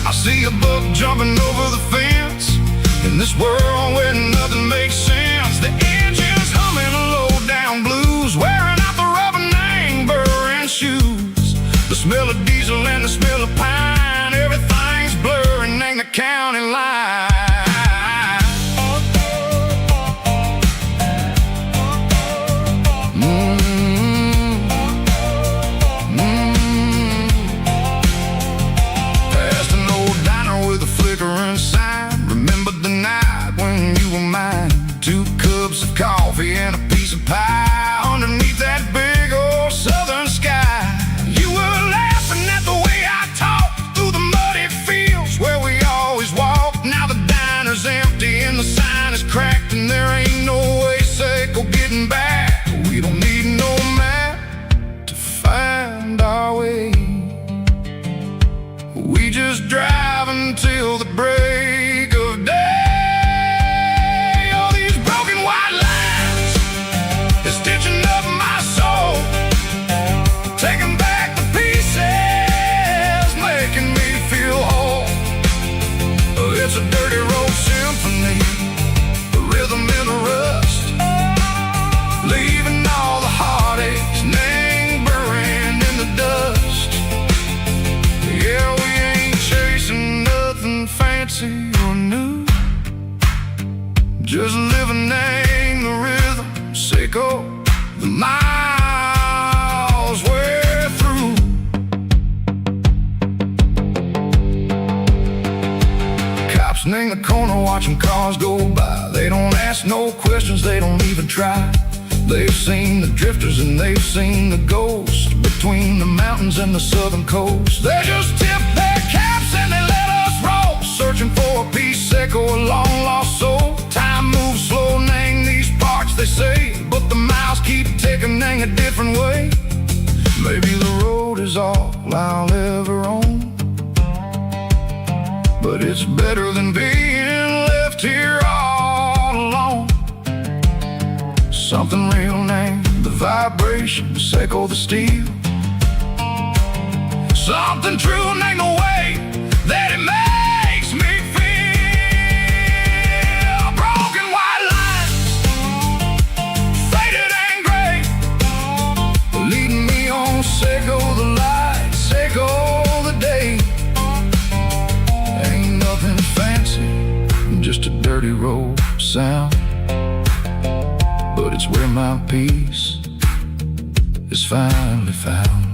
I see a buck jumping over the fence, and In this world where nothing makes sense, the engine's humming low-down blues, wearing out the rubber name-burring shoes. The smell of diesel and the smell of pine, everything's blurring, ain't the county line. Past an old diner with a flickering sign, remember the night when you were mine. 2 cups of coffee and a piece of pie underneath that big old southern sky. You were laughing at the way I talked through the muddy fields where we always walked. Now the diner's empty and the sign is cracked, and there ain't no way safe or getting back. We don't need no map to find our way. We just drive until the break of day. All these broken white lines is stitching up my soul, taking back the pieces, making me feel whole. It's a dirty road symphony, a rhythm in the rust, leaving all the heartaches lingering in the dust. Yeah, we ain't chasing nothing fancy or new, just living in the rhythm, sicko, the miles we're through. Cops in the corner watching cars go by. They don't ask no questions, they don't even try. They've seen the drifters and they've seen the ghosts between the mountains and the southern coast. They just tip their caps and they let us roll, searching for a piece seco, a long lost soul. Time moves slow, nang these parts they say, but the miles keep ticking, nang a different way. Maybe the road is all I'll ever own, but it's better than being left here all alone. Something real named the vibration, seco the steel. Something true named the way that it makes me feel. Broken white lines, faded and gray, leading me on, seco the light, seco the day. Ain't nothing fancy, just a dirty road sound, but it's where my peace is finally found.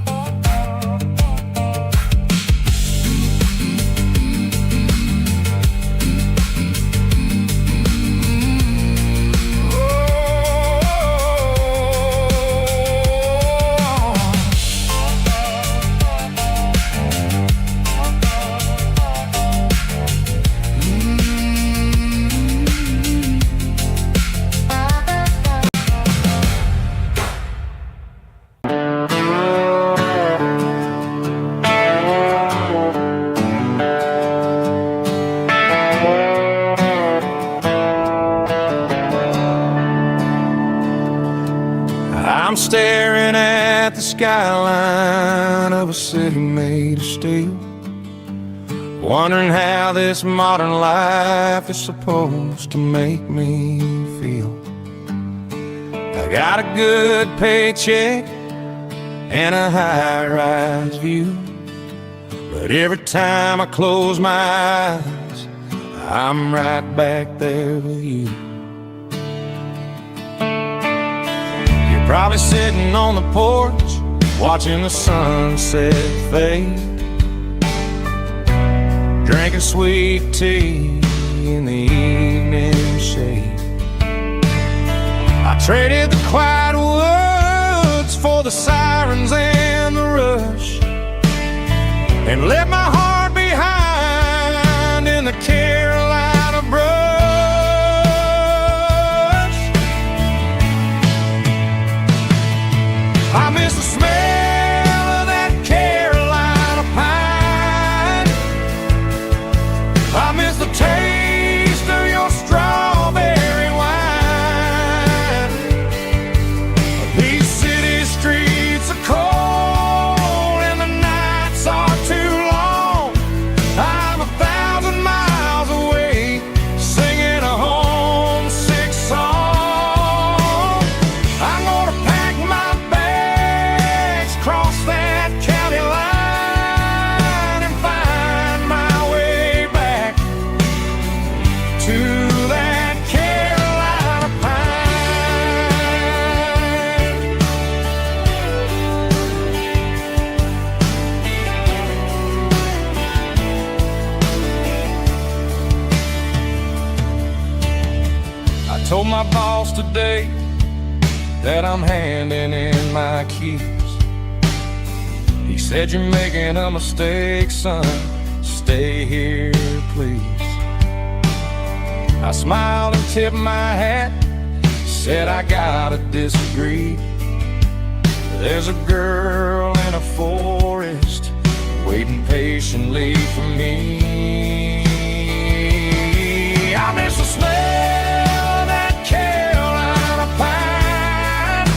I'm staring at the skyline of a city made of steel, wondering how this modern life is supposed to make me feel. I got a good paycheck and a high-rise view, but every time I close my eyes, I'm right back there with you. Probably sitting on the porch, watching the sunset fade, drinking sweet tea in the evening shade. I traded the quiet woods for the sirens and the rush, and left my heart behind in the Carolina brush. I miss the smell of that Carolina pine. I miss the taste of your strawberry wine. These city streets are cold and the nights are too long. told my boss today that I'm handing in my keys. He said, "You're making a mistake, son. Stay here, please." I smiled and tipped my hat, said I gotta disagree. There's a girl in a forest waiting patiently for me. I miss the smell of that Carolina pine.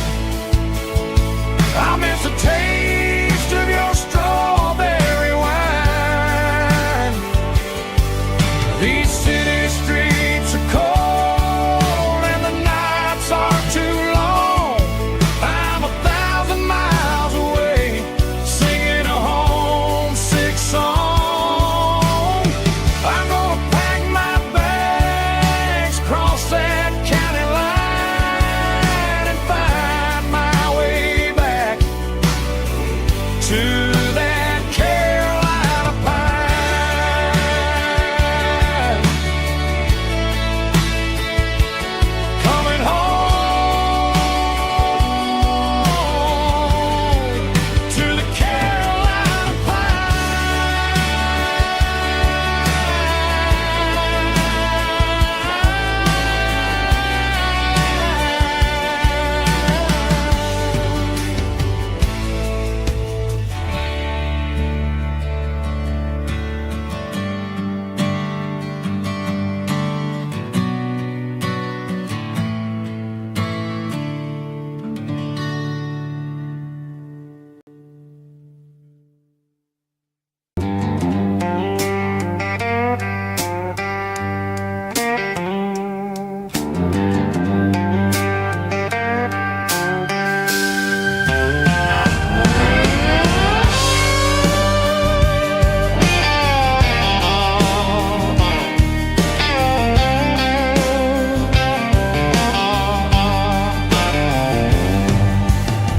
I miss the taste of your strawberry wine. These city streets are cold and the nights are too long. I'm 1,000 miles away, singing a homesick song. I'm gonna pack my bags, cross that county line, and find my way back to that Carolina pine. Coming home to the Carolina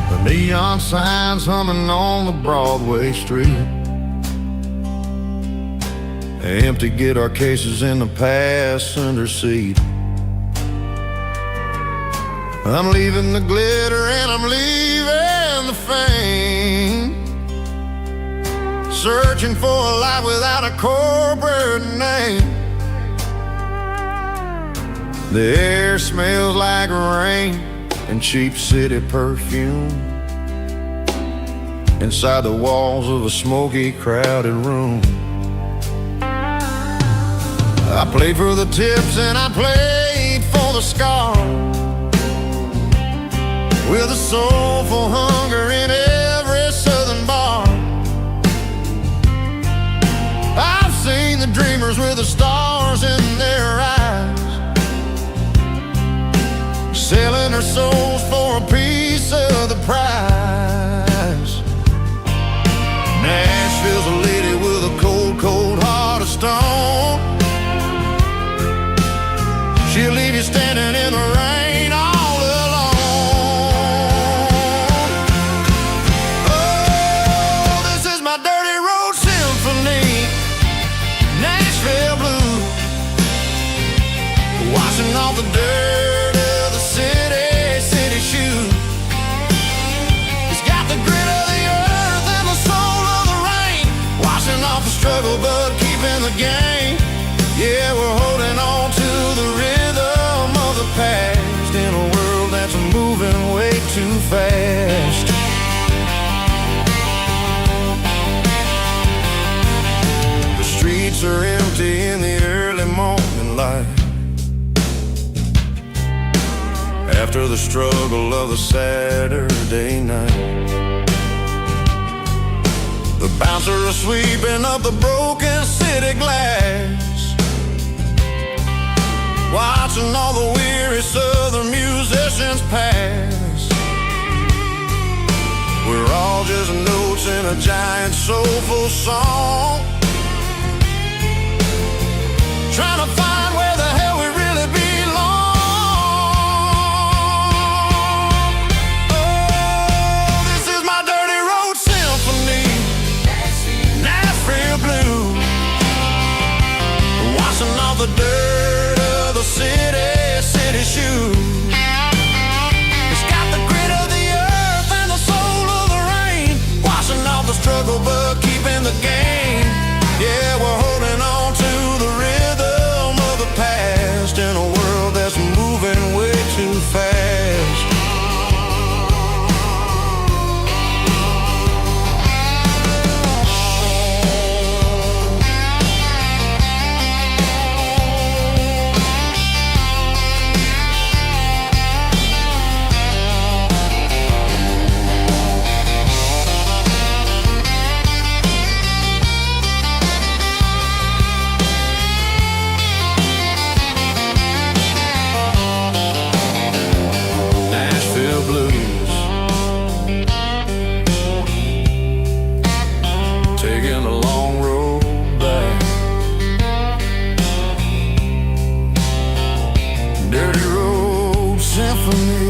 The neon signs humming on the Broadway street. Empty guitar cases in the passenger seat. I'm leaving the glitter and I'm leaving the fame. Searching for a life without a corporate name. The air smells like rain and cheap city perfume. Inside the walls of a smoky, crowded room. I played for the tips and I played for the scars, with a soulful hunger in every southern bar. I've seen the dreamers with the stars in their eyes, selling their souls for a piece of the prize. Nashville's a lady with a cold, cold heart of stone. She'll leave you standing in the rain all alone. Oh, this is my dirty road symphony, Nashville blues, washing off the dirt of the city shoes. It's got the grit of the earth and the soul of the rain, washing off the struggle but keeping the game. Yeah, we're holding on to the rhythm of the past in a world that's moving way too fast. The streets are empty in the early morning light, after the struggle of the Saturday night. The bouncer is sweeping up the broken city glass, watching all the weary southern musicians pass. We're all just notes in a giant soulful song, trying to find where the hell we really belong. Oh, this is my dirty road symphony, Nashville blues, washing off the dirt of the city shoes. for me.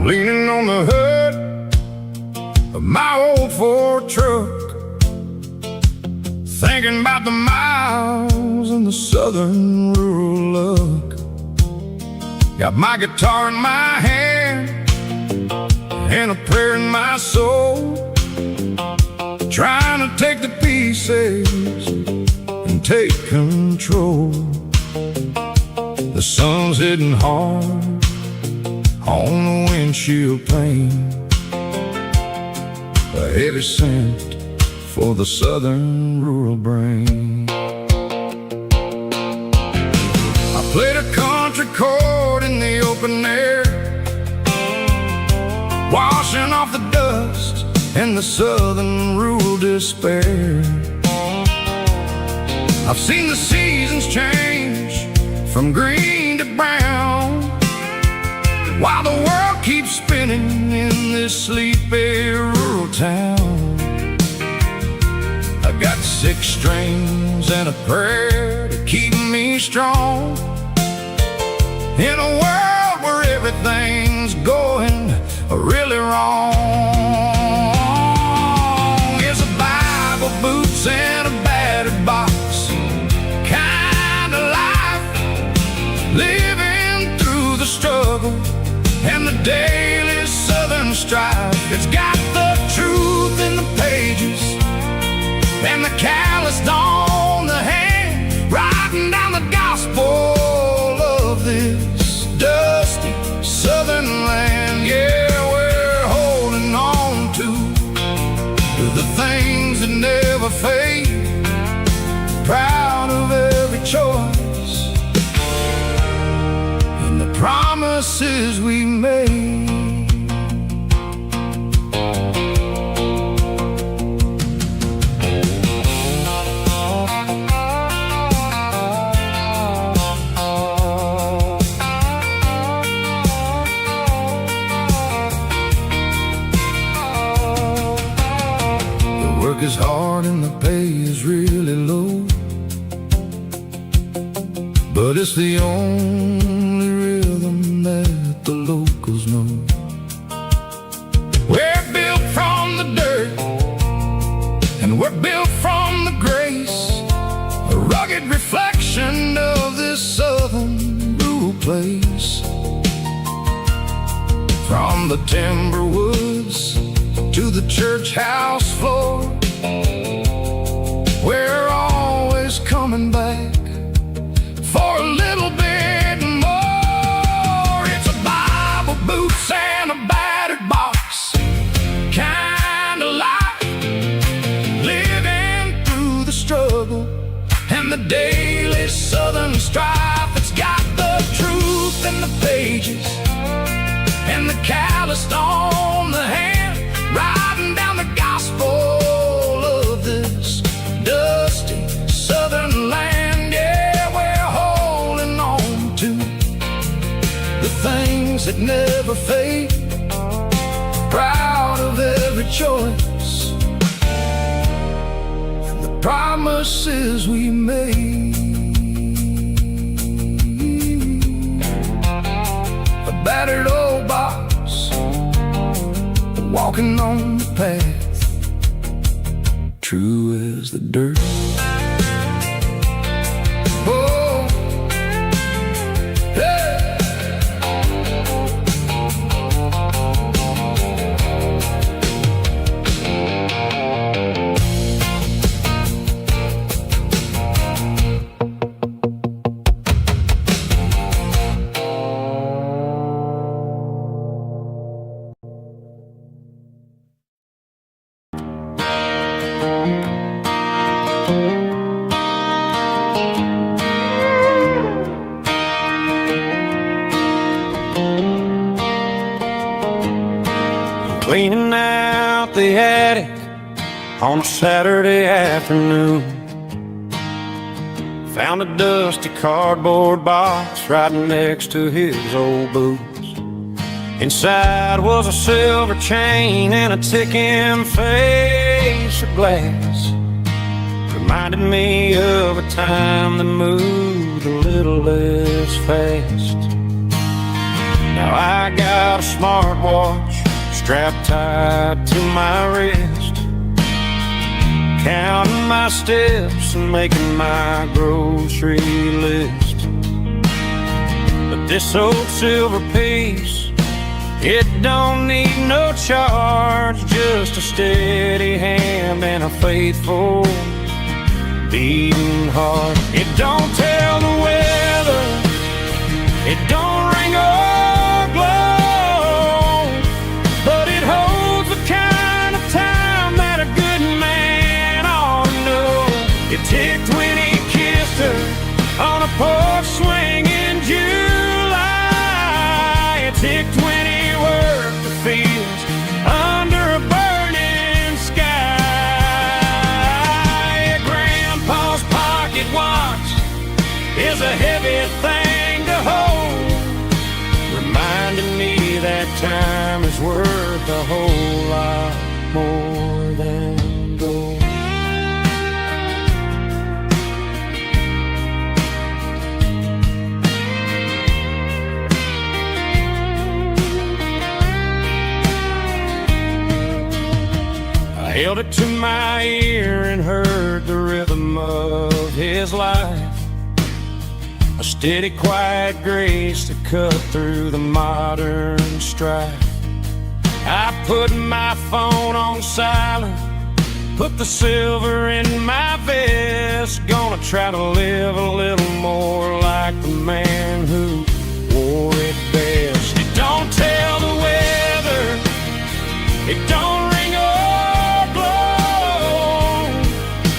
Leaning on the hood of my old Ford truck, thinking about the miles and the southern rural look. Got my guitar in my hand and a prayer in my soul, trying to take the pieces and take control. The sun's hitting hard on the windshield pane, a heavy scent for the southern rural brain. I played a country chord in the open air, washing off the dust and the southern rural despair. I've seen the seasons change from green to brown, while the world keeps spinning in this sleepy rural town. I got 6 strings and a prayer to keep me strong, in a world where everything's going really wrong. It's a Bible, boots, and a battered box kind of life, living through the struggle and the daily southern strife. It's got the truth in the pages and the calloused on the hand, writing down the gospel of this dusty southern land. Yeah, we're holding on to the things that never fade, proud of every choice and the promises we made. The work is hard and the pay is really low, but it's the only rhythm that the locals know. We're built from the dirt and we're built from the grace, a rugged reflection of this southern rural place. From the timber woods to the church house floor, we're always coming back for a little bit more. It's a Bible, boots, and a battered box kind of life, living through the struggle and the daily southern strife. It's got the truth in the pages and the calloused on the hand, writing down the gospel of this dusty southern land. Yeah, we're holding on to the things that never fade, proud of every choice and the promises we made. walking on the path, true as the dirt. Oh, hey. Cleaning out the attic on a Saturday afternoon. Found a dusty cardboard box right next to his old boots. Inside was a silver chain and a ticking face of glass. Reminded me of a time that moved a little less fast. Now I got a smartwatch strapped tight to my wrist, counting my steps and making my grocery list. But this old silver piece, it don't need no charge, just a steady hand and a faithful beating heart. It don't tell the weather, it don't ring or glow, but it holds the kind of time that a good man ought to know. It ticked when he kissed her on a porch swing in July. It ticked when he worked the fields under a burning sky. Grandpa's pocket watch is a heavy thing to hold, reminding me that time is worth a whole lot more than gold. I held it to my ear and heard the rhythm of his life, a steady, quiet grace that cut through the modern strife. I put my phone on silent, put the silver in my vest. Gonna try to live a little more like the man who wore it best. It don't tell the weather, it don't ring or glow,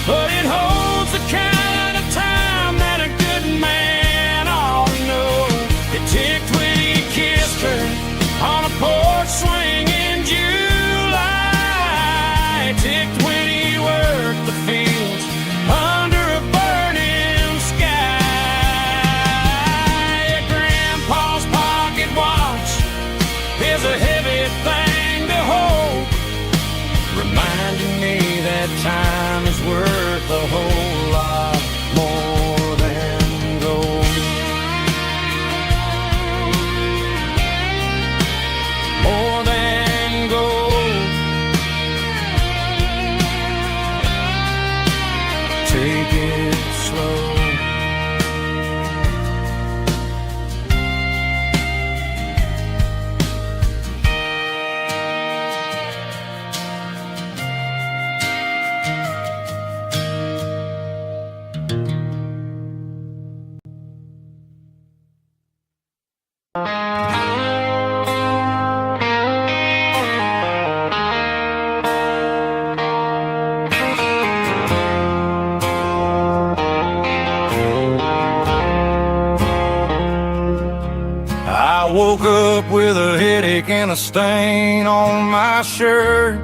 but it holds the kind of time that a good man ought to know. It ticked when he kissed her on a porch swing in July. It ticked when he worked the fields under a burning sky. Grandpa's pocket watch is a heavy thing to hold, reminding me that time is worth a whole lot more than gold. More than gold. Take it slow. I woke up with a headache and a stain on my shirt.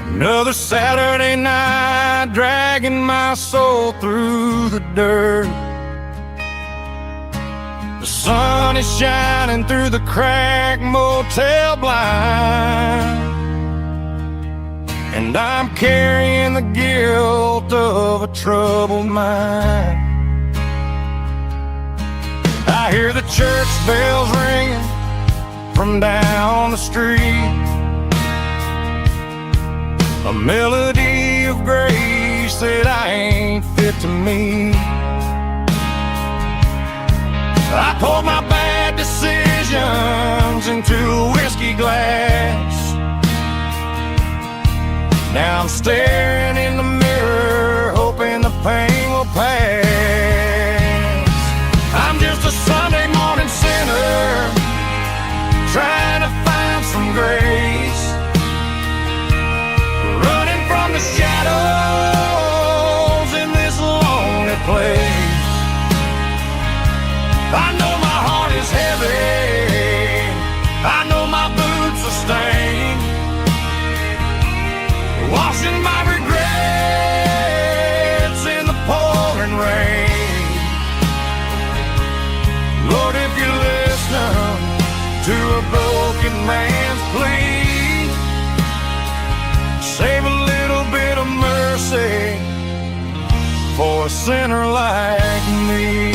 Another Saturday night dragging my soul through the dirt. The sun is shining through the cracked motel blind, and I'm carrying the guilt of a troubled mind. I hear the church bells ringing from down the street. A melody of grace that I ain't fit to meet. I poured my bad decisions into a whiskey glass. Now I'm staring in the mirror, hoping the pain will pass. I'm just a Sunday morning sinner, trying to find some grace, running from the shadows in this lonely place. I know my heart is heavy, I know my boots are stained, washing my regrets in the pouring rain. Lord, if you listen to a broken man's plea, save a little bit of mercy for a sinner like me.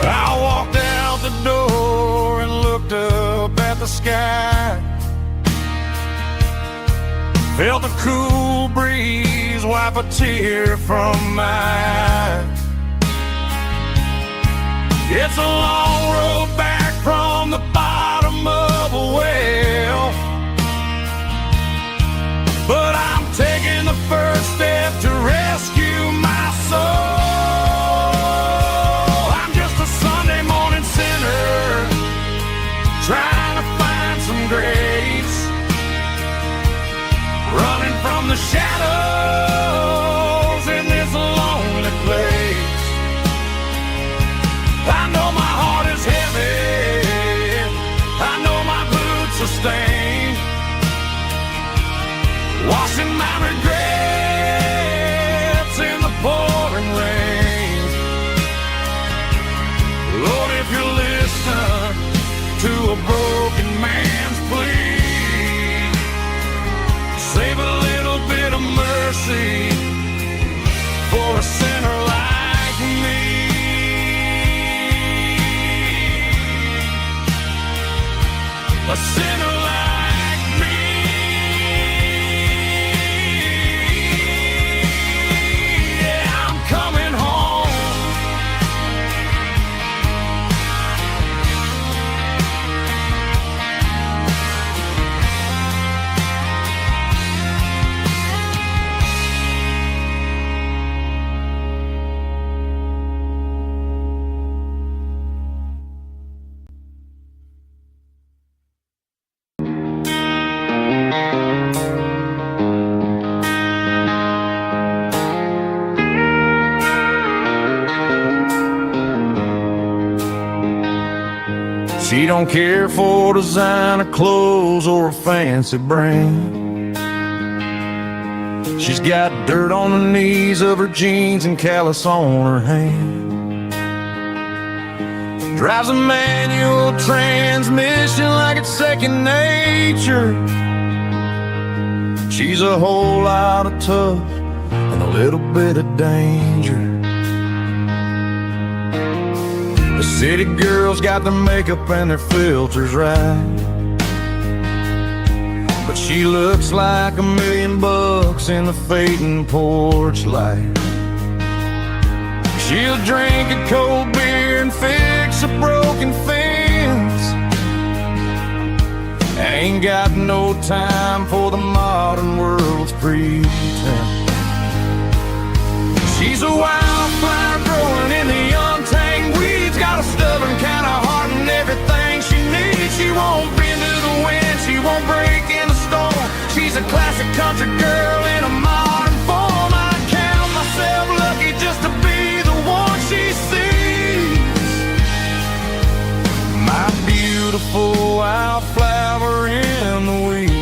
I walked out the door and looked up at the sky, felt the cool breeze wipe a tear from my eye. It's a long road back from the bottom of a well, but I'm taking the first step to rescue my soul. Trying to find some grace, running from the shadows in this lonely place. I know my heart is heavy, I know my boots are stained, washing my regrets in the pouring rain. Lord, if you listen to a broken man's plea, save a little bit of mercy for a sinner like me. A sinner like me. Yeah, I'm coming home. She don't care for designer clothes or a fancy brand. She's got dirt on the knees of her jeans and callus on her hand. Drives a manual transmission like it's second nature. She's a whole lot of tough and a little bit of danger. The city girls got their makeup and their filters right, but she looks like $1 million in the fading porch light. She'll drink a cold beer and fix a broken fence. Ain't got no time for the modern world's pretense. She's a wildflower growing in the untamed weeds, got a stubborn kind of heart and everything she needs. She won't bend to the wind, she won't break in a storm. She's a classic country girl in a modern form. I count myself lucky just to be the one she sees. My beautiful wildflower in the weeds.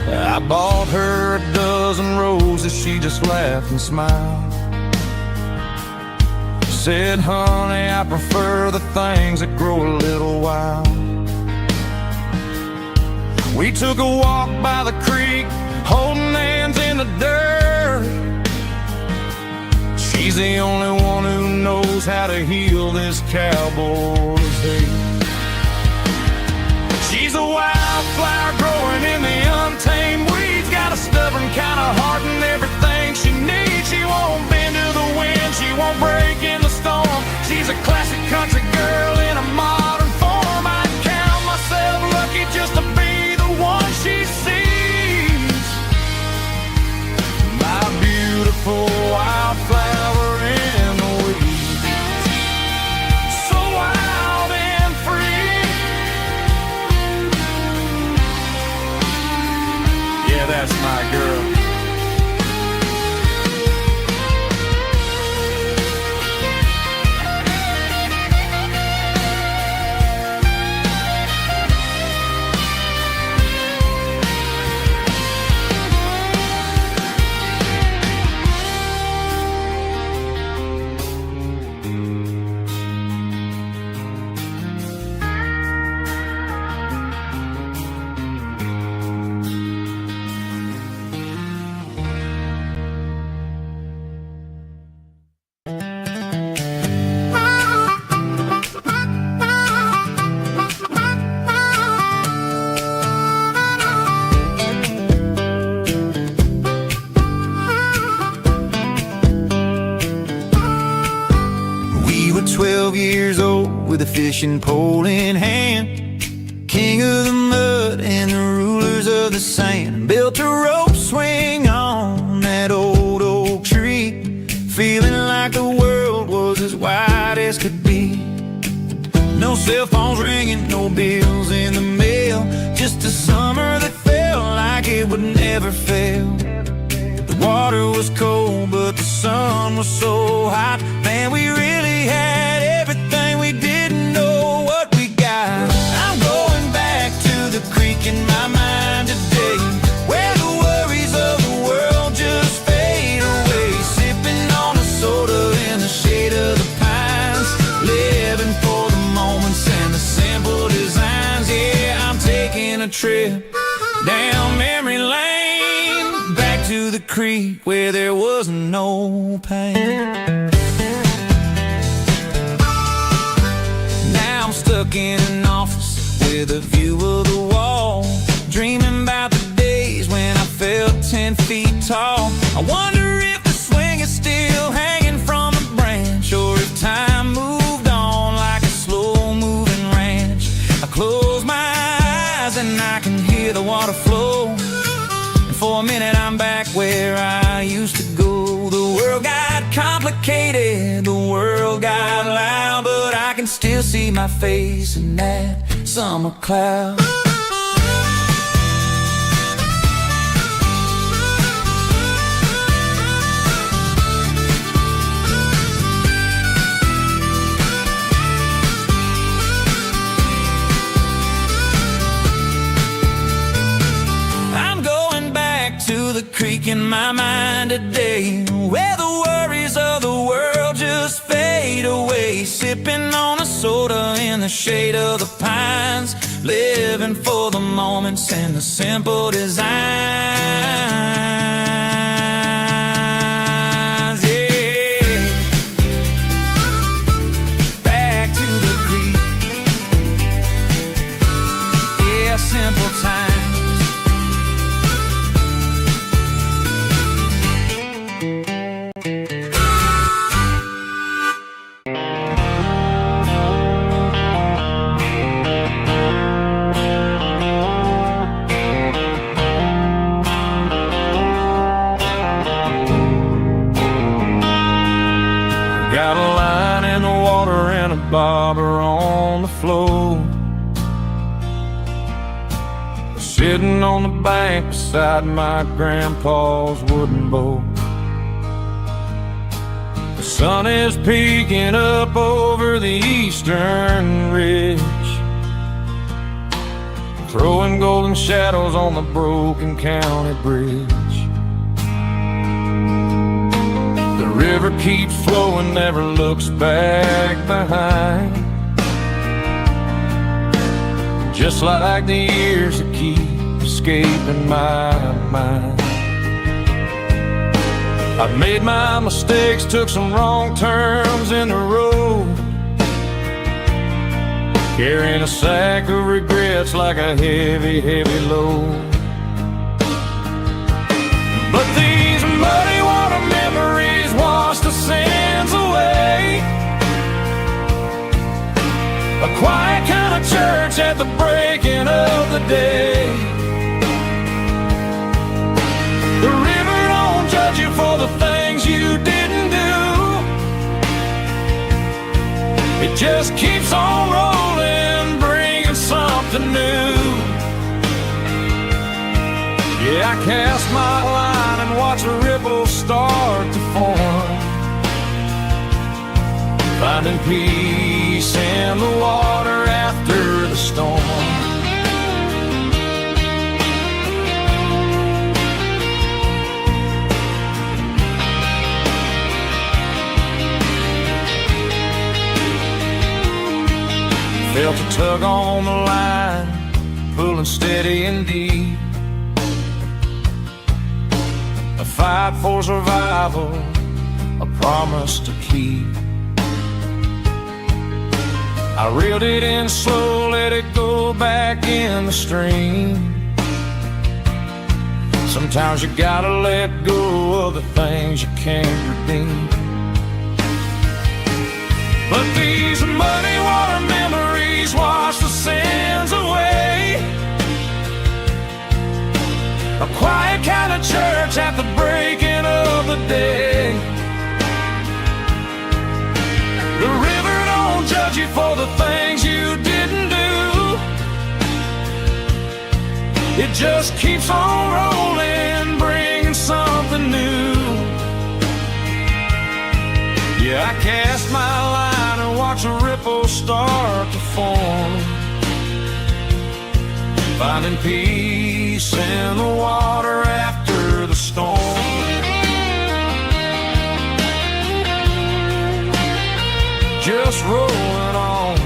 I bought her a dozen roses, she just laughed and smiled. said, honey, I prefer the things that grow a little wild. We took a walk by the creek, holding hands in the dirt. She's the only one who knows how to heal this cowboy's hate. She's a wildflower growing in the untamed weeds. Got a stubborn kind of heart and everything she needs. She won't bend to the wind, she won't break in the storm. She's a classic country girl in a modern form. I count myself lucky just to be the one she sees. My beautiful wildflower in the weeds. So wild and free. Yeah, that's my girl. We were 12 years old with a fishing pole in hand, king of the mud and the rulers of the sand. Built a rope swing on that old oak tree, feeling like the world was as wide as could be. No cell phones ringing, no bills in the mail, just a summer that felt like it would never fail. The water was cold, but the sun was so hot. Man, we really had everything, we didn't know what we got. I'm going back to the creek in my mind today, where the worries of the world just fade away. Sipping on a soda in the shade of the pines, living for the moments and the simple designs. Yeah, I'm taking a trip down memory lane, back to the creek where there was no pain. Now I'm stuck in an office with a view of the wall, dreaming about the days when I felt 10 feet tall. I wonder if the swing is still hanging from a branch, or if time moved on like a slow-moving ranch. I close my eyes and I can hear the water flow, and for a minute I'm back where I used to go. The world got complicated, the world got loud, but I can still see my face in that summer cloud. I'm going back to the creek in my mind today, where the worries of the world just fade away. Sipping on a soda in the shade of the pines, living for the moments and the simple designs. Yeah, back to the creek. Yeah, simple times. Got a line in the water and a bobber on the floor, sitting on the bank beside my grandpa's wooden boat. The sun is peeking up over the eastern ridge, throwing golden shadows on the broken county bridge. The river keeps flowing, never looks back behind. Just like the years that keep escaping my mind. I've made my mistakes, took some wrong turns in the road, carrying a sack of regrets like a heavy, heavy load. But these muddy water memories wash the sins away. A quiet kind of church at the breaking of the day. The river don't judge you for the things you didn't do. It just keeps on rolling, bringing something new. Yeah, I cast my line and watch a ripple start to form, finding peace in the water after the storm. Felt a tug on the line, pulling steady and deep. A fight for survival, a promise to keep. I reeled it in slow, let it go back in the stream. Sometimes you gotta let go of the things you can't redeem. But these muddy water memories wash the sins away. A quiet kind of church at the breaking of the day. The river don't judge you for the things you didn't do. It just keeps on rolling, bringing something new. Yeah, I cast my line and watch a ripple start to form, finding peace in the water after the storm. Just rolling on.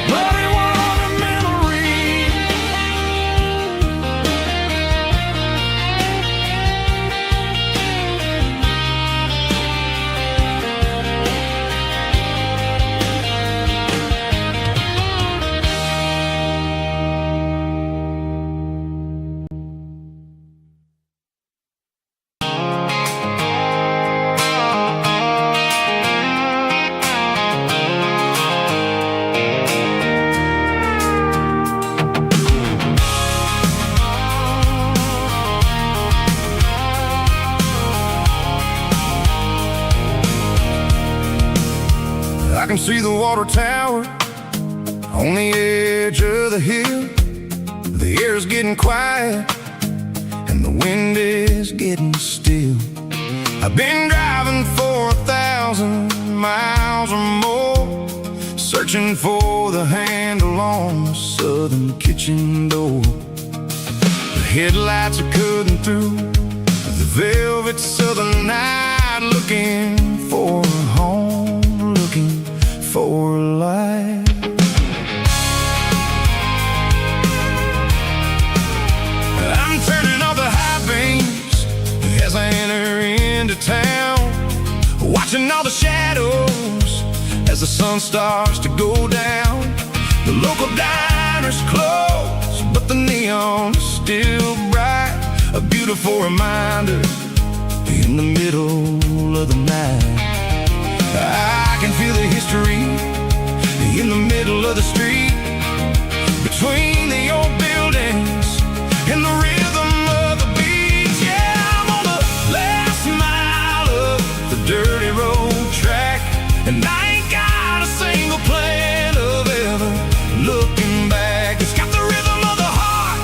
Muddy water memory. I can see the water tower on the edge of the hill. The air's getting quiet and the wind is getting still. I've been driving for 1,000 miles or more, searching for the handle on the southern kitchen door. The headlights are cutting through the velvet southern night, looking for a home, looking for a life. I'm turning off the high beams as I enter into town, watching all the shadows as the sun starts to go down. The local diner's closed, but the neon is still bright, a beautiful reminder in the middle of the night. I can feel the history in the middle of the street, between the old buildings and the rhythm of the beats. Yeah, I'm on the last mile of the dirty road track, and I ain't got a single plan of ever looking back. It's got the rhythm of the heart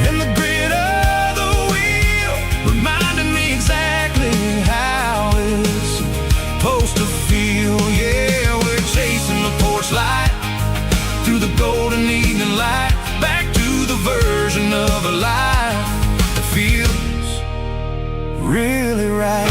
and the grit of the wheel, reminding me exactly how it's supposed to feel. Yeah, we're chasing the porch light through the golden evening light, back to the version of a really right.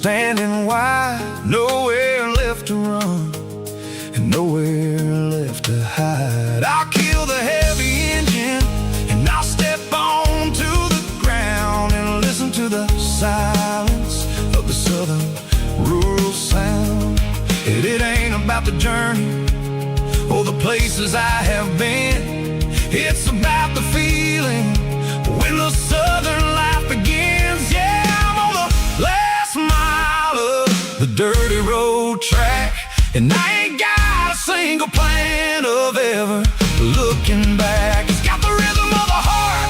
Standing wide, nowhere left to run and nowhere left to hide. I'll kill the heavy engine and I'll step onto the ground and listen to the silence of the southern rural sound. It ain't about the journey or the places I have been. It's about the feeling when the southern life begins. Yeah, I'm on the last mile of the dirty road track, and I ain't got a single plan of ever looking back. It's got the rhythm of the heart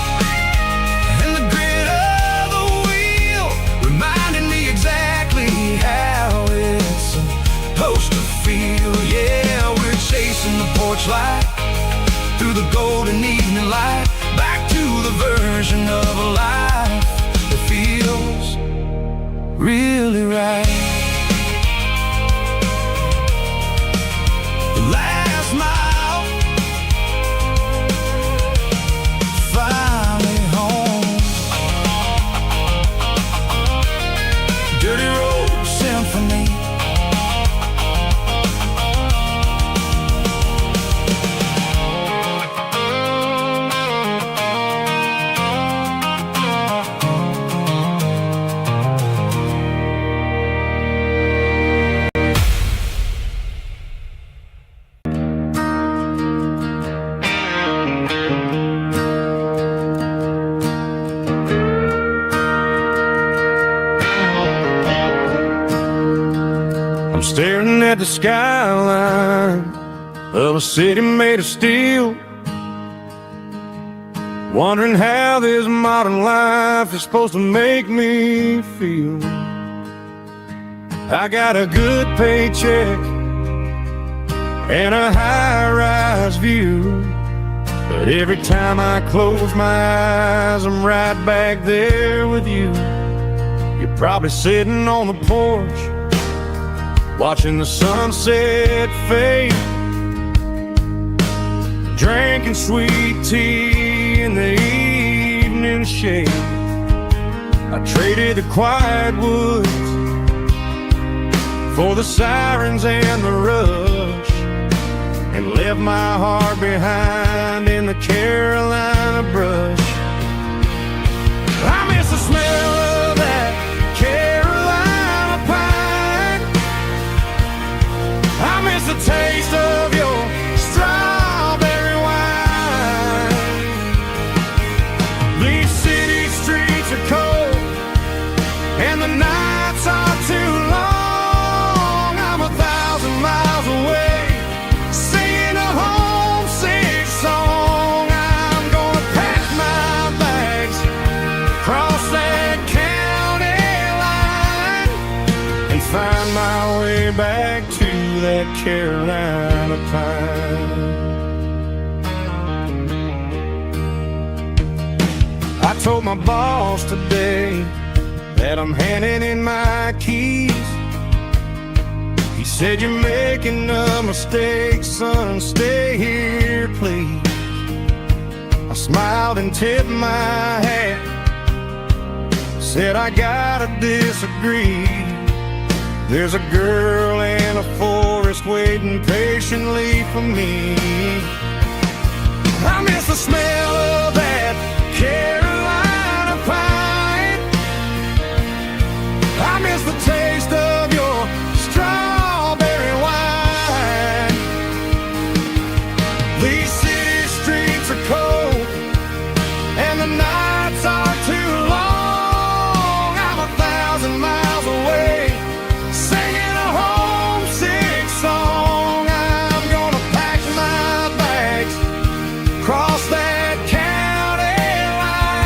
and the grit of the wheel, reminding me exactly how it's supposed to feel. Yeah, we're chasing the porch light through the golden evening light, back to the version of a life that feels really right. The last mile, finally home. Dirty road symphony. Staring at the skyline of a city made of steel, wondering how this modern life is supposed to make me feel. I got a good paycheck and a high-rise view, but every time I close my eyes, I'm right back there with you. You're probably sitting on the porch, watching the sunset fade, drinking sweet tea in the evening shade. I traded the quiet woods for the sirens and the rush, and left my heart behind in the Carolina brush. I miss the smell of that Carolina pine. I miss the taste of your strawberry wine. These city streets are cold and the nights are too long. I'm 1,000 miles away, singing a homesick song. I'm gonna pack my bags, cross that county line, and find my way back to that Carolina pine. I told my boss today that I'm handing in my keys. He said, "You're making a mistake, son, stay here, please." I smiled and tipped my hat, said, "I gotta disagree. There's a girl in a forest waiting patiently for me." I miss the smell of that Carolina pine. I miss the taste of your strawberry wine. These city streets are cold and the nights are too long. I'm 1,000 miles away, singing a homesick song. I'm gonna pack my bags, cross that county line,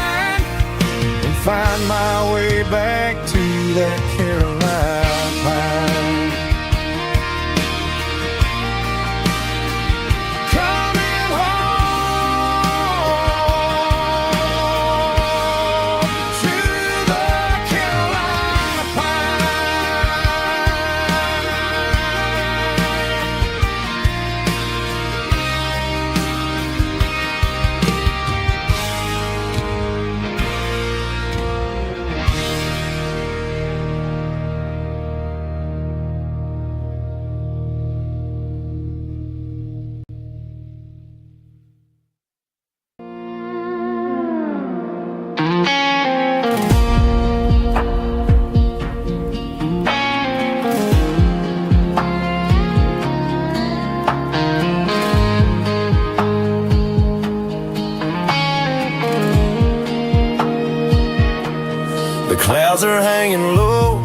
are hanging low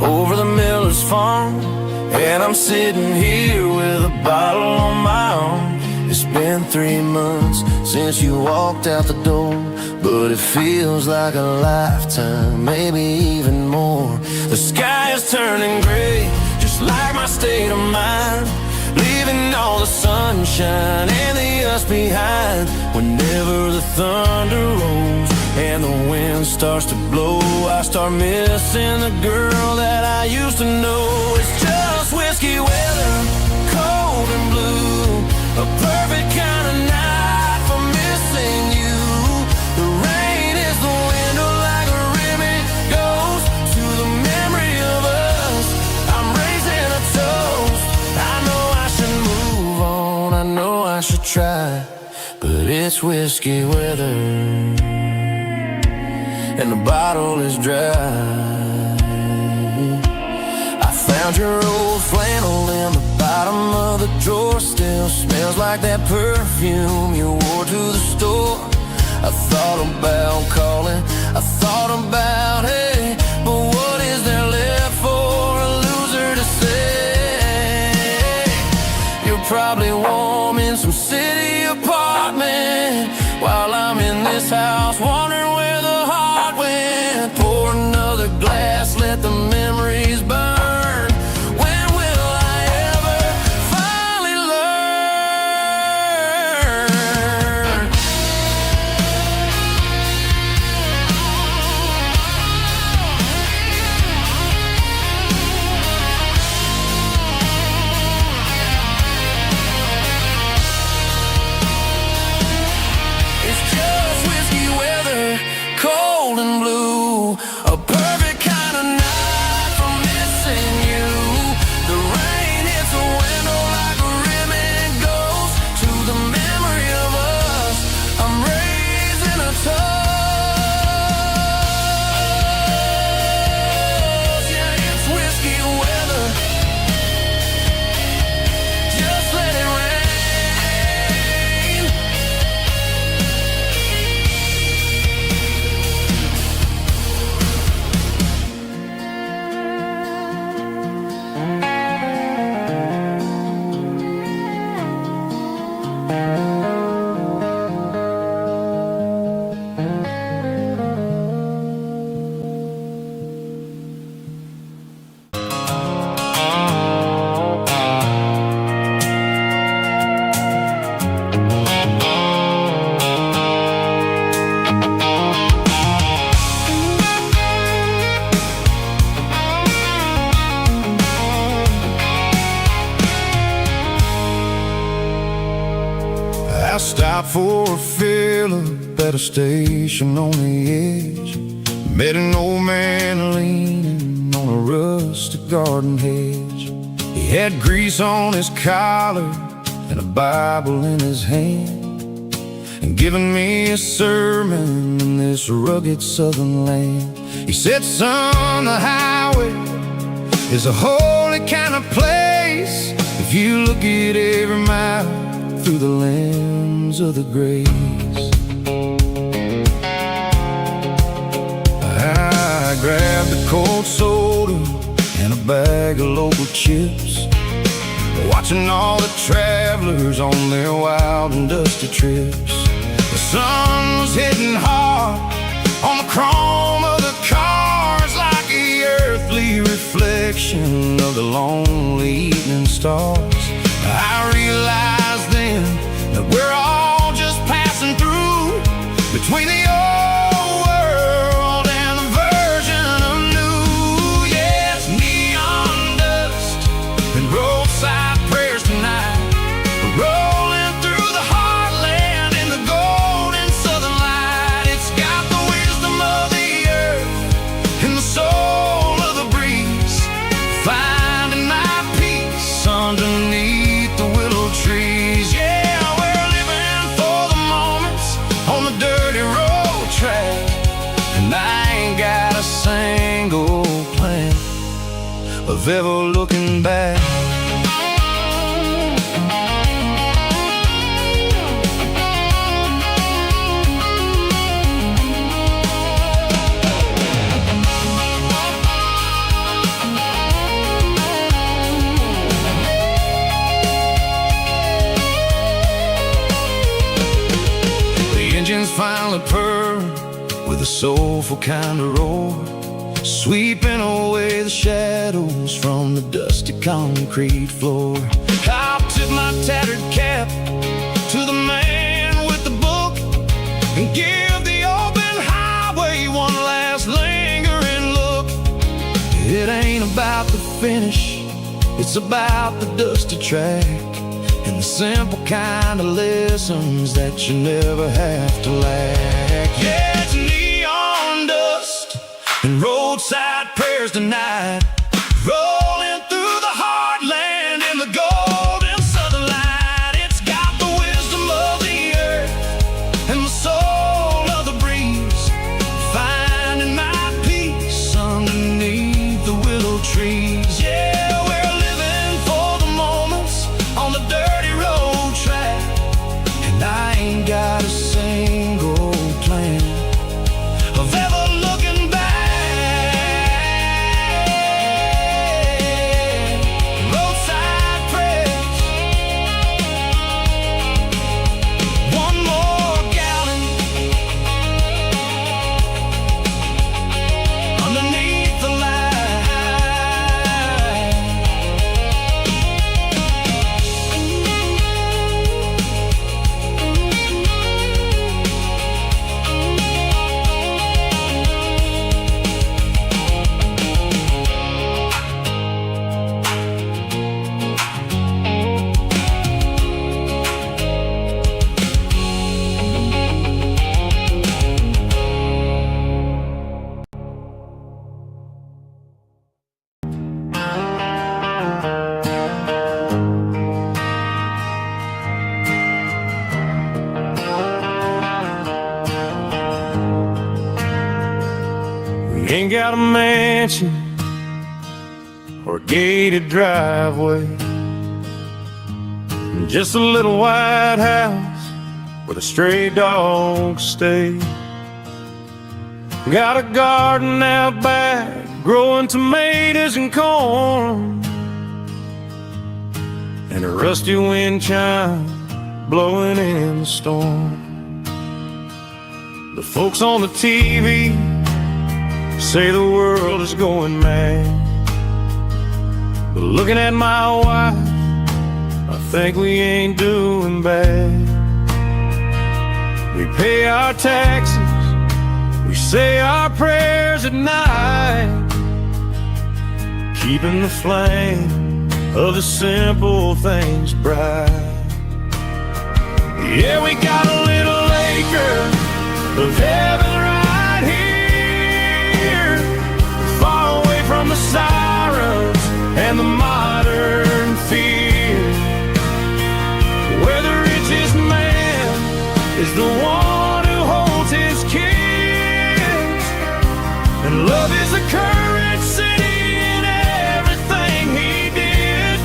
over the miller's farm, and I'm sitting here with a bottle on my arm. It's been 3 months since you walked out the door, but it feels like a lifetime, maybe even more. The sky is turning gray, just like my state of mind, leaving all the sunshine and the us behind. Whenever the thunder rolls and the wind starts to blow, I start missing the girl that I used to know. It's just whiskey weather, cold and blue, a perfect kind of night for missing you. The rain is the window like a ribbon goes to the memory of us. I'm raising a toast. I know I should move on, I know I should try, but it's whiskey weather and the bottle is dry. I found your old flannel in the bottom of the drawer, still smells like that perfume you wore to the store. I thought about calling, I thought about, hey, but what is there left for a loser to say? You're probably warm in some city apartment, while I'm in this house wondering where the heart went. Pour another glass, let the memories burn. When will I ever finally learn? It's just whiskey weather, cold and blue, a perfect kind of night for missing you. The rain hits the window like a ribbon goes to the memory of us. I'm raising a toast. Yeah, it's whiskey weather. Just let it rain. I stopped for a fill-up at a station on the edge. Met an old man leaning on a rustic garden hedge. He had grease on his collar and a Bible in his hand, and giving me a sermon in this rugged southern land. He said, son, the highway is a holy kind of place if you look at every mile through the lens of the grace. I grabbed a cold soda and a bag of local chips, watching all the travelers on their wild and dusty trips. The sun was hitting hard on the chrome of the cars, like the earthly reflection of the lonely evening stars. I realized then that we're all just passing through between the old world and the version of new. Yes, neon dust and roadside prayers tonight, rolling through the heartland in the golden southern light. It's got the wisdom of the earth and the soul of the breeze, finding my peace underneath the willow trees. Yeah, we're living for the moments on the dirty road track, and I ain't got a single plan of ever looking back. with a soulful kind of roar, sweeping away the shadows from the dusty concrete floor. I'll tip my tattered cap to the man with the book and give the open highway one last lingering look. It ain't about the finish, it's about the dusty track and the simple kind of lessons that you never have to lack. Yeah, it's neon dust and roadside prayers tonight, rolling through the heartland in the golden southern light. It's got the wisdom of the earth and the soul of the breeze, finding my peace underneath the willow trees. Yeah, we're living for the moments on the dirty road track, and I ain't got a single plan of ever looking back. Roadside prayers, one more gallon underneath the light. We ain't got a mansion or a gated driveway, just a little white house where the stray dogs stay. Got a garden out back, growing tomatoes and corn, and a rusty wind chime blowing in the storm. The folks on the TV say the world is going mad, but looking at my wife, I think we ain't doing bad. We pay our taxes, we say our prayers at night, keeping the flame of the simple things bright. Yeah, we got a little acre of heaven right here, far away from the sirens and the modern fear, where the richest man is the one who holds his kids, and love is the currency in everything he did.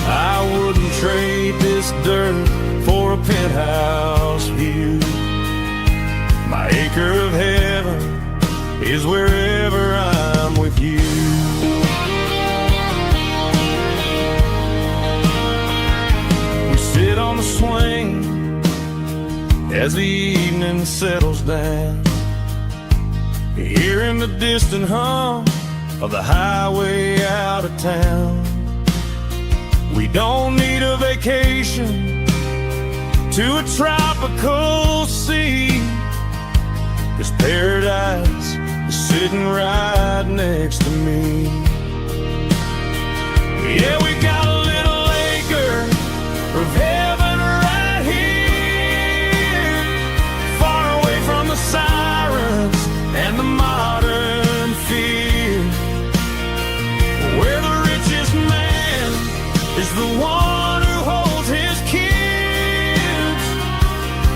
I wouldn't trade this dirt for a penthouse view. My acre of heaven is wherever I'm with you. We sit on the swing as the evening settles down, hearing the distant hum of the highway out of town. We don't need a vacation to a tropical sea, 'cause paradise is sitting right next to me. Yeah, we got a little acre of heaven right here, far away from the sirens and the modern fear, where the richest man is the one who holds his kids,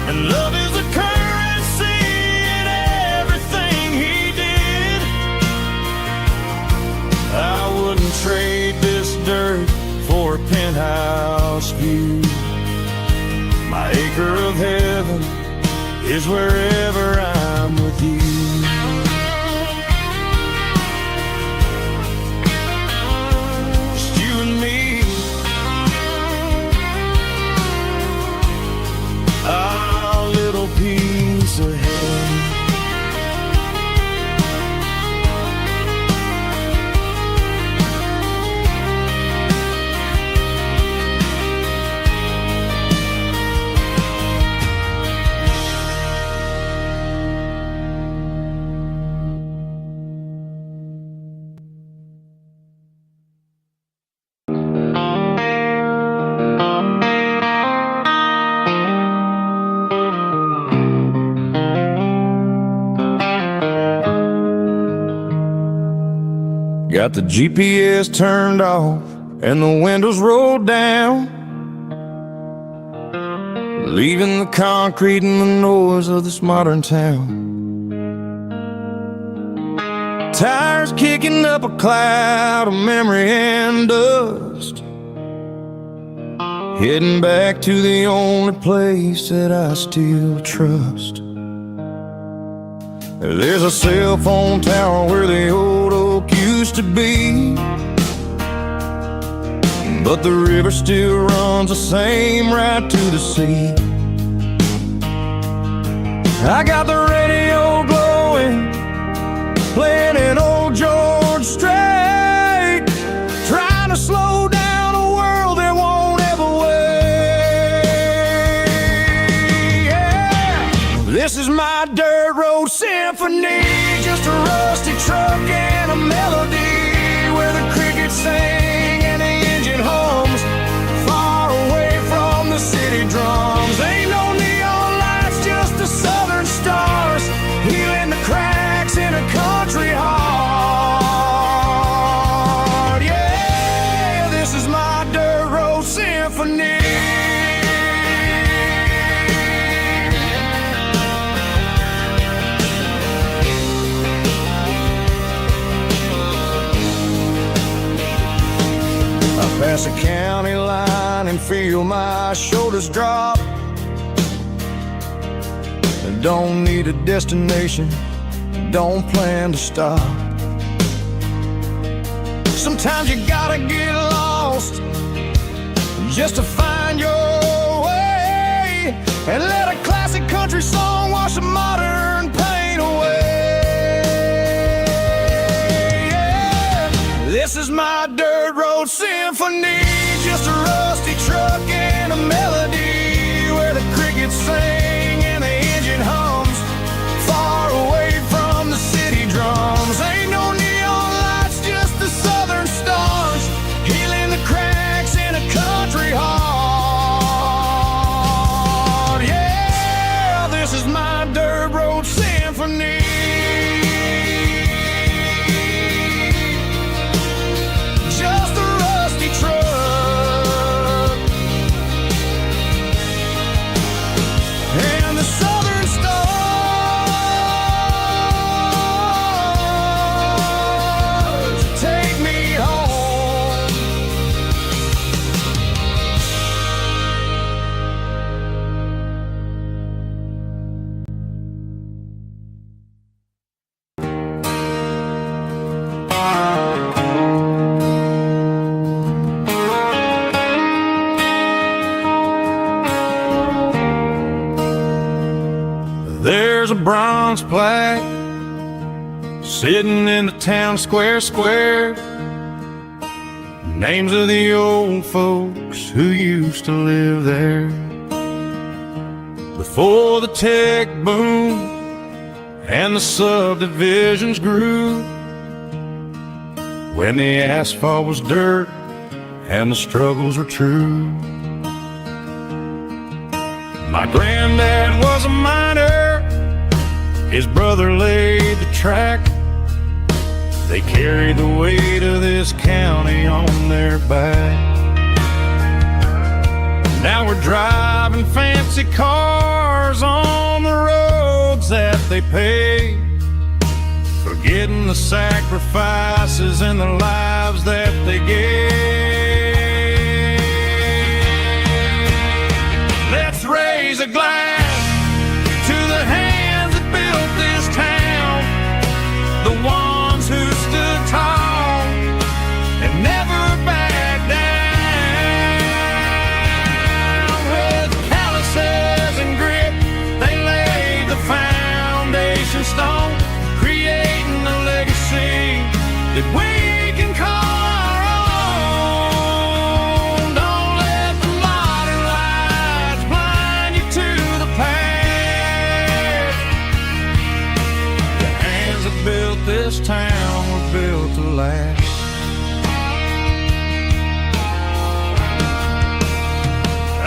and love is a currency in everything he did. I wouldn't trade this dirt for a penthouse view. My acre of heaven is wherever I'm with you. Just you and me, our little piece of heaven. Got the GPS turned off and the windows rolled down, leaving the concrete and the noise of this modern town. Tires kicking up a cloud of memory and dust, heading back to the only place that I still trust. There's a cell phone tower where the old oak used to be, but the river still runs the same right to the sea. I got the radio glowing, playing an old George Strait, trying to slow down a world that won't ever wait. Yeah. This is my dirt road symphony, just a rusty truck and a melody where the crickets sing and the engine hums, far away from the city drums. Ain't no neon lights, just the southern stars, healing the cracks in a country heart. Yeah, this is my dirt road symphony. Pass the county line and feel my shoulders drop. Don't need a destination, don't plan to stop. Sometimes you gotta get lost just to find your way, and let a classic country song wash the modern pain away. Yeah. This is my dirt road symphony, just a rusty truck and a melody where the crickets sing and the engine hums, far away from the city drums. Ain't no neon lights, just the southern stars, healing the cracks in a country heart. Yeah, this is my dirt road symphony. Just a rusty truck and the southern stars take me home. There's a bronze plaque sitting in the town square. Names of the old folks who used to live there before the tech boom and the subdivisions grew, when the asphalt was dirt and the struggles were true. My granddad was a miner, his brother laid the track. They carried the weight of this county on their back. Now we're driving fancy cars on the roads that they paved, forgetting the sacrifices and the lives that they gave. Let's raise a glass to the hands that built this town, the ones who stood tall and never backed down. With calluses and grit, they laid the foundation stone, creating a legacy that we can call our own. Don't let the modern lights blind you to the past. The hands that built this town were built to last.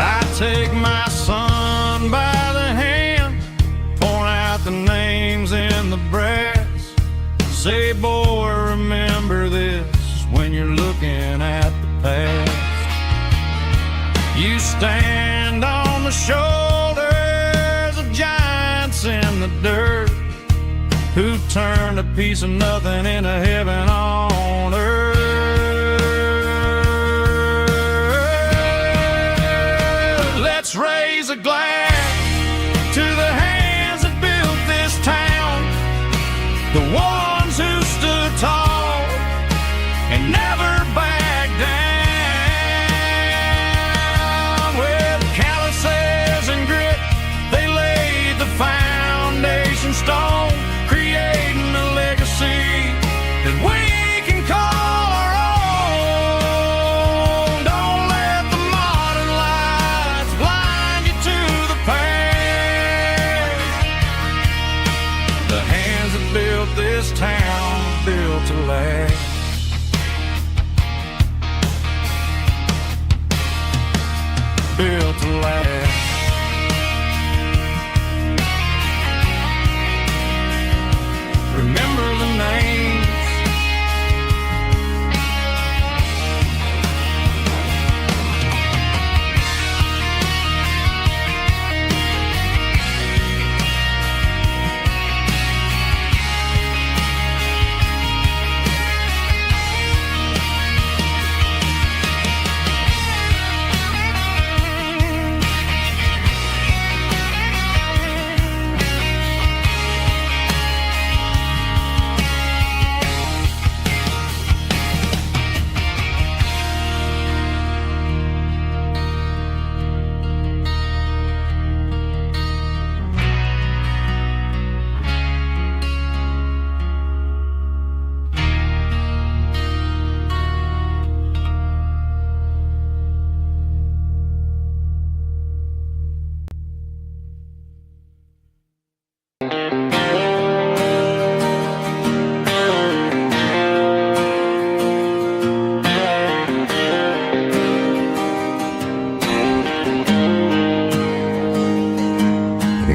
I take my son by the hand, point out the names in the brass, say, boy, remember this, stand on the shoulders of giants in the dirt, who turned a piece of nothing into heaven on earth. Let's raise a glass to the hands that built this town, the ones who stood tall and never backed down. With calluses and grit, they laid the foundation stone, creating a legacy that we can call our own. Don't let the modern lights blind you to the past. The hands that built this town built to last. Built to last. Remember the names.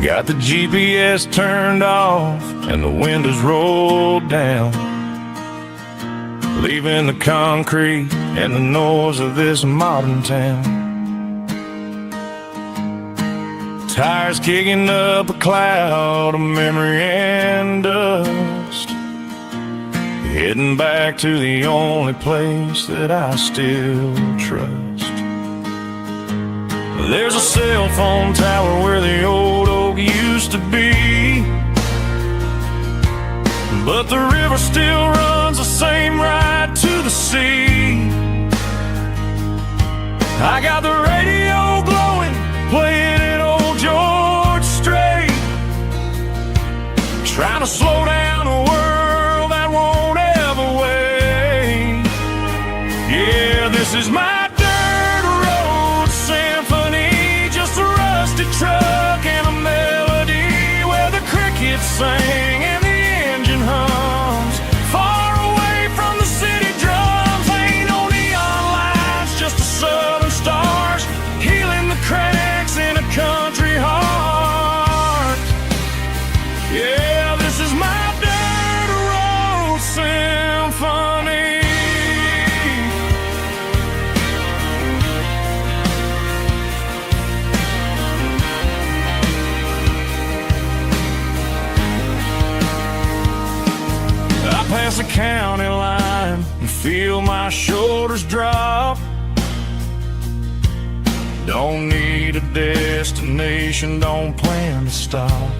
Got the GPS turned off and the windows rolled down, leaving the concrete and the noise of this modern town. Tires kicking up a cloud of memory and dust, heading back to the only place that I still trust. There's a cell phone tower where the old oak used to be, but the river still runs the same right to the sea. I got the radio glowing, playing it old George Strait, trying to slow down a world that won't ever wait. Yeah, this is my dirt road symphony, just a rusty truck and a melody where the crickets sing and the engine hums. Far away from the city drums, ain't no neon lights, just the southern stars healing the cracks in a country heart. Yeah, this is my dirt road symphony. I pass the county line and feel my shoulders drop. Don't need a destination, don't plan to stop.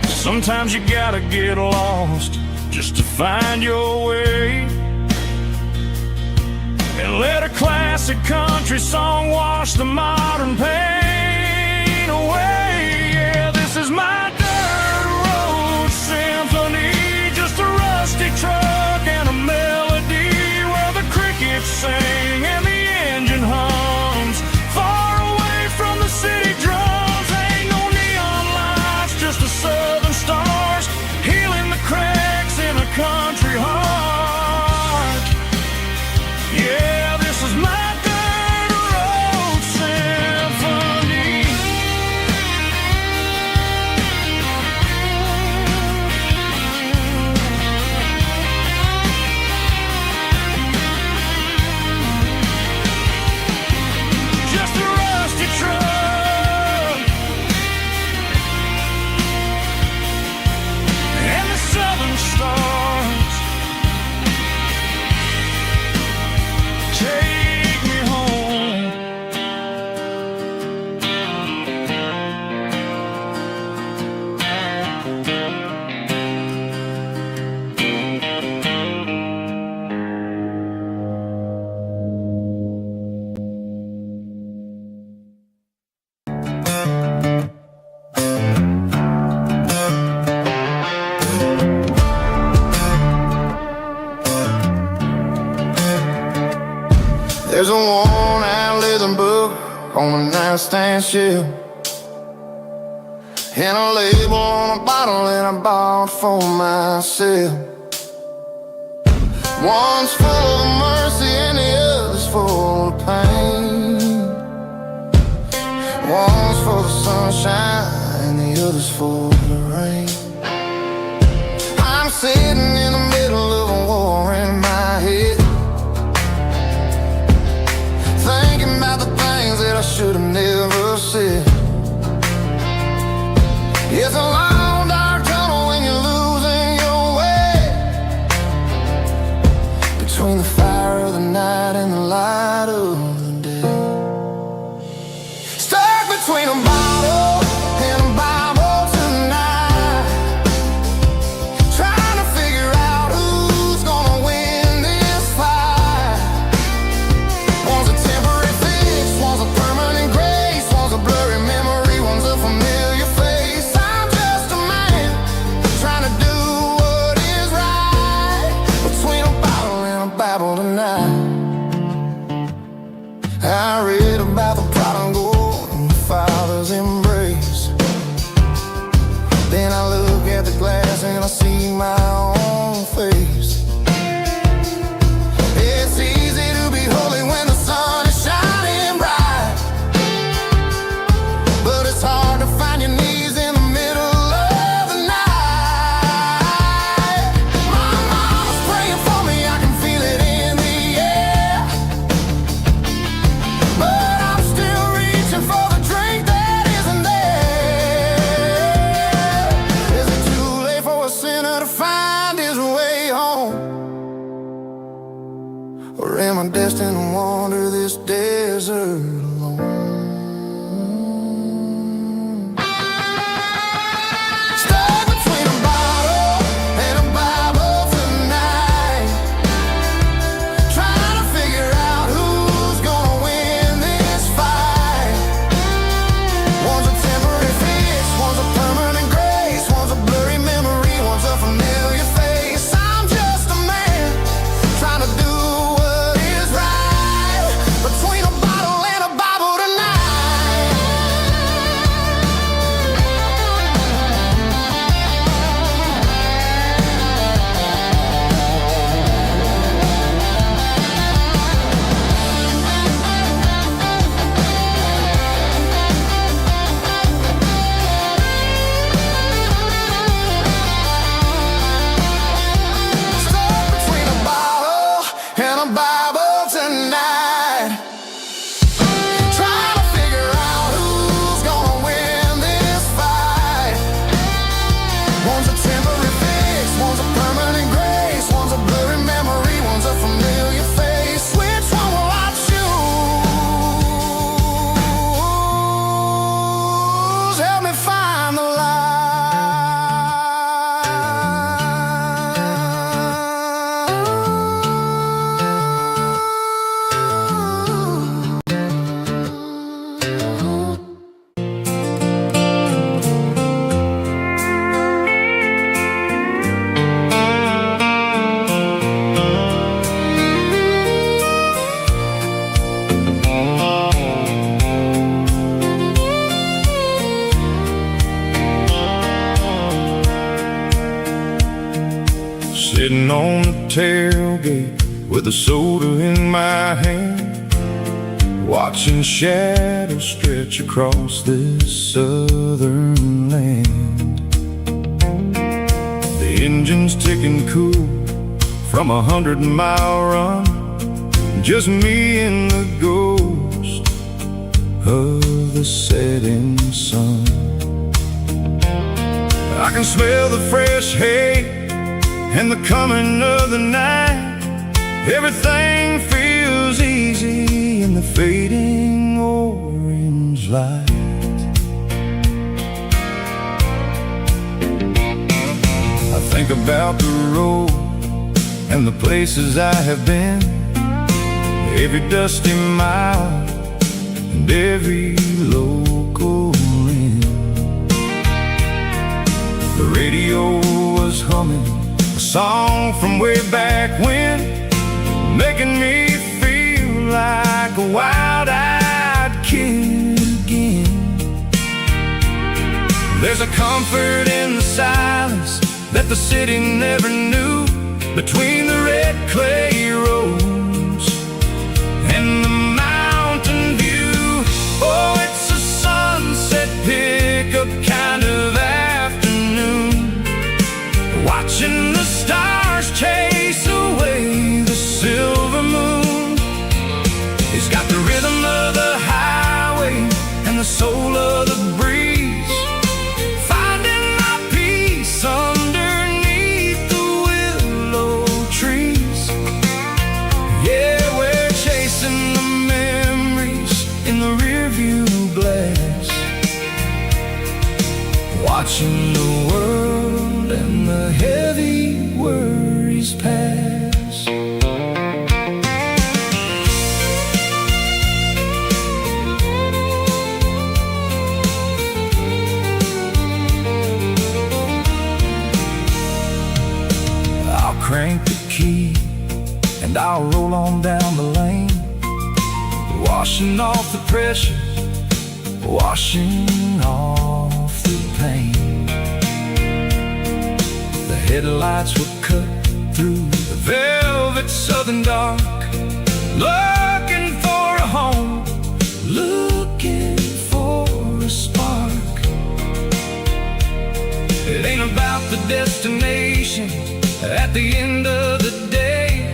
Sometimes you gotta get lost just to find your way, and let a classic country song wash the modern pain away. Yeah, this is my dirt road symphony, just a rusty truck and a melody where the crickets sing and the engine hums. Far away from the city drums, ain't no neon lights, just the southern stars healing the cracks in a country heart. Yeah, this is my dirt road symphony. There's a worn-out leather book on the nightstand shelf, and a label on a bottle that I bought for myself. One's full of mercy and the other's full of pain. One's for the sunshine and the other's for the rain. I'm sitting in the middle of a war in my head, thinking about the things that I should have never said. It's a long dark tunnel when you're losing your way, between the fire of the night and the light of the day. Stuck between a bottle and a Bible tonight, trying to figure out who's gonna win this fight. One's a temporary fix, one's a permanent grace, one's a blurry memory, one's a familiar face. I'm just a man trying to do what is right, between a bottle and a Bible tonight. I read about the prodigal and the Father's embrace. Then I look at the glass and I see my own face. It's easy to be holy when the sun is shining bright, but it's hard to find your knees in the middle of the night. My mama's praying for me, I can feel it in the air, but I'm still reaching for the drink that isn't there. Is it too late for a sinner to find his way home? Or am I destined to wander this desert alone? Stuck between a bottle and a Bible tonight, trying to figure out who's gonna win this fight. One's a temporary fix, one's a permanent grace, one's a blurry memory, one's a familiar face. I'm just a man trying to do what is right, between a bottle and a Bible tonight. Stuck between a bottle and a Bible tonight, trying to figure out who's gonna win this fight. One's a temporary fix, one's a permanent grace, one's a blurry memory, one's a familiar face. Which one will I choose? Help me find the light. Sitting on the tailgate with a soda in my hand, watching shadows stretch across this southern land. The engine's ticking cool from 100-mile run, just me and the ghost of the setting sun. I can smell the fresh hay and the coming of the night. Everything feels easy in the fading orange light. I think about the road and the places I have been, every dusty mile and every local inn. The radio was humming a song from way back when, making me feel like a wild-eyed kid again. There's a comfort in the silence that the city never knew, between the red clay roads and the mountain view. Oh, it's a sunset pickup kind of afternoon, watching the stars chase away the silver moon. He's got the rhythm of the highway and the soul of the breeze, finding my peace underneath the willow trees. Yeah, we're chasing the memories in the rearview glass, watching the world and the heavy worries pass. I'll crank the key and I'll roll on down the lane, washing off the pressure, washing off the pain. The headlights will cut through the velvet southern dark, looking for a home, looking for a spark. It ain't about the destination at the end of the day,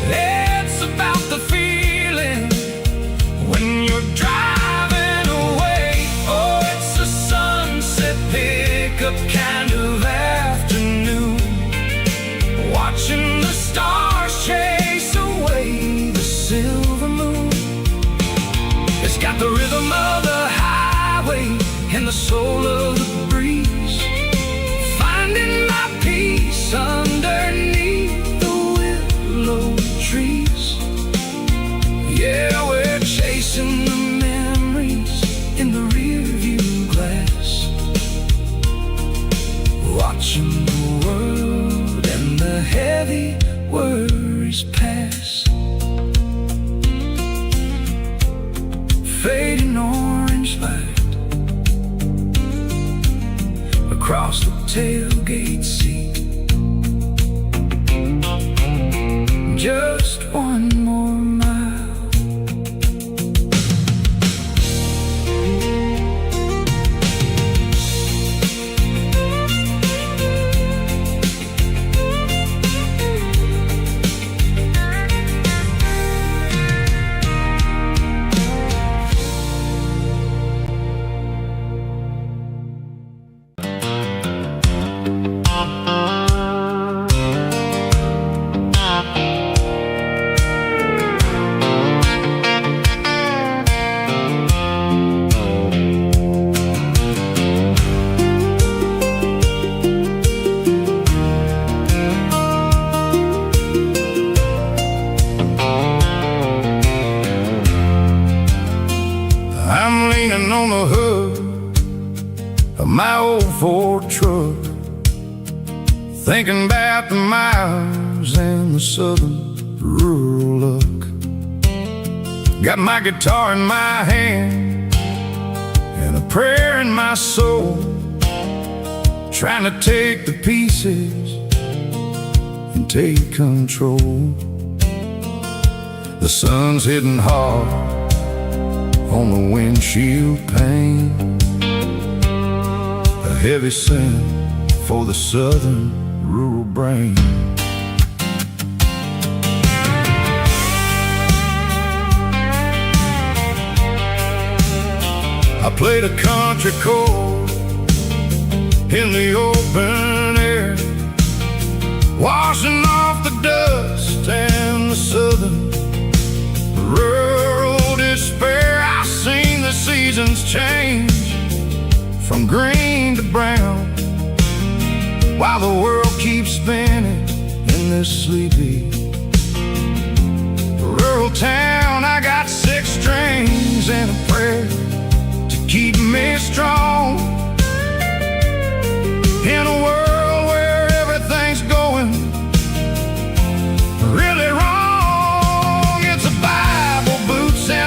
it's about the feeling when you're driving away. Oh, it's a sunset pickup kind of afternoon, watching the stars chase away the silver moon. It's got the rhythm of the highway and the soul of the breeze, finding my peace underneath the willow trees. Yeah, we're chasing the memories in the rearview glass, watching the world and the heavy worries pass. Fading orange light across the tailgate seat, just one more mile. I'm leaning on the hood of my old Ford truck, thinking about the miles and the southern rural look. Got my guitar in my hand and a prayer in my soul, trying to take the pieces and take control. The sun's hitting hard on the windshield pane, a heavy scent for the southern rural brain. I played a country chord in the open air, washing off the dust and the southern rural despair. I've seen the seasons change from green to brown, while the world keeps spinning in this sleepy rural town. I got 6 strings and a prayer to keep me strong in a world where everything's going really wrong. It's a Bible, boots, and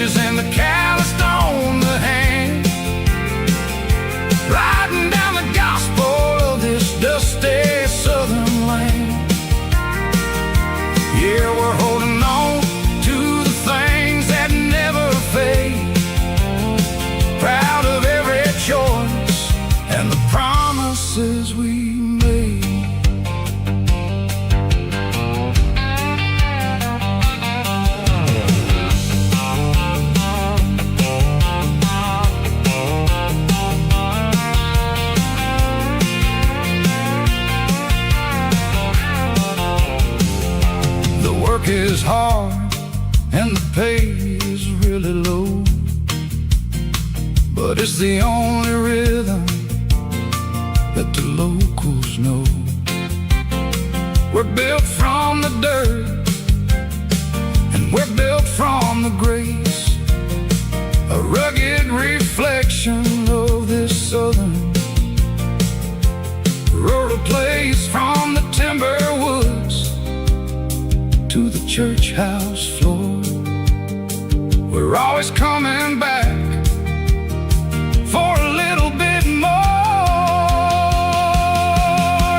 pages and the calloused on the hand, writing down the gospel of this dusty southern land. Yeah, we're holding on to the things that never fade, proud of every choice and the promises we made. The work is hard and the pay is really low, but it's the only rhythm that the locals know. We're built from the dirt and we're built from the grace, a rugged reflection of this southern rural place. From the timber woods to the church house floor, we're always coming back for a little bit more.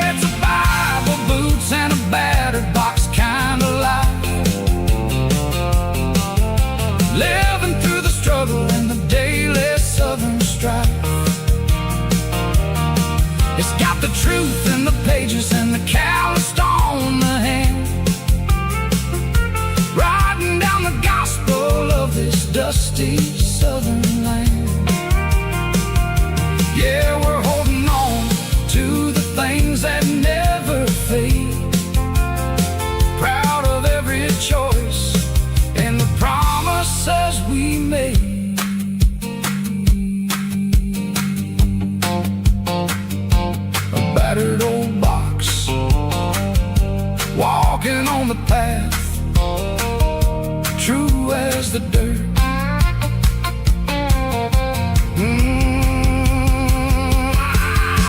It's a Bible, boots, and a battered box kind of life, living through the struggle and the daily southern strife. It's got the truth in the pages and the calloused on the hand, writing down the gospel of this dusty southern land. Yeah, we're holding on to the things that never fade, proud of every choice and the promises we made. A battered old box, walking on the path, true as the dirt.